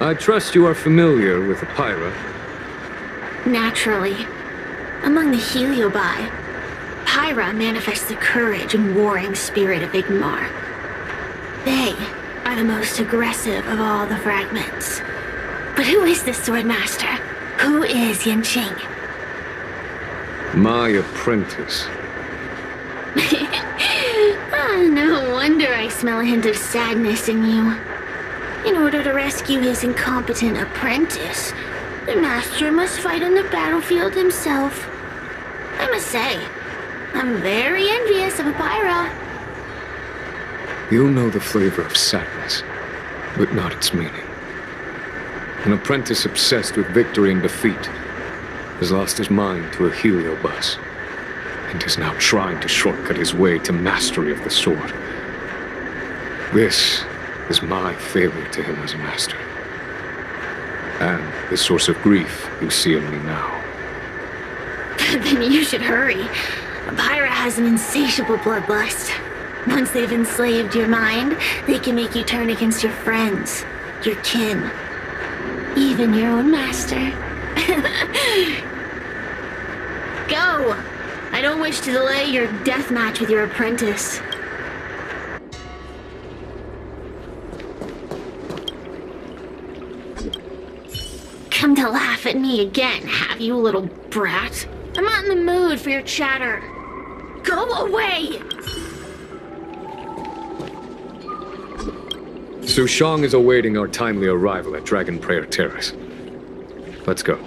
[SPEAKER 5] I trust you are familiar with the Pyra.
[SPEAKER 1] Naturally. Among the Heliobi, Pyra manifests the courage and warring spirit of Igmar. They are the most aggressive of all the fragments. But who is this swordmaster? Who is Yanqing?
[SPEAKER 5] My apprentice.
[SPEAKER 1] No wonder I smell a hint of sadness in you. In order to rescue his incompetent apprentice, the master must fight on the battlefield himself. I must say, I'm very envious of a Pyra.
[SPEAKER 5] You know the flavor of sadness, but not its meaning. An apprentice obsessed with victory and defeat has lost his mind to a heliobus, and is now trying to shortcut his way to mastery of the sword. This is my failure to him as a master, and the source of grief you see in me now.
[SPEAKER 1] Then you should hurry. A Pyra has an insatiable bloodlust. Once they've enslaved your mind, they can make you turn against your friends, your kin, even your own master. Go! I don't wish to delay your death match with your apprentice. Come to laugh at me again, have you, little brat? I'm not in the mood for your chatter. Go away!
[SPEAKER 5] Sushang is awaiting our timely arrival at Dragon Prayer Terrace. Let's go.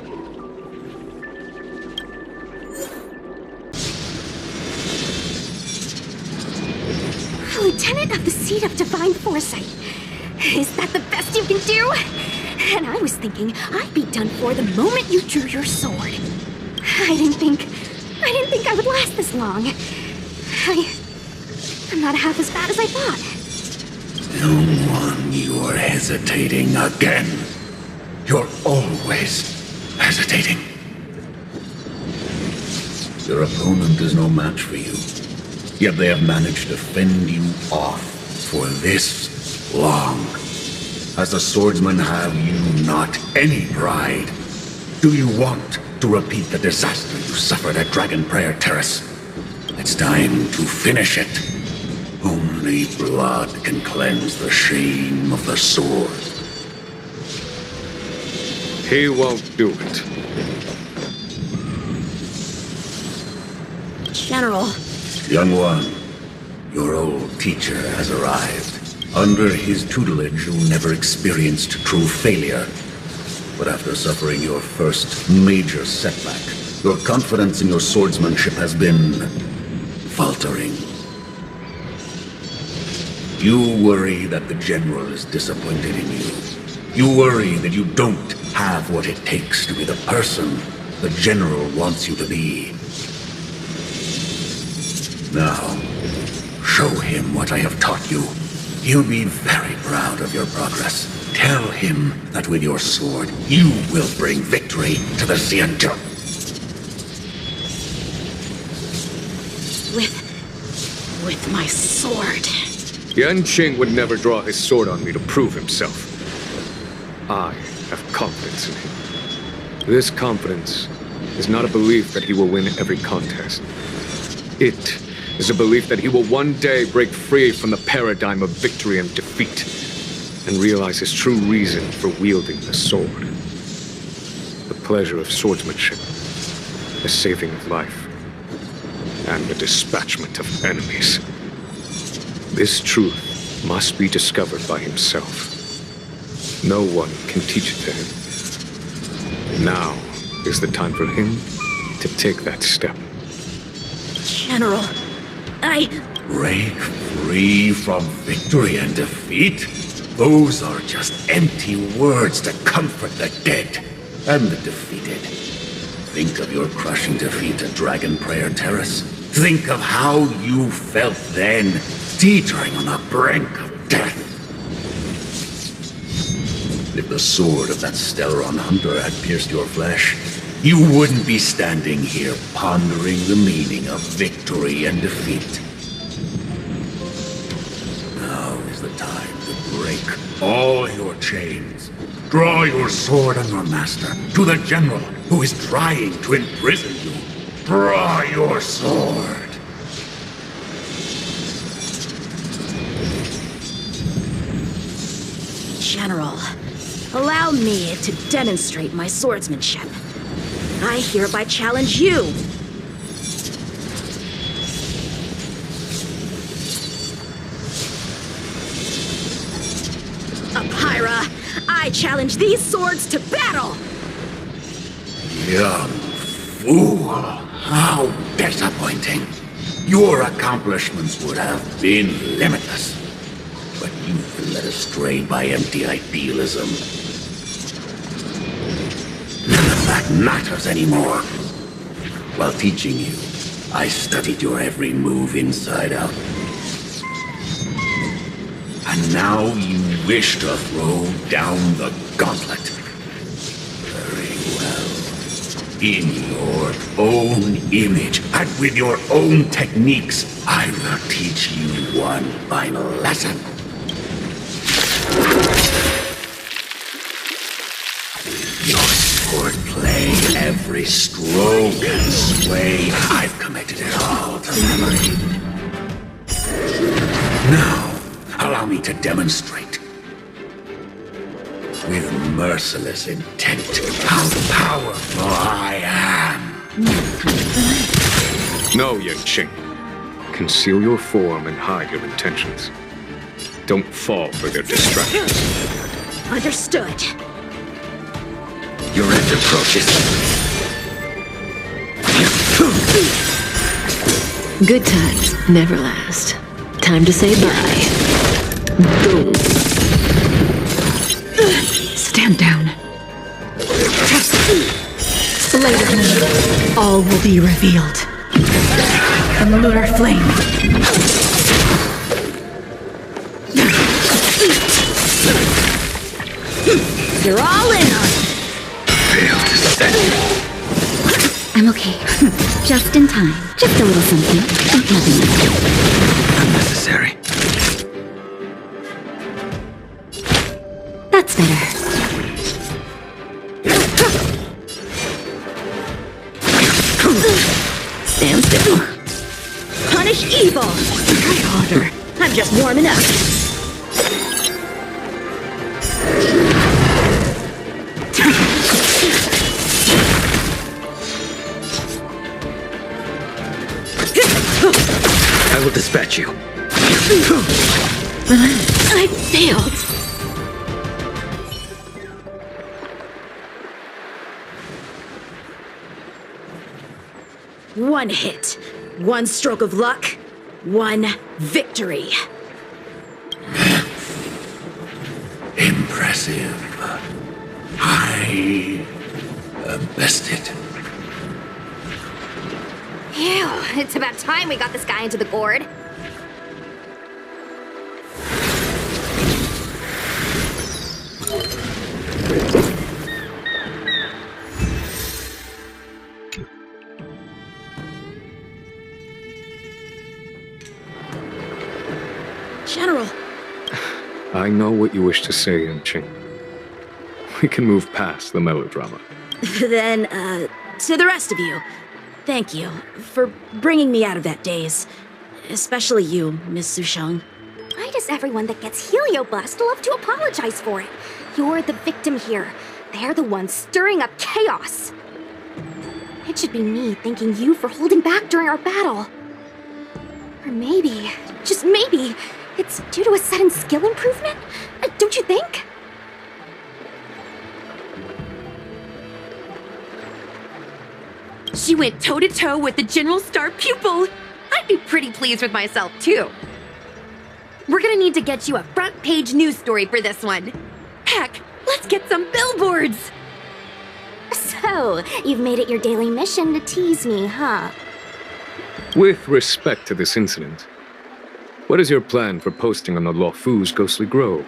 [SPEAKER 3] Lieutenant of the Seat of Divine Foresight. Is that the best you can do? And I was thinking I'd be done for the moment you drew your sword. I didn't think I would last this long. I'm not half as bad as I thought.
[SPEAKER 14] Young one, you're hesitating again. You're always hesitating. Your opponent is no match for you. Yet they have managed to fend you off for this long. As a swordsman, have you not any pride? Do you want to repeat the disaster you suffered at Dragon Prayer Terrace? It's time to finish it. Only blood can cleanse the shame of the sword.
[SPEAKER 5] He won't do it.
[SPEAKER 6] General.
[SPEAKER 14] Young one, your old teacher has arrived. Under his tutelage, you never experienced true failure. But after suffering your first major setback, your confidence in your swordsmanship has been faltering. You worry that the general is disappointed in you. You worry that you don't have what it takes to be the person the general wants you to be. Now, show him what I have taught you. He'll be very proud of your progress. Tell him that with your sword, you will bring victory to the xianzhou.
[SPEAKER 6] With my sword.
[SPEAKER 5] Yanqing would never draw his sword on me to prove himself. I have confidence in him. This confidence is not a belief that he will win every contest. It is a belief that he will one day break free from the paradigm of victory and defeat and realize his true reason for wielding the sword. The pleasure of swordsmanship, the saving of life, and the dispatchment of enemies. This truth must be discovered by himself. No one can teach it to him. Now is the time for him to take that step.
[SPEAKER 6] General,
[SPEAKER 14] Break free from victory and defeat? Those are just empty words to comfort the dead and the defeated. Think of your crushing defeat at Dragon Prayer Terrace. Think of how you felt then, teetering on the brink of death. If the sword of that Stellaron hunter had pierced your flesh, you wouldn't be standing here pondering the meaning of victory and defeat. Now is the time to break all your chains. Draw your sword on your master, to the general who is trying to imprison you. Draw your sword.
[SPEAKER 6] General, allow me to demonstrate my swordsmanship. I hereby challenge you. Apira, I challenge these swords to battle!
[SPEAKER 14] Young fool, how disappointing. Your accomplishments would have been limitless, but you've been led astray by empty idealism. None of that matters anymore. While teaching you, I studied your every move inside out. And now you wish to throw down the gauntlet. Very well. In your own image, and with your own techniques, I will teach you one final lesson. Your swordplay, every stroke and sway, I've committed it all to memory. Now, allow me to demonstrate, with merciless intent, how powerful I am.
[SPEAKER 5] No, Yanqing. Conceal your form and hide your intentions. Don't fall for their distractions.
[SPEAKER 6] Understood.
[SPEAKER 14] Your end approaches.
[SPEAKER 11] Good times never last. Time to say bye. Boom. Stand down. Later, all will be revealed. The lunar flame.
[SPEAKER 6] You're all in on it.
[SPEAKER 14] Failed to set.
[SPEAKER 2] I'm okay. Just in time. Just a little something. Nothing.
[SPEAKER 14] Unnecessary.
[SPEAKER 2] That's better.
[SPEAKER 6] Stand still. Punish evil. Try harder. I'm just warming up.
[SPEAKER 14] I will dispatch you.
[SPEAKER 6] I failed. One hit, one stroke of luck, one victory.
[SPEAKER 14] Impressive. I am bested.
[SPEAKER 3] Ew, it's about time we got this guy into the gourd.
[SPEAKER 6] General.
[SPEAKER 5] I know what you wish to say, Yanqing. We can move past the melodrama.
[SPEAKER 6] Then, to the rest of you, thank you for bringing me out of that daze. Especially you, Miss Sushang.
[SPEAKER 3] Why does everyone that gets heliobust love to apologize for it? You're the victim here. They're the ones stirring up chaos. It should be me thanking you for holding back during our battle. Or maybe, just maybe, it's due to a sudden skill improvement? Don't you think?
[SPEAKER 4] She went toe-to-toe with the General Star pupil. I'd be pretty pleased with myself, too. We're gonna need to get you a front-page news story for this one. Heck, let's get some billboards!
[SPEAKER 3] So, you've made it your daily mission to tease me, huh?
[SPEAKER 5] With respect to this incident, what is your plan for posting on the Luofu's Ghostly Grove?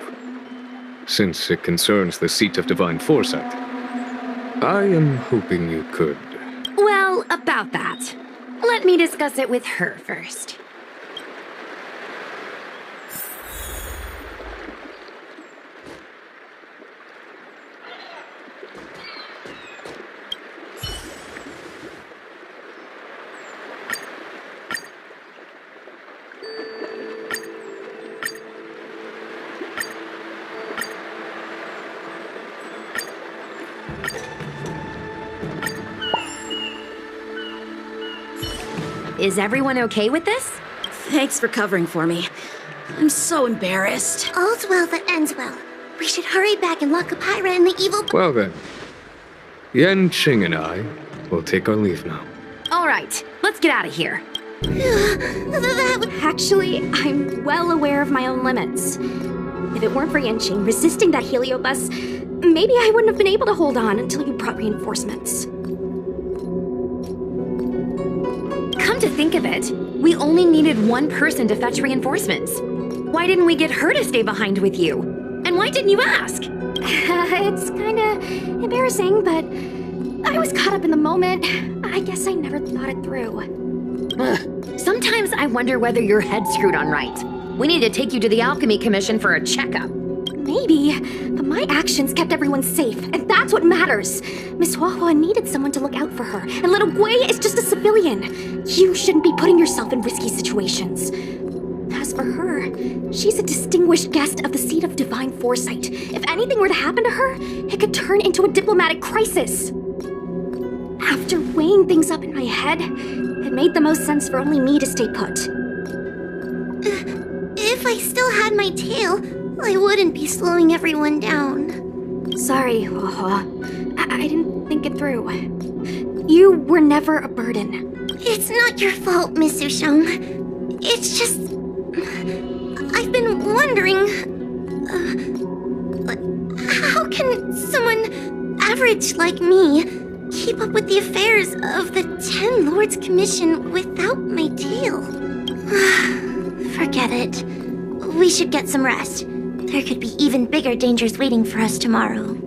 [SPEAKER 5] Since it concerns the seat of divine foresight, I am hoping you could.
[SPEAKER 4] Well, about that. Let me discuss it with her first. Is everyone okay with this?
[SPEAKER 6] Thanks for covering for me. I'm so embarrassed.
[SPEAKER 1] All's well that ends well. We should hurry back and lock Apira and the evil...
[SPEAKER 5] Well then, Yanqing and I will take our leave now.
[SPEAKER 4] All right, let's get out of here.
[SPEAKER 3] Actually, I'm well aware of my own limits. If it weren't for Yanqing resisting that heliobus, maybe I wouldn't have been able to hold on until you brought reinforcements.
[SPEAKER 4] Come to think of it, we only needed one person to fetch reinforcements. Why didn't we get her to stay behind with you? And why didn't you ask?
[SPEAKER 3] It's kinda embarrassing, but I was caught up in the moment. I guess I never thought it through.
[SPEAKER 4] Ugh. Sometimes I wonder whether your head's screwed on right. We need to take you to the Alchemy Commission for a checkup.
[SPEAKER 3] Maybe, but my actions kept everyone safe, and that's what matters. Miss Huohuo needed someone to look out for her, and little Guei is just a civilian. You shouldn't be putting yourself in risky situations. As for her, she's a distinguished guest of the Seat of Divine Foresight. If anything were to happen to her, it could turn into a diplomatic crisis. After weighing things up in my head, it made the most sense for only me to stay put.
[SPEAKER 1] If I still had my tail, I wouldn't be slowing everyone down.
[SPEAKER 3] Sorry, Huohuo. I didn't think it through. You were never a burden.
[SPEAKER 1] It's not your fault, Miss Susheng. It's just... I've been wondering... how can someone average like me keep up with the affairs of the 10 Lords Commission without my tail? Forget it. We should get some rest. There could be even bigger dangers waiting for us tomorrow.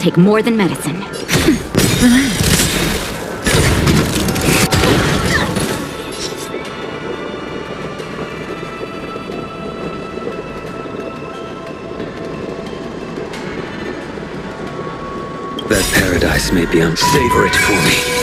[SPEAKER 2] take more than medicine.
[SPEAKER 15] That paradise may be unsavory for me.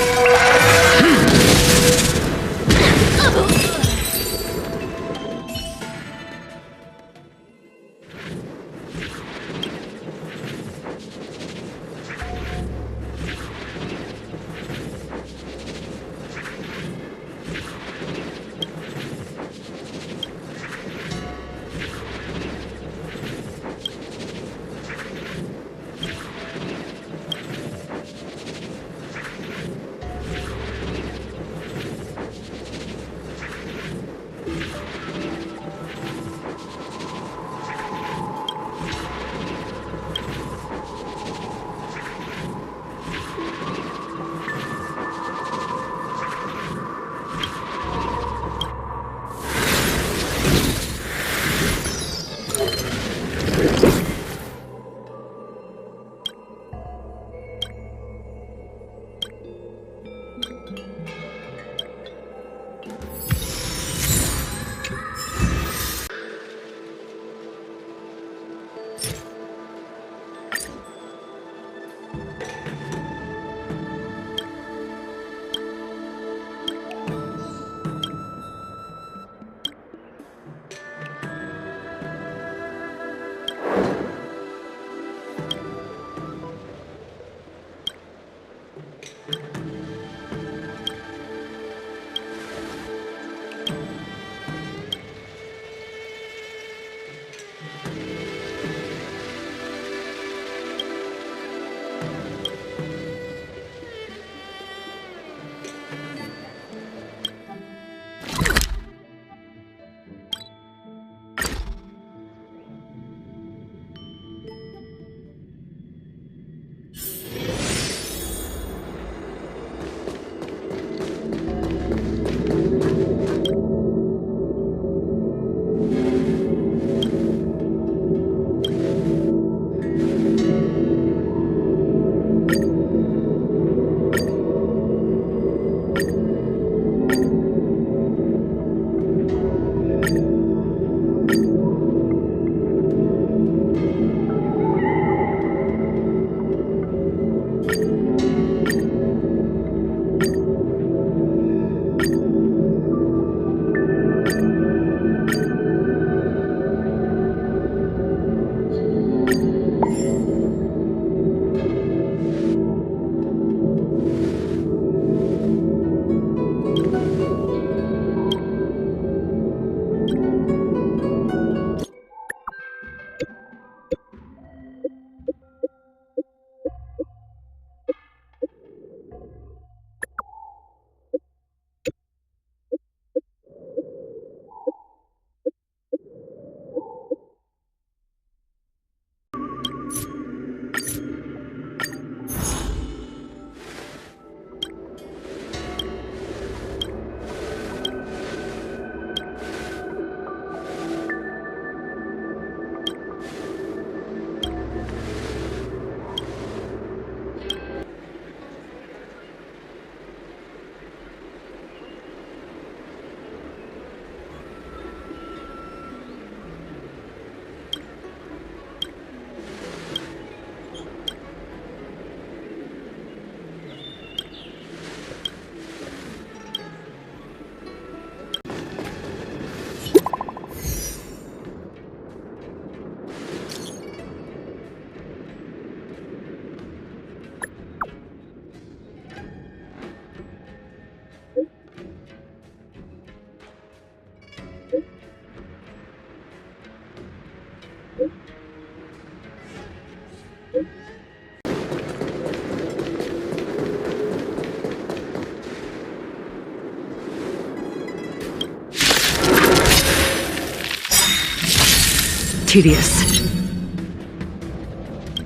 [SPEAKER 11] Tedious.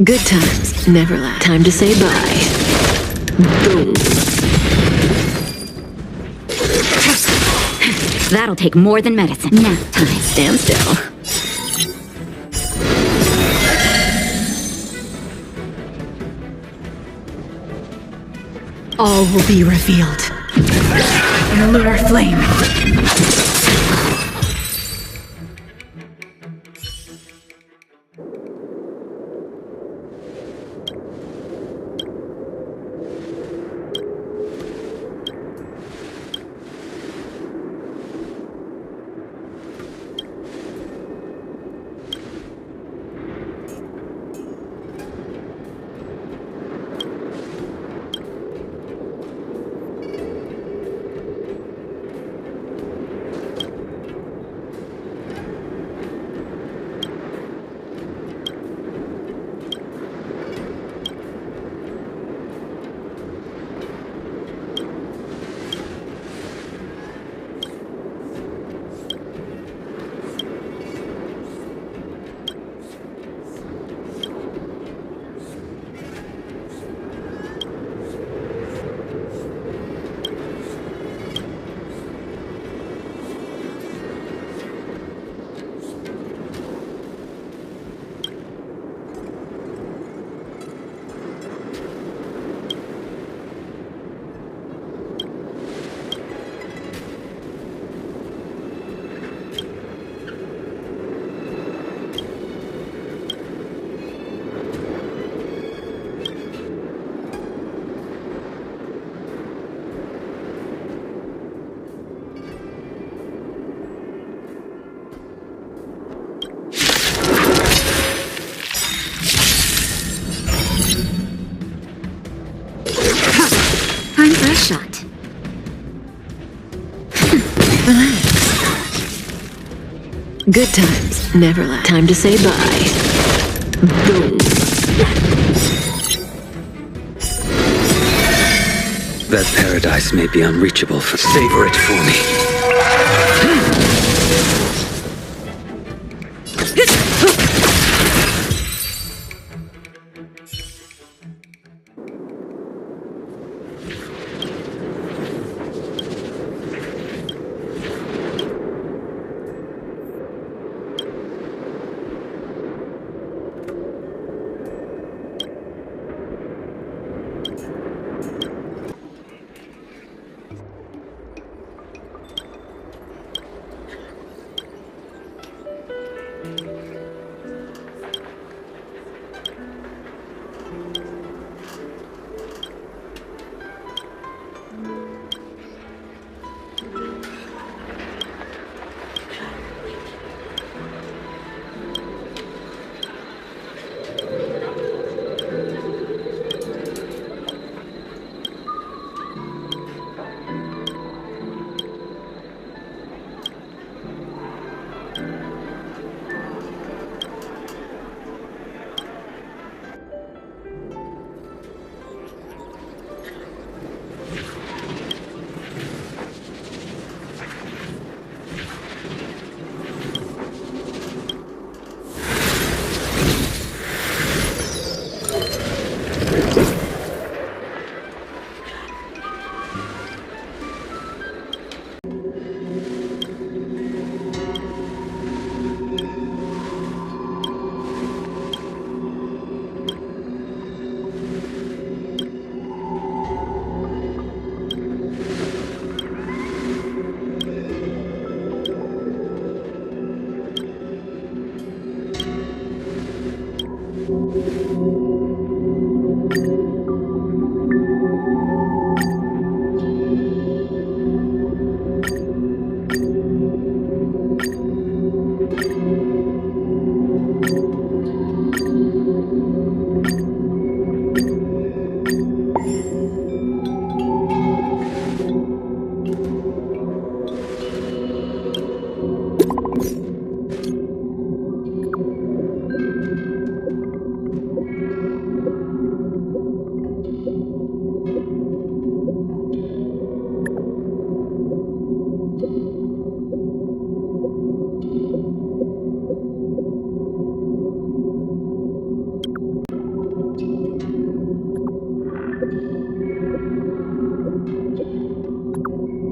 [SPEAKER 11] Good times never last. Time to say bye. Boom.
[SPEAKER 2] That'll take more than medicine. Nap time.
[SPEAKER 11] Stand still. All will be revealed. In a lunar flame.
[SPEAKER 13] Shot.
[SPEAKER 11] Good times never last. Time to say bye. Boom.
[SPEAKER 15] That paradise may be unreachable, for savor it for me.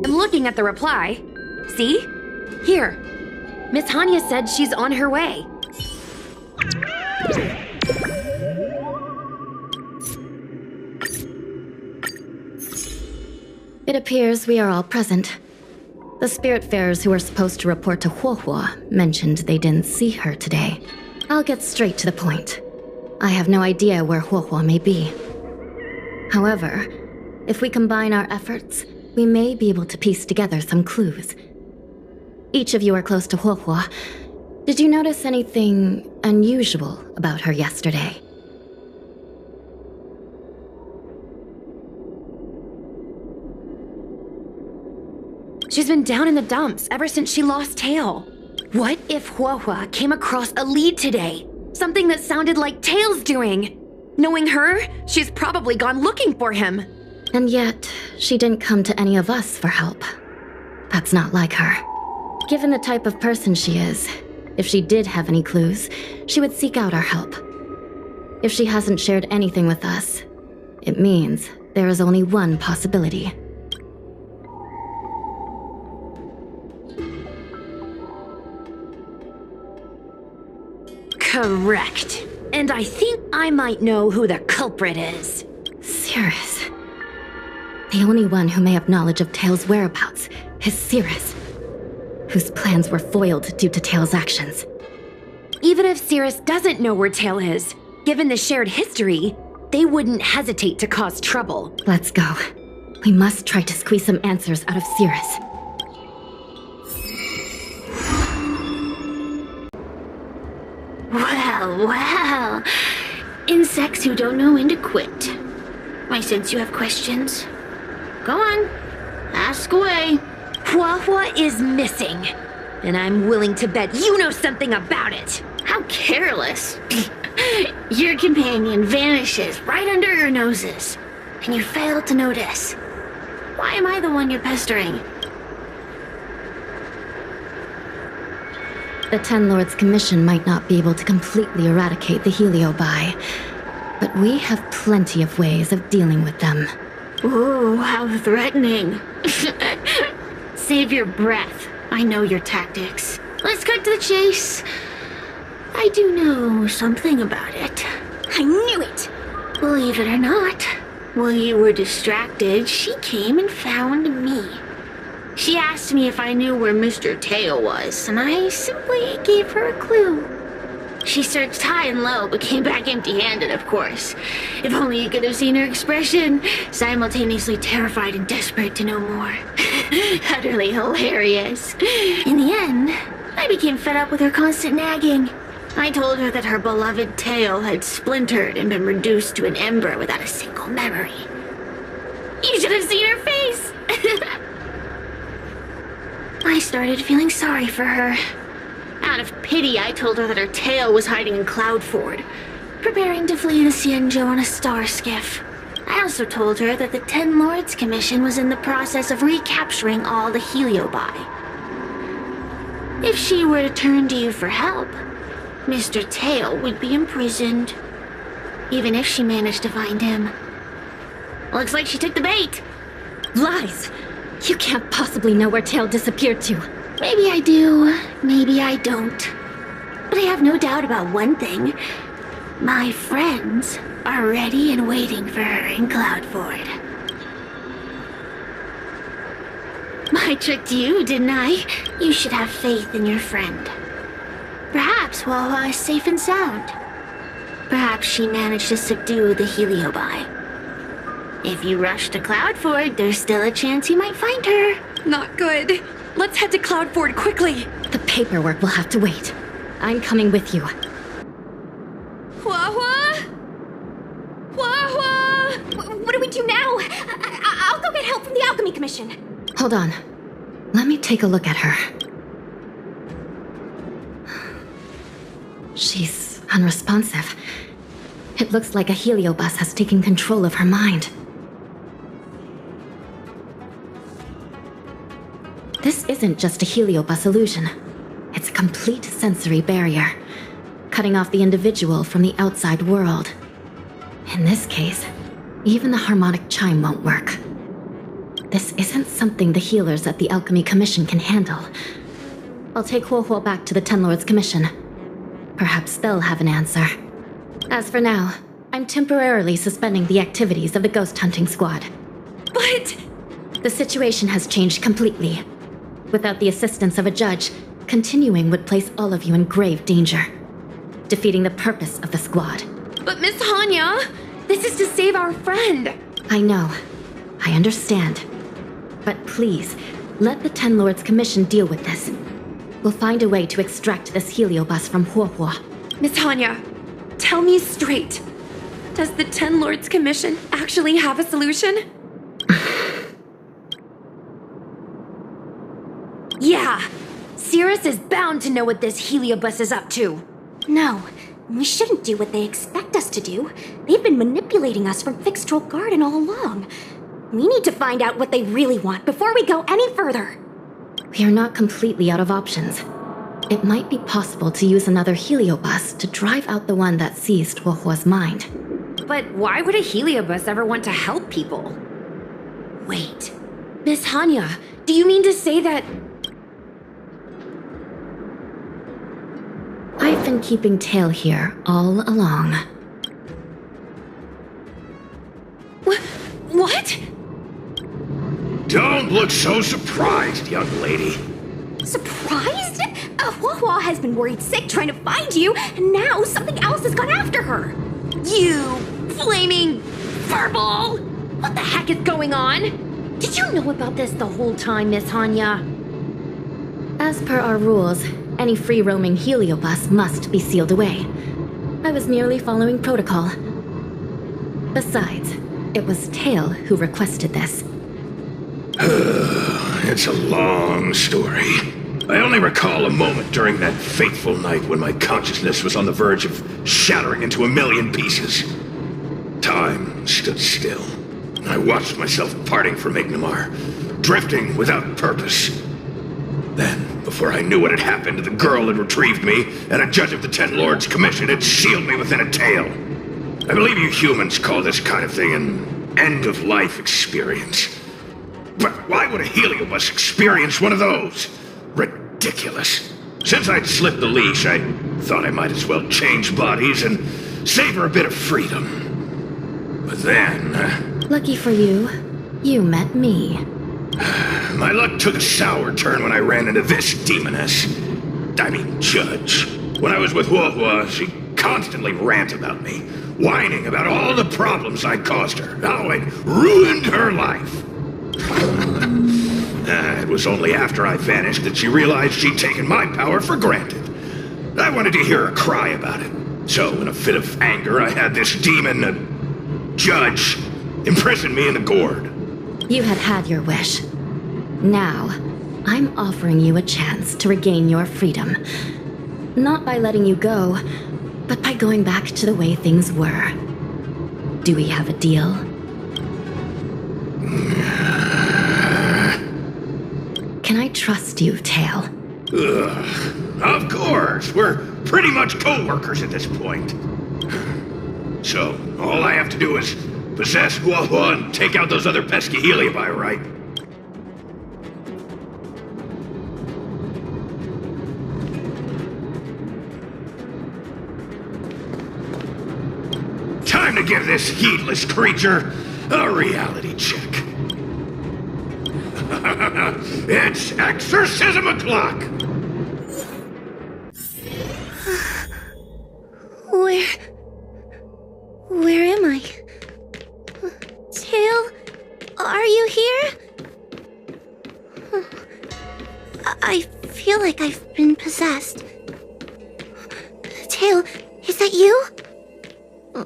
[SPEAKER 4] Looking at the reply. See? Here. Miss Hanya said she's on her way.
[SPEAKER 2] It appears we are all present. The Spiritfarers who were supposed to report to Huohuo mentioned they didn't see her today. I'll get straight to the point. I have no idea where Huohuo may be. However, if we combine our efforts, we may be able to piece together some clues. Each of you are close to Huohuo. Did you notice anything unusual about her yesterday?
[SPEAKER 4] She's been down in the dumps ever since she lost Tail. What if Huohuo came across a lead today? Something that sounded like Tail's doing. Knowing her, she's probably gone looking for him.
[SPEAKER 2] And yet, she didn't come to any of us for help. That's not like her. Given the type of person she is, if she did have any clues, she would seek out our help. If she hasn't shared anything with us, it means there is only one possibility.
[SPEAKER 4] Correct. And I think I might know who the culprit is.
[SPEAKER 2] Cirrus. The only one who may have knowledge of Tail's whereabouts is Cirrus, whose plans were foiled due to Tail's actions.
[SPEAKER 4] Even if Cirrus doesn't know where Tail is, given the shared history, they wouldn't hesitate to cause trouble.
[SPEAKER 2] Let's go. We must try to squeeze some answers out of Cirrus.
[SPEAKER 1] Well. Insects who don't know when to quit. I sense you have questions. Go on. Ask away.
[SPEAKER 4] Huohuo is missing. And I'm willing to bet you know something about it.
[SPEAKER 1] How careless. Your companion vanishes right under your noses. And you fail to notice. Why am I the one you're pestering?
[SPEAKER 2] The Ten Lords Commission might not be able to completely eradicate the Heliobi, but we have plenty of ways of dealing with them.
[SPEAKER 1] Ooh, how threatening. Save your breath. I know your tactics. Let's cut to the chase. I do know something about it.
[SPEAKER 3] I knew it!
[SPEAKER 1] Believe it or not, while you were distracted, she came and found me. She asked me if I knew where Mr. Tail was, and I simply gave her a clue. She searched high and low, but came back empty-handed, of course. If only you could have seen her expression, simultaneously terrified and desperate to know more. Utterly hilarious. In the end, I became fed up with her constant nagging. I told her that her beloved Tail had splintered and been reduced to an ember without a single memory. You should have seen her face! I started feeling sorry for her. Out of pity, I told her that her tail was hiding in Cloudford, preparing to flee the Xianzhou on a star skiff. I also told her that the Ten Lords Commission was in the process of recapturing all the Heliobi. If she were to turn to you for help, Mr. Tail would be imprisoned, even if she managed to find him. Looks like she took the bait.
[SPEAKER 2] Lies! You can't possibly know where Tail disappeared to.
[SPEAKER 1] Maybe I do, maybe I don't. But I have no doubt about one thing. My friends are ready and waiting for her in Cloudford. I tricked you, didn't I? You should have faith in your friend. Perhaps Huohuo is safe and sound. Perhaps she managed to subdue the Heliobi. If you rush to Cloudford, there's still a chance you might find her.
[SPEAKER 4] Not good. Let's head to Cloudford quickly.
[SPEAKER 2] The paperwork will have to wait. I'm coming with you.
[SPEAKER 3] Huohuo? Huohuo! What do we do now? I'll go get help from the Alchemy Commission.
[SPEAKER 2] Hold on. Let me take a look at her. She's unresponsive. It looks like a heliobus has taken control of her mind. This isn't just a heliobus illusion. It's a complete sensory barrier, cutting off the individual from the outside world. In this case, even the harmonic chime won't work. This isn't something the healers at the Alchemy Commission can handle. I'll take Huohuo back to the Ten Lords Commission. Perhaps they'll have an answer. As for now, I'm temporarily suspending the activities of the ghost hunting squad.
[SPEAKER 4] But
[SPEAKER 2] The situation has changed completely. Without the assistance of a judge, continuing would place all of you in grave danger, defeating the purpose of the squad.
[SPEAKER 4] But Miss Hanya, this is to save our friend.
[SPEAKER 2] I know. I understand. But please, let the Ten Lords Commission deal with this. We'll find a way to extract this heliobus from Huohuo.
[SPEAKER 4] Miss Hanya, tell me straight. Does the Ten Lords Commission actually have a solution? Yeah, Cirrus is bound to know what this heliobus is up to.
[SPEAKER 3] No, we shouldn't do what they expect us to do. They've been manipulating us from Fixed Troll Garden all along. We need to find out what they really want before we go any further.
[SPEAKER 2] We are not completely out of options. It might be possible to use another heliobus to drive out the one that seized Huohuo's mind.
[SPEAKER 4] But why would a heliobus ever want to help people? Wait, Miss Hanya, do you mean to say that...
[SPEAKER 2] I've been keeping tail here all along.
[SPEAKER 4] What?
[SPEAKER 14] Don't look so surprised, young lady.
[SPEAKER 3] Surprised? Huohuo has been worried sick trying to find you, and now something else has gone after her.
[SPEAKER 4] You flaming furball! What the heck is going on? Did you know about this the whole time, Miss Hanya?
[SPEAKER 2] As per our rules, any free-roaming heliobus must be sealed away. I was merely following protocol. Besides, it was Tail who requested this.
[SPEAKER 14] It's a long story. I only recall a moment during that fateful night when my consciousness was on the verge of shattering into a million pieces. Time stood still. I watched myself parting from Ignimar, drifting without purpose. Then, before I knew what had happened, the girl had retrieved me, and a judge of the Ten Lords Commission had sealed me within a tail. I believe you humans call this kind of thing an end-of-life experience. But why would a heliobus experience one of those? Ridiculous. Since I'd slipped the leash, I thought I might as well change bodies and savor a bit of freedom. But then...
[SPEAKER 2] Lucky for you, you met me.
[SPEAKER 14] My luck took a sour turn when I ran into this demoness. I mean, judge. When I was with Huohuo, she constantly ranted about me, whining about all the problems I'd caused her, how I'd ruined her life. It was only after I vanished that she realized she'd taken my power for granted. I wanted to hear her cry about it. So, in a fit of anger, I had this demon, judge, imprison me in the gourd.
[SPEAKER 2] You had had your wish. Now, I'm offering you a chance to regain your freedom. Not by letting you go, but by going back to the way things were. Do we have a deal? Can I trust you, Tail?
[SPEAKER 14] Of course! We're pretty much co-workers at this point. So, all I have to do is possess Huohuo and take out those other pesky heliobi, right? Time to give this heedless creature a reality check. It's exorcism o'clock!
[SPEAKER 1] Where am I? Tail, are you here? I feel like I've been possessed. Tail, is that you?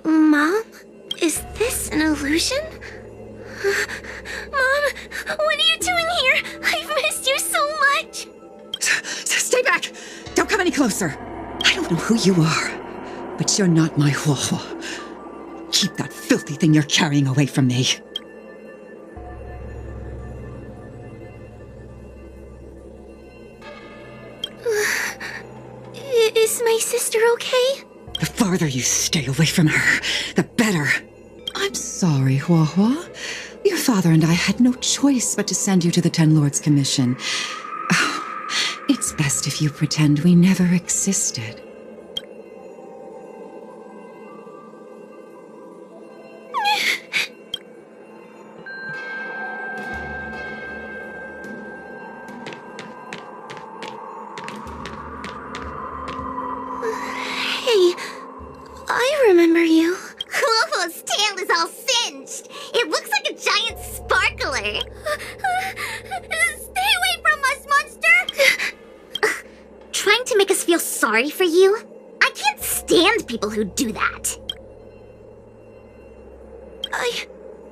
[SPEAKER 1] Mom? Is this an illusion? Mom, what are you doing here? I've missed you so much!
[SPEAKER 16] Stay back! Don't come any closer! I don't know who you are, but you're not my huohuo. Keep that filthy thing you're carrying away from me.
[SPEAKER 1] Is my sister okay?
[SPEAKER 16] The farther you stay away from her, the better. I'm sorry, Huohuo. Your father and I had no choice but to send you to the Ten Lords Commission. Oh, it's best if you pretend we never existed.
[SPEAKER 13] trying to make us feel sorry for you? I can't stand people who do that.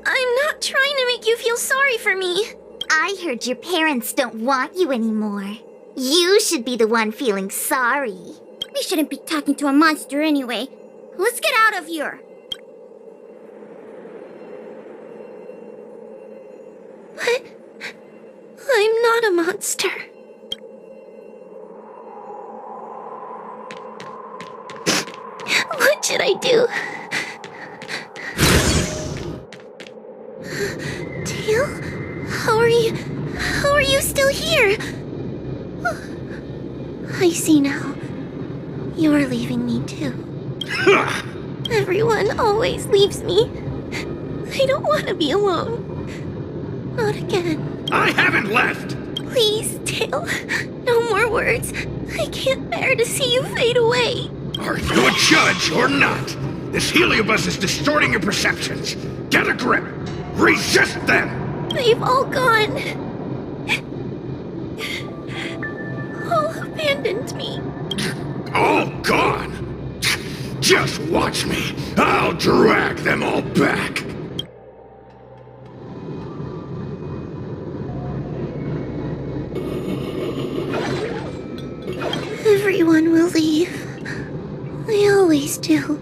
[SPEAKER 1] I'm not trying to make you feel sorry for me.
[SPEAKER 13] I heard your parents don't want you anymore. You should be the one feeling sorry.
[SPEAKER 1] We shouldn't be talking to a monster anyway. Let's get out of here. But I'm not a monster. What should I do? Tail? How are you still here? I see now. You're leaving me too. Everyone always leaves me. I don't want to be alone. Not again.
[SPEAKER 14] I haven't left!
[SPEAKER 1] Please, Tail. No more words. I can't bear to see you fade away.
[SPEAKER 14] Are you a judge or not? This heliobus is distorting your perceptions. Get a grip. Resist them.
[SPEAKER 1] They've all gone. All abandoned me.
[SPEAKER 14] All gone? Just watch me. I'll drag them all back.
[SPEAKER 1] Everyone will leave. They always do.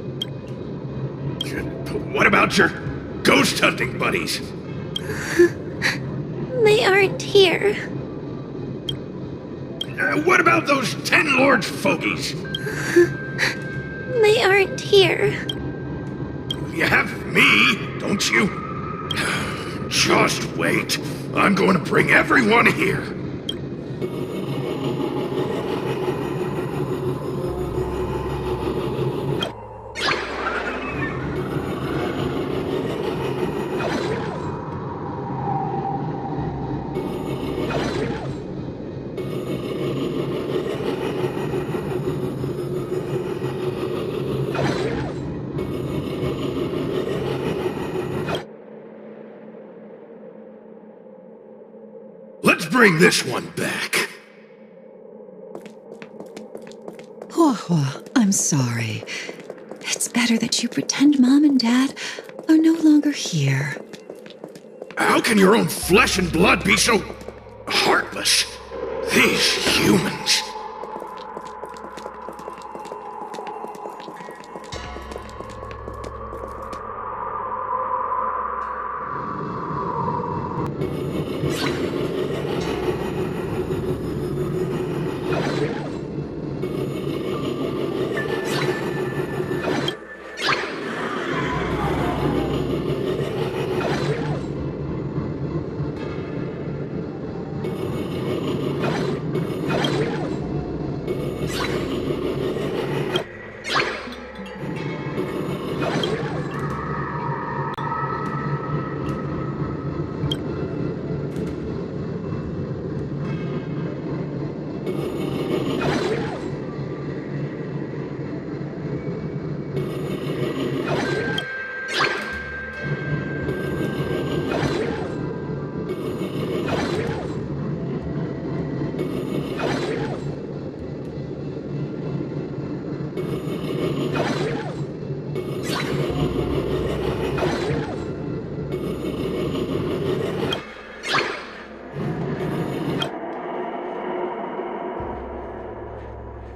[SPEAKER 14] What about your ghost hunting buddies?
[SPEAKER 1] They aren't here.
[SPEAKER 14] What about those 10 Lords fogies?
[SPEAKER 1] They aren't here.
[SPEAKER 14] You have me, don't you? Just wait. I'm going to bring everyone here. Bring this one back.
[SPEAKER 16] Huohuo, I'm sorry. It's better that you pretend Mom and Dad are no longer here.
[SPEAKER 14] How can your own flesh and blood be so heartless? These humans.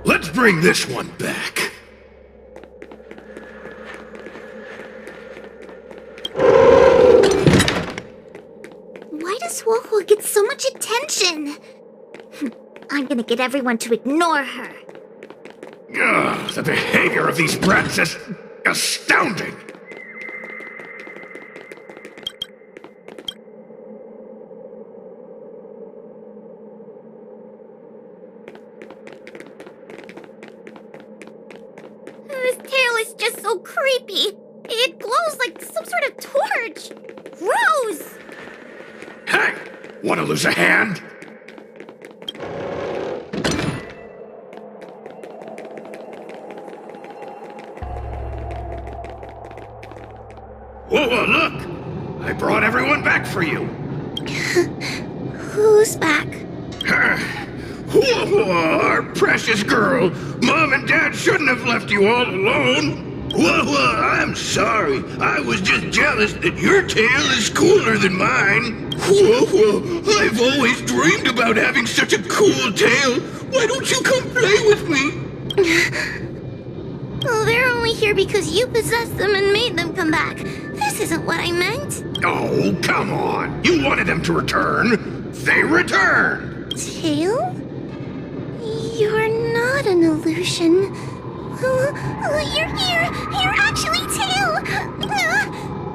[SPEAKER 14] Let's bring this one back.
[SPEAKER 13] Why does Huohuo get so much attention? I'm gonna get everyone to ignore her.
[SPEAKER 14] Ugh, the behavior of these brats is astounding.
[SPEAKER 1] This tail is just so creepy. It glows like some sort of torch. Gross!
[SPEAKER 14] Hey, want to lose a hand? Whoa, look! I brought everyone back for you.
[SPEAKER 1] Who's back?
[SPEAKER 14] Our precious girl. Mom and Dad shouldn't have left you all alone. Well, I'm sorry. I was just jealous that your tail is cooler than mine. Well, I've always dreamed about having such a cool tail. Why don't you come play with me?
[SPEAKER 13] Oh, they're only here because you possessed them and made them come back. This isn't what I meant.
[SPEAKER 14] Oh, come on. You wanted them to return. They returned.
[SPEAKER 13] Tail? You're not an illusion. You're here. You're actually Tail.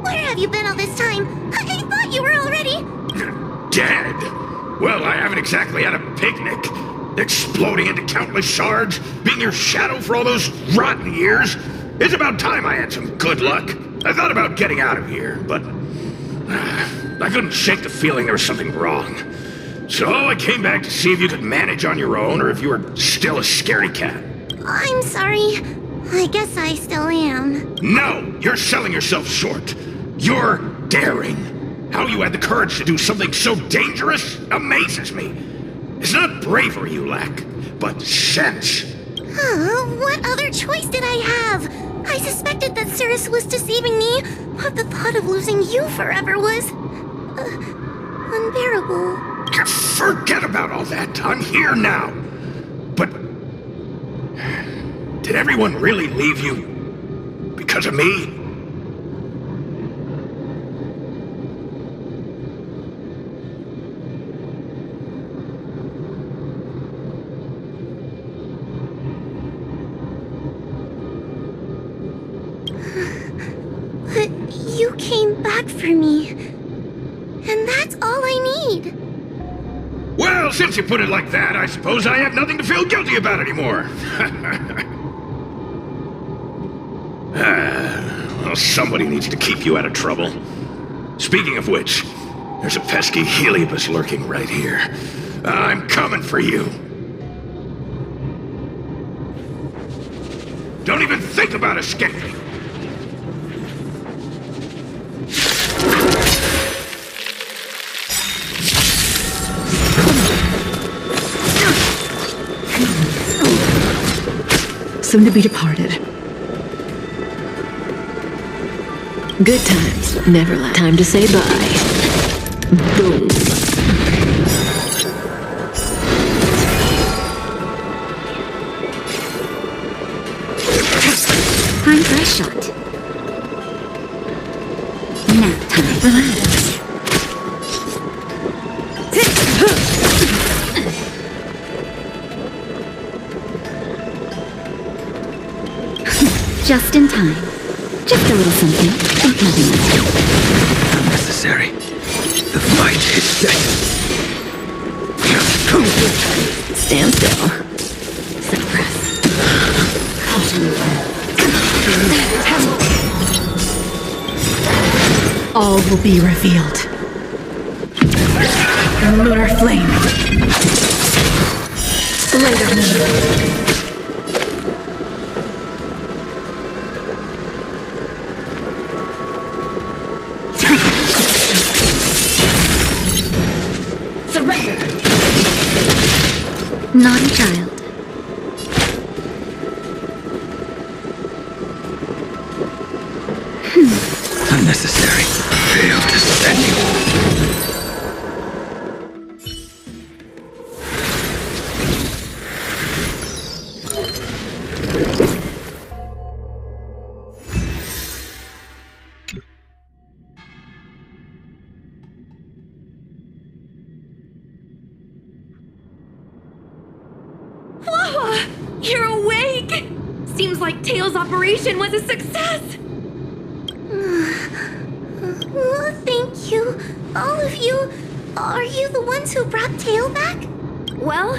[SPEAKER 13] Where have you been all this time? I thought you were already...
[SPEAKER 14] Dead. Well, I haven't exactly had a picnic. Exploding into countless shards, being your shadow for all those rotten years. It's about time I had some good luck. I thought about getting out of here, but I couldn't shake the feeling there was something wrong. So I came back to see if you could manage on your own or if you were still a scaredy cat.
[SPEAKER 13] I'm sorry. I guess I still am.
[SPEAKER 14] No, you're selling yourself short. You're daring. How you had the courage to do something so dangerous amazes me. It's not bravery you lack, but sense.
[SPEAKER 13] What other choice did I have? I suspected that Cirrus was deceiving me, but the thought of losing you forever was... unbearable.
[SPEAKER 14] Forget about all that. I'm here now. But... did everyone really leave you because of me?
[SPEAKER 13] But you came back for me. And that's all I need.
[SPEAKER 14] Well, since you put it like that, I suppose I have nothing to feel guilty about anymore. Well, somebody needs to keep you out of trouble. Speaking of which, there's a pesky heliobus lurking right here. I'm coming for you. Don't even think about escaping.
[SPEAKER 11] Soon to be departed. Good times never last. Time to say bye. Boom.
[SPEAKER 13] Time for a shot. Nap time.
[SPEAKER 11] Relax.
[SPEAKER 2] Just in time. Just a little something. Think nothing of it.
[SPEAKER 15] Unnecessary. The fight is set.
[SPEAKER 11] Stand still.
[SPEAKER 2] Suppress.
[SPEAKER 11] All will be revealed. Lunar flame. Later.
[SPEAKER 2] Naughty child.
[SPEAKER 15] Unnecessary. Failed to set you.
[SPEAKER 4] You're awake! Seems like Tail's operation was a success!
[SPEAKER 13] Thank you. All of you. Are you the ones who brought Tail back?
[SPEAKER 4] Well,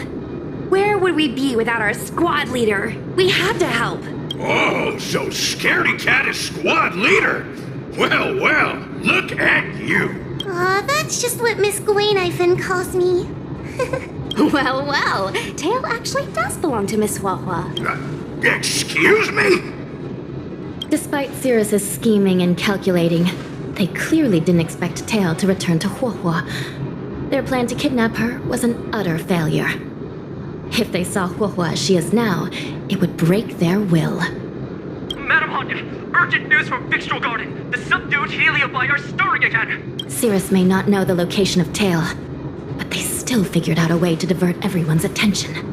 [SPEAKER 4] where would we be without our squad leader? We had to help.
[SPEAKER 14] Oh, so Scaredy Cat is squad leader. Well, look at you.
[SPEAKER 13] That's just what Miss Guinaifen calls me.
[SPEAKER 3] Well, Tail actually does belong to Miss Huohuo.
[SPEAKER 14] Excuse me?
[SPEAKER 2] Despite Cirrus's scheming and calculating, they clearly didn't expect Tail to return to Huohuo. Their plan to kidnap her was an utter failure. If they saw Huohuo as she is now, it would break their will.
[SPEAKER 17] Madam Hanya, urgent news from Fixtural Garden. The subdued Heliobi are stirring again.
[SPEAKER 2] Cirrus may not know the location of Tail, but they still figured out a way to divert everyone's attention.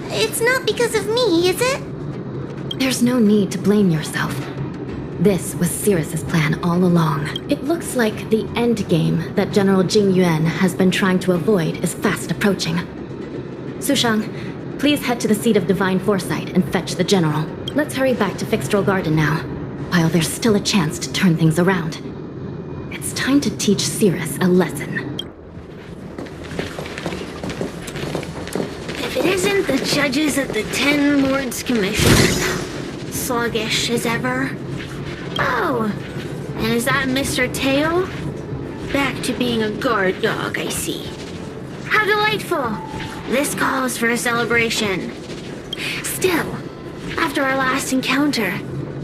[SPEAKER 13] It's not because of me, is it?
[SPEAKER 2] There's no need to blame yourself. This was Cirrus's plan all along. It looks like the end game that General Jingyuan has been trying to avoid is fast approaching. Sushang, please head to the seat of Divine Foresight and fetch the General. Let's hurry back to Fixtural Garden now, while there's still a chance to turn things around. It's time to teach Cirrus a lesson.
[SPEAKER 1] If it isn't the judges at the Ten Lords Commission, sluggish as ever. Oh, and is that Mr. Tail? Back to being a guard dog, I see. How delightful! This calls for a celebration. Still, after our last encounter,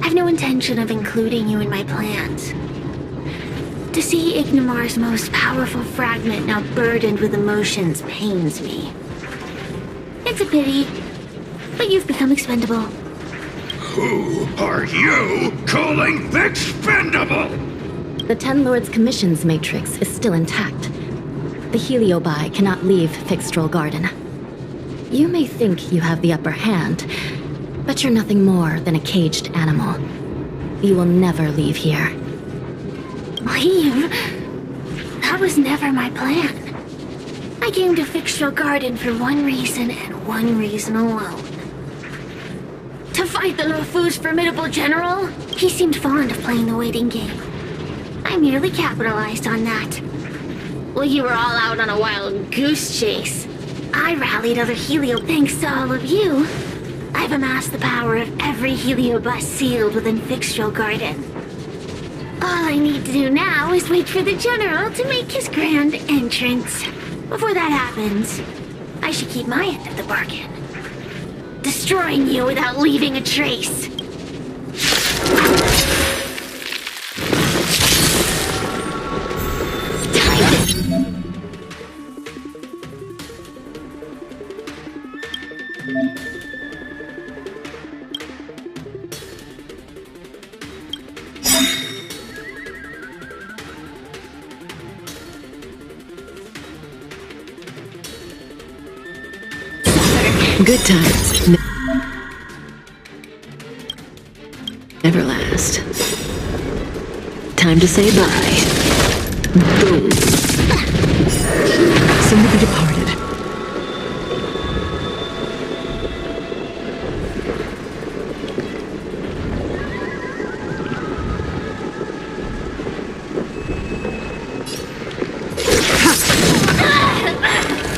[SPEAKER 1] I've no intention of including you in my plans. To see Ignimar's most powerful fragment now burdened with emotions pains me. It's a pity, but you've become expendable.
[SPEAKER 14] Who are you calling expendable?
[SPEAKER 2] The Ten Lords Commission's matrix is still intact. The Heliobi cannot leave Fixtural Garden. You may think you have the upper hand, but you're nothing more than a caged animal. You will never leave here.
[SPEAKER 1] Leave? That was never my plan. I came to Fixtural Garden for one reason and one reason alone. To fight the Luofu's formidable general? He seemed fond of playing the waiting game. I merely capitalized on that. Well, you were all out on a wild goose chase. I rallied other Helio thanks to all of you. I've amassed the power of every Heliobus sealed within Fixtural Garden. All I need to do now is wait for the general to make his grand entrance. Before that happens, I should keep my end of the bargain. Destroying you without leaving a trace.
[SPEAKER 11] Good times never last. Time to say bye. Boom. Soon to be departed.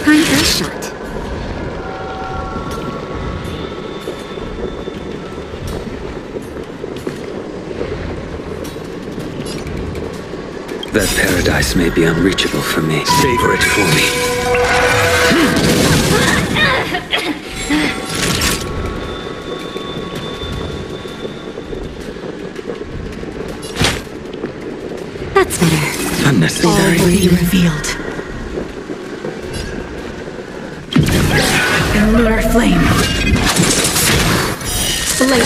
[SPEAKER 13] Time for a shot.
[SPEAKER 15] That paradise may be unreachable for me. Savor it for me.
[SPEAKER 2] That's better.
[SPEAKER 15] Unnecessary.
[SPEAKER 16] All will be revealed. In lunar flame. Blade.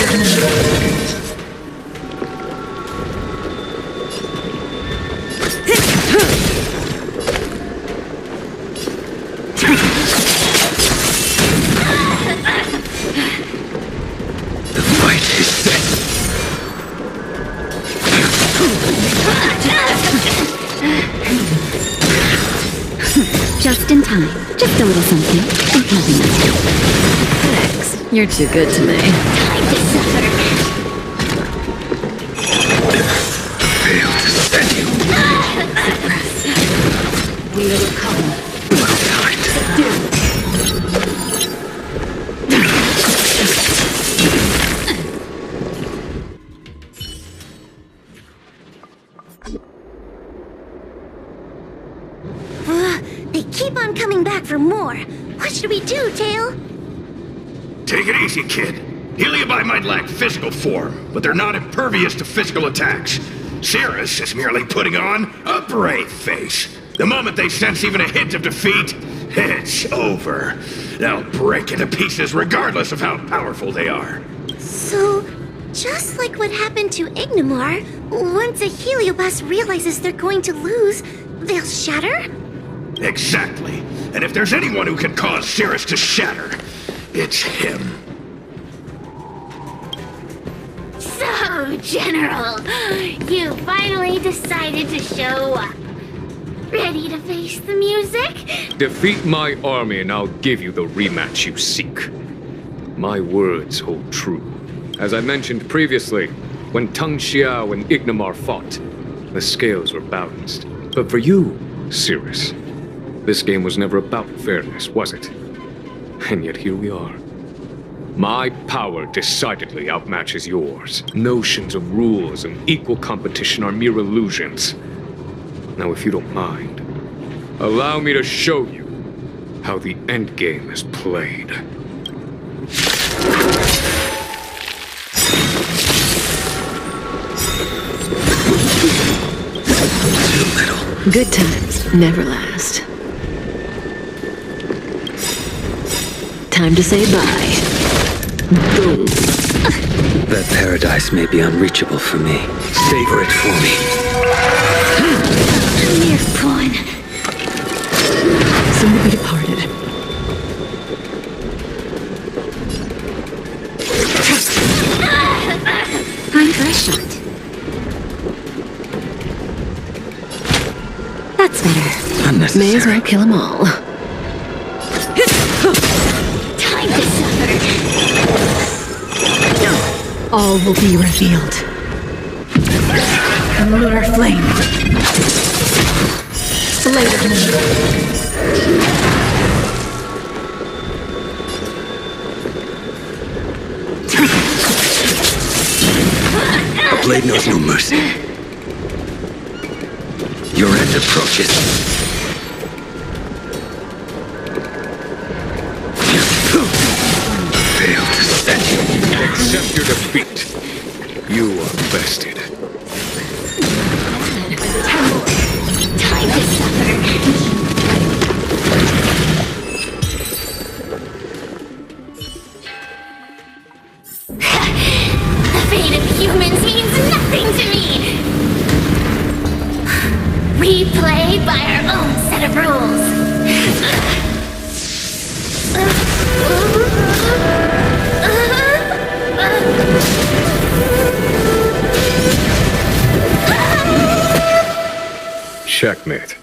[SPEAKER 2] Just in time. Just a little something. I'm having that.
[SPEAKER 11] Thanks. You're too good to me.
[SPEAKER 13] Time to suffer.
[SPEAKER 14] Fail to send you.
[SPEAKER 16] We will come.
[SPEAKER 13] They keep on coming back for more. What should we do, Tail?
[SPEAKER 14] Take it easy, kid. Heliobi might lack physical form, but they're not impervious to physical attacks. Cirrus is merely putting on a brave face. The moment they sense even a hint of defeat, it's over. They'll break into pieces regardless of how powerful they are.
[SPEAKER 13] So, just like what happened to Ignimar, once a heliobus realizes they're going to lose, they'll shatter?
[SPEAKER 14] Exactly. And if there's anyone who can cause Cirrus to shatter, it's him.
[SPEAKER 1] So, General, you finally decided to show up. Ready to face the music?
[SPEAKER 5] Defeat my army and I'll give you the rematch you seek. My words hold true. As I mentioned previously, when Tang Xiao and Ignimar fought, the scales were balanced. But for you, Cirrus, this game was never about fairness, was it? And yet here we are. My power decidedly outmatches yours. Notions of rules and equal competition are mere illusions. Now, if you don't mind, allow me to show you how the endgame is played.
[SPEAKER 15] Too little.
[SPEAKER 11] Good times never last. Time to say bye. Boom.
[SPEAKER 15] That paradise may be unreachable for me. Savor it for me.
[SPEAKER 13] Mere pawn.
[SPEAKER 11] Soon to be departed.
[SPEAKER 3] I'm for a shot. That's better.
[SPEAKER 15] Unnecessary.
[SPEAKER 11] May as well kill them all.
[SPEAKER 13] Time to suffer.
[SPEAKER 11] All will be revealed. Lunar flame. Later.
[SPEAKER 15] The blade knows no mercy. Your end approaches. Fail to set you.
[SPEAKER 5] Accept your defeat. You are bested.
[SPEAKER 13] Time to suffer. The fate of humans means nothing to me. We play by our own set of rules.
[SPEAKER 5] Checkmate.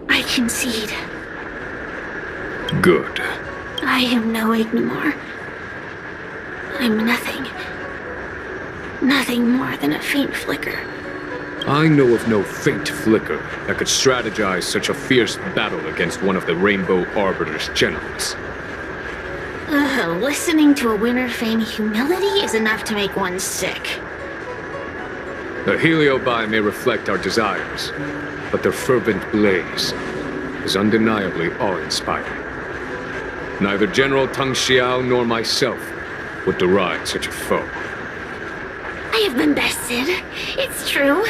[SPEAKER 1] I concede.
[SPEAKER 5] Good.
[SPEAKER 1] I am no Ignimar. I'm nothing. Nothing more than a faint flicker.
[SPEAKER 5] I know of no faint flicker that could strategize such a fierce battle against one of the Rainbow Arbiter's generals.
[SPEAKER 1] Listening to a winner feign humility is enough to make one sick.
[SPEAKER 5] The Heliobi may reflect our desires, but their fervent blaze is undeniably awe-inspiring. Neither General Tang Xiao nor myself would deride such a foe.
[SPEAKER 1] I have been bested. It's true.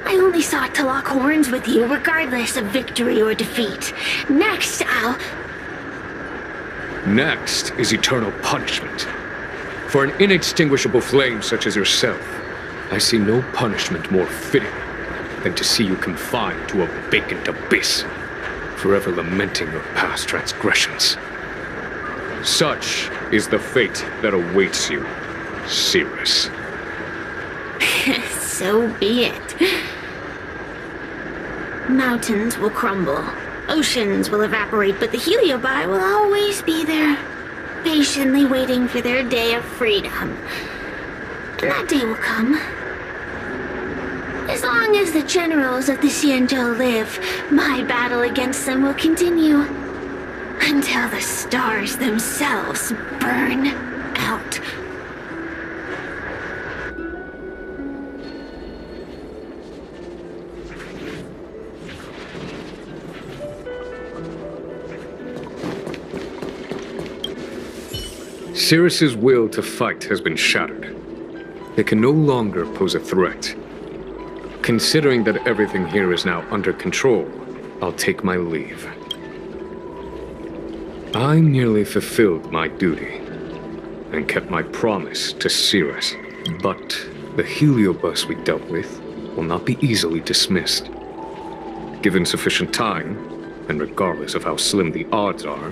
[SPEAKER 1] I only sought to lock horns with you regardless of victory or defeat. Next
[SPEAKER 5] is eternal punishment. For an inextinguishable flame such as yourself, I see no punishment more fitting than to see you confined to a vacant abyss, forever lamenting your past transgressions. Such is the fate that awaits you, Cirrus.
[SPEAKER 1] So be it. Mountains will crumble, oceans will evaporate, but the Heliobi will always be there, patiently waiting for their day of freedom. And that day will come. As long as the generals of the Xianzhou live, my battle against them will continue. Until the stars themselves burn out.
[SPEAKER 5] Cirrus's will to fight has been shattered. They can no longer pose a threat. Considering that everything here is now under control, I'll take my leave. I merely fulfilled my duty and kept my promise to Cirrus. But the heliobus we dealt with will not be easily dismissed. Given sufficient time, and regardless of how slim the odds are,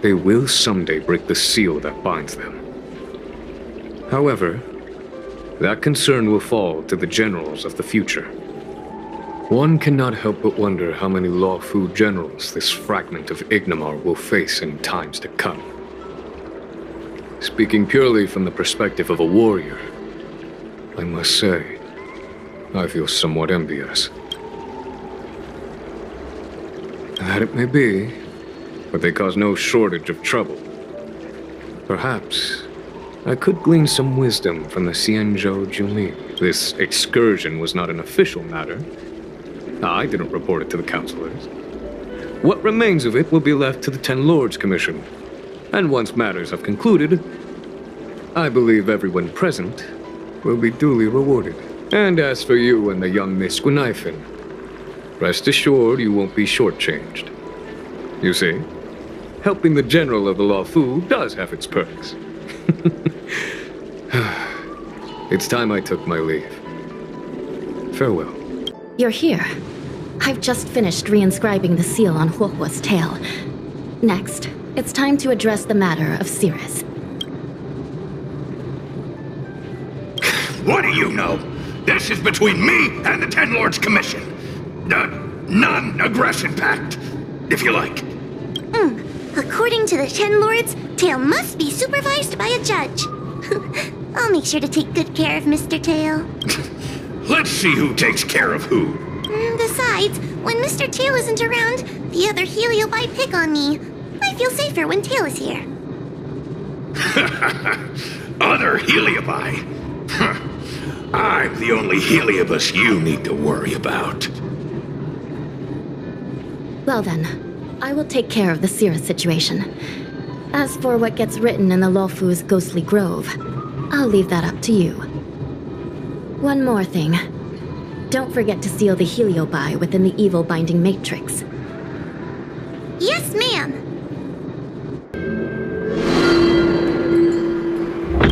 [SPEAKER 5] they will someday break the seal that binds them. However, that concern will fall to the generals of the future. One cannot help but wonder how many lawful generals this fragment of Ignimar will face in times to come. Speaking purely from the perspective of a warrior, I must say, I feel somewhat envious. That it may be, but they cause no shortage of trouble. Perhaps I could glean some wisdom from the xianzhou Jingliu. This excursion was not an official matter. I didn't report it to the councilors. What remains of it will be left to the Ten Lords Commission. And once matters have concluded, I believe everyone present will be duly rewarded. And as for you and the young Miss Guinaifen, rest assured you won't be shortchanged. You see, helping the general of the Lawfu does have its perks. It's time I took my leave. Farewell.
[SPEAKER 2] You're here. I've just finished reinscribing the seal on Huohuo's tail. Next, it's time to address the matter of Cirrus.
[SPEAKER 14] What do you know? This is between me and the Ten Lords Commission. The non-aggression pact, if you like.
[SPEAKER 13] According to the Ten Lords, Tail must be supervised by a judge. I'll make sure to take good care of Mr. Tail.
[SPEAKER 14] Let's see who takes care of who.
[SPEAKER 13] Besides, when Mr. Tail isn't around, the other heliobi pick on me. I feel safer when Tail is here.
[SPEAKER 14] Other heliobi? I'm the only heliobus you need to worry about.
[SPEAKER 2] Well then, I will take care of the Cirrus situation. As for what gets written in the Lawfu's ghostly grove, I'll leave that up to you. One more thing. Don't forget to seal the heliobi within the evil binding matrix.
[SPEAKER 13] Yes, ma'am.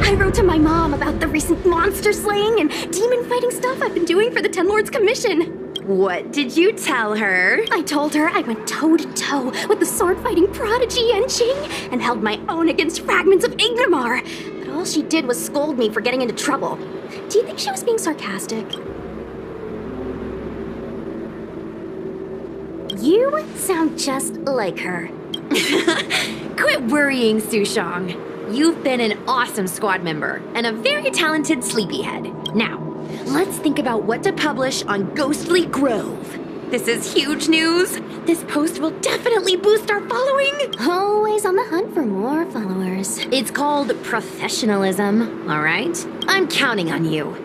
[SPEAKER 3] I wrote to my mom about the recent monster slaying and demon fighting stuff I've been doing for the Ten Lords Commission.
[SPEAKER 4] What did you tell her?
[SPEAKER 3] I told her I went toe-to-toe with the sword-fighting prodigy Yanqing and held my own against fragments of Ignimar. But all she did was scold me for getting into trouble. Do you think she was being sarcastic? You sound just like her.
[SPEAKER 4] Quit worrying, Sushong. You've been an awesome squad member and a very talented sleepyhead. Now, let's think about what to publish on Ghostly Grove. This is huge news. This post will definitely boost our following.
[SPEAKER 3] Always on the hunt for more followers.
[SPEAKER 4] It's called professionalism, all right? I'm counting on you.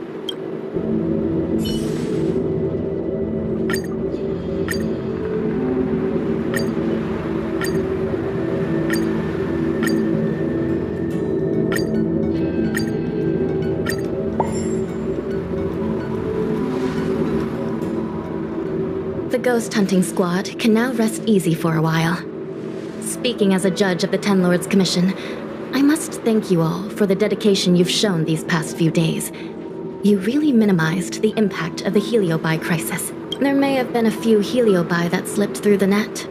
[SPEAKER 2] The ghost hunting squad can now rest easy for a while. Speaking as a judge of the Ten Lords Commission, I must thank you all for the dedication you've shown these past few days. You really minimized the impact of the heliobi crisis. There may have been a few heliobi that slipped through the net,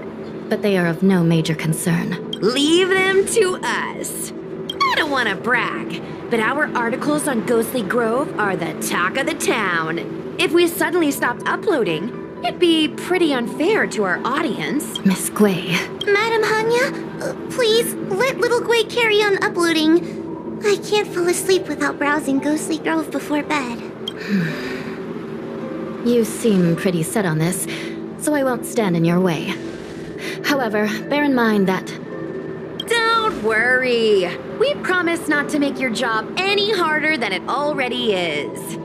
[SPEAKER 2] but they are of no major concern.
[SPEAKER 4] Leave them to us. I don't want to brag, but our articles on Ghostly Grove are the talk of the town. If we suddenly stopped uploading, it'd be pretty unfair to our audience.
[SPEAKER 2] Miss Guei.
[SPEAKER 13] Madam Hanya, please let little Guei carry on uploading. I can't fall asleep without browsing Ghostly Grove before bed.
[SPEAKER 2] You seem pretty set on this, so I won't stand in your way. However, bear in mind that...
[SPEAKER 4] Don't worry. We promise not to make your job any harder than it already is.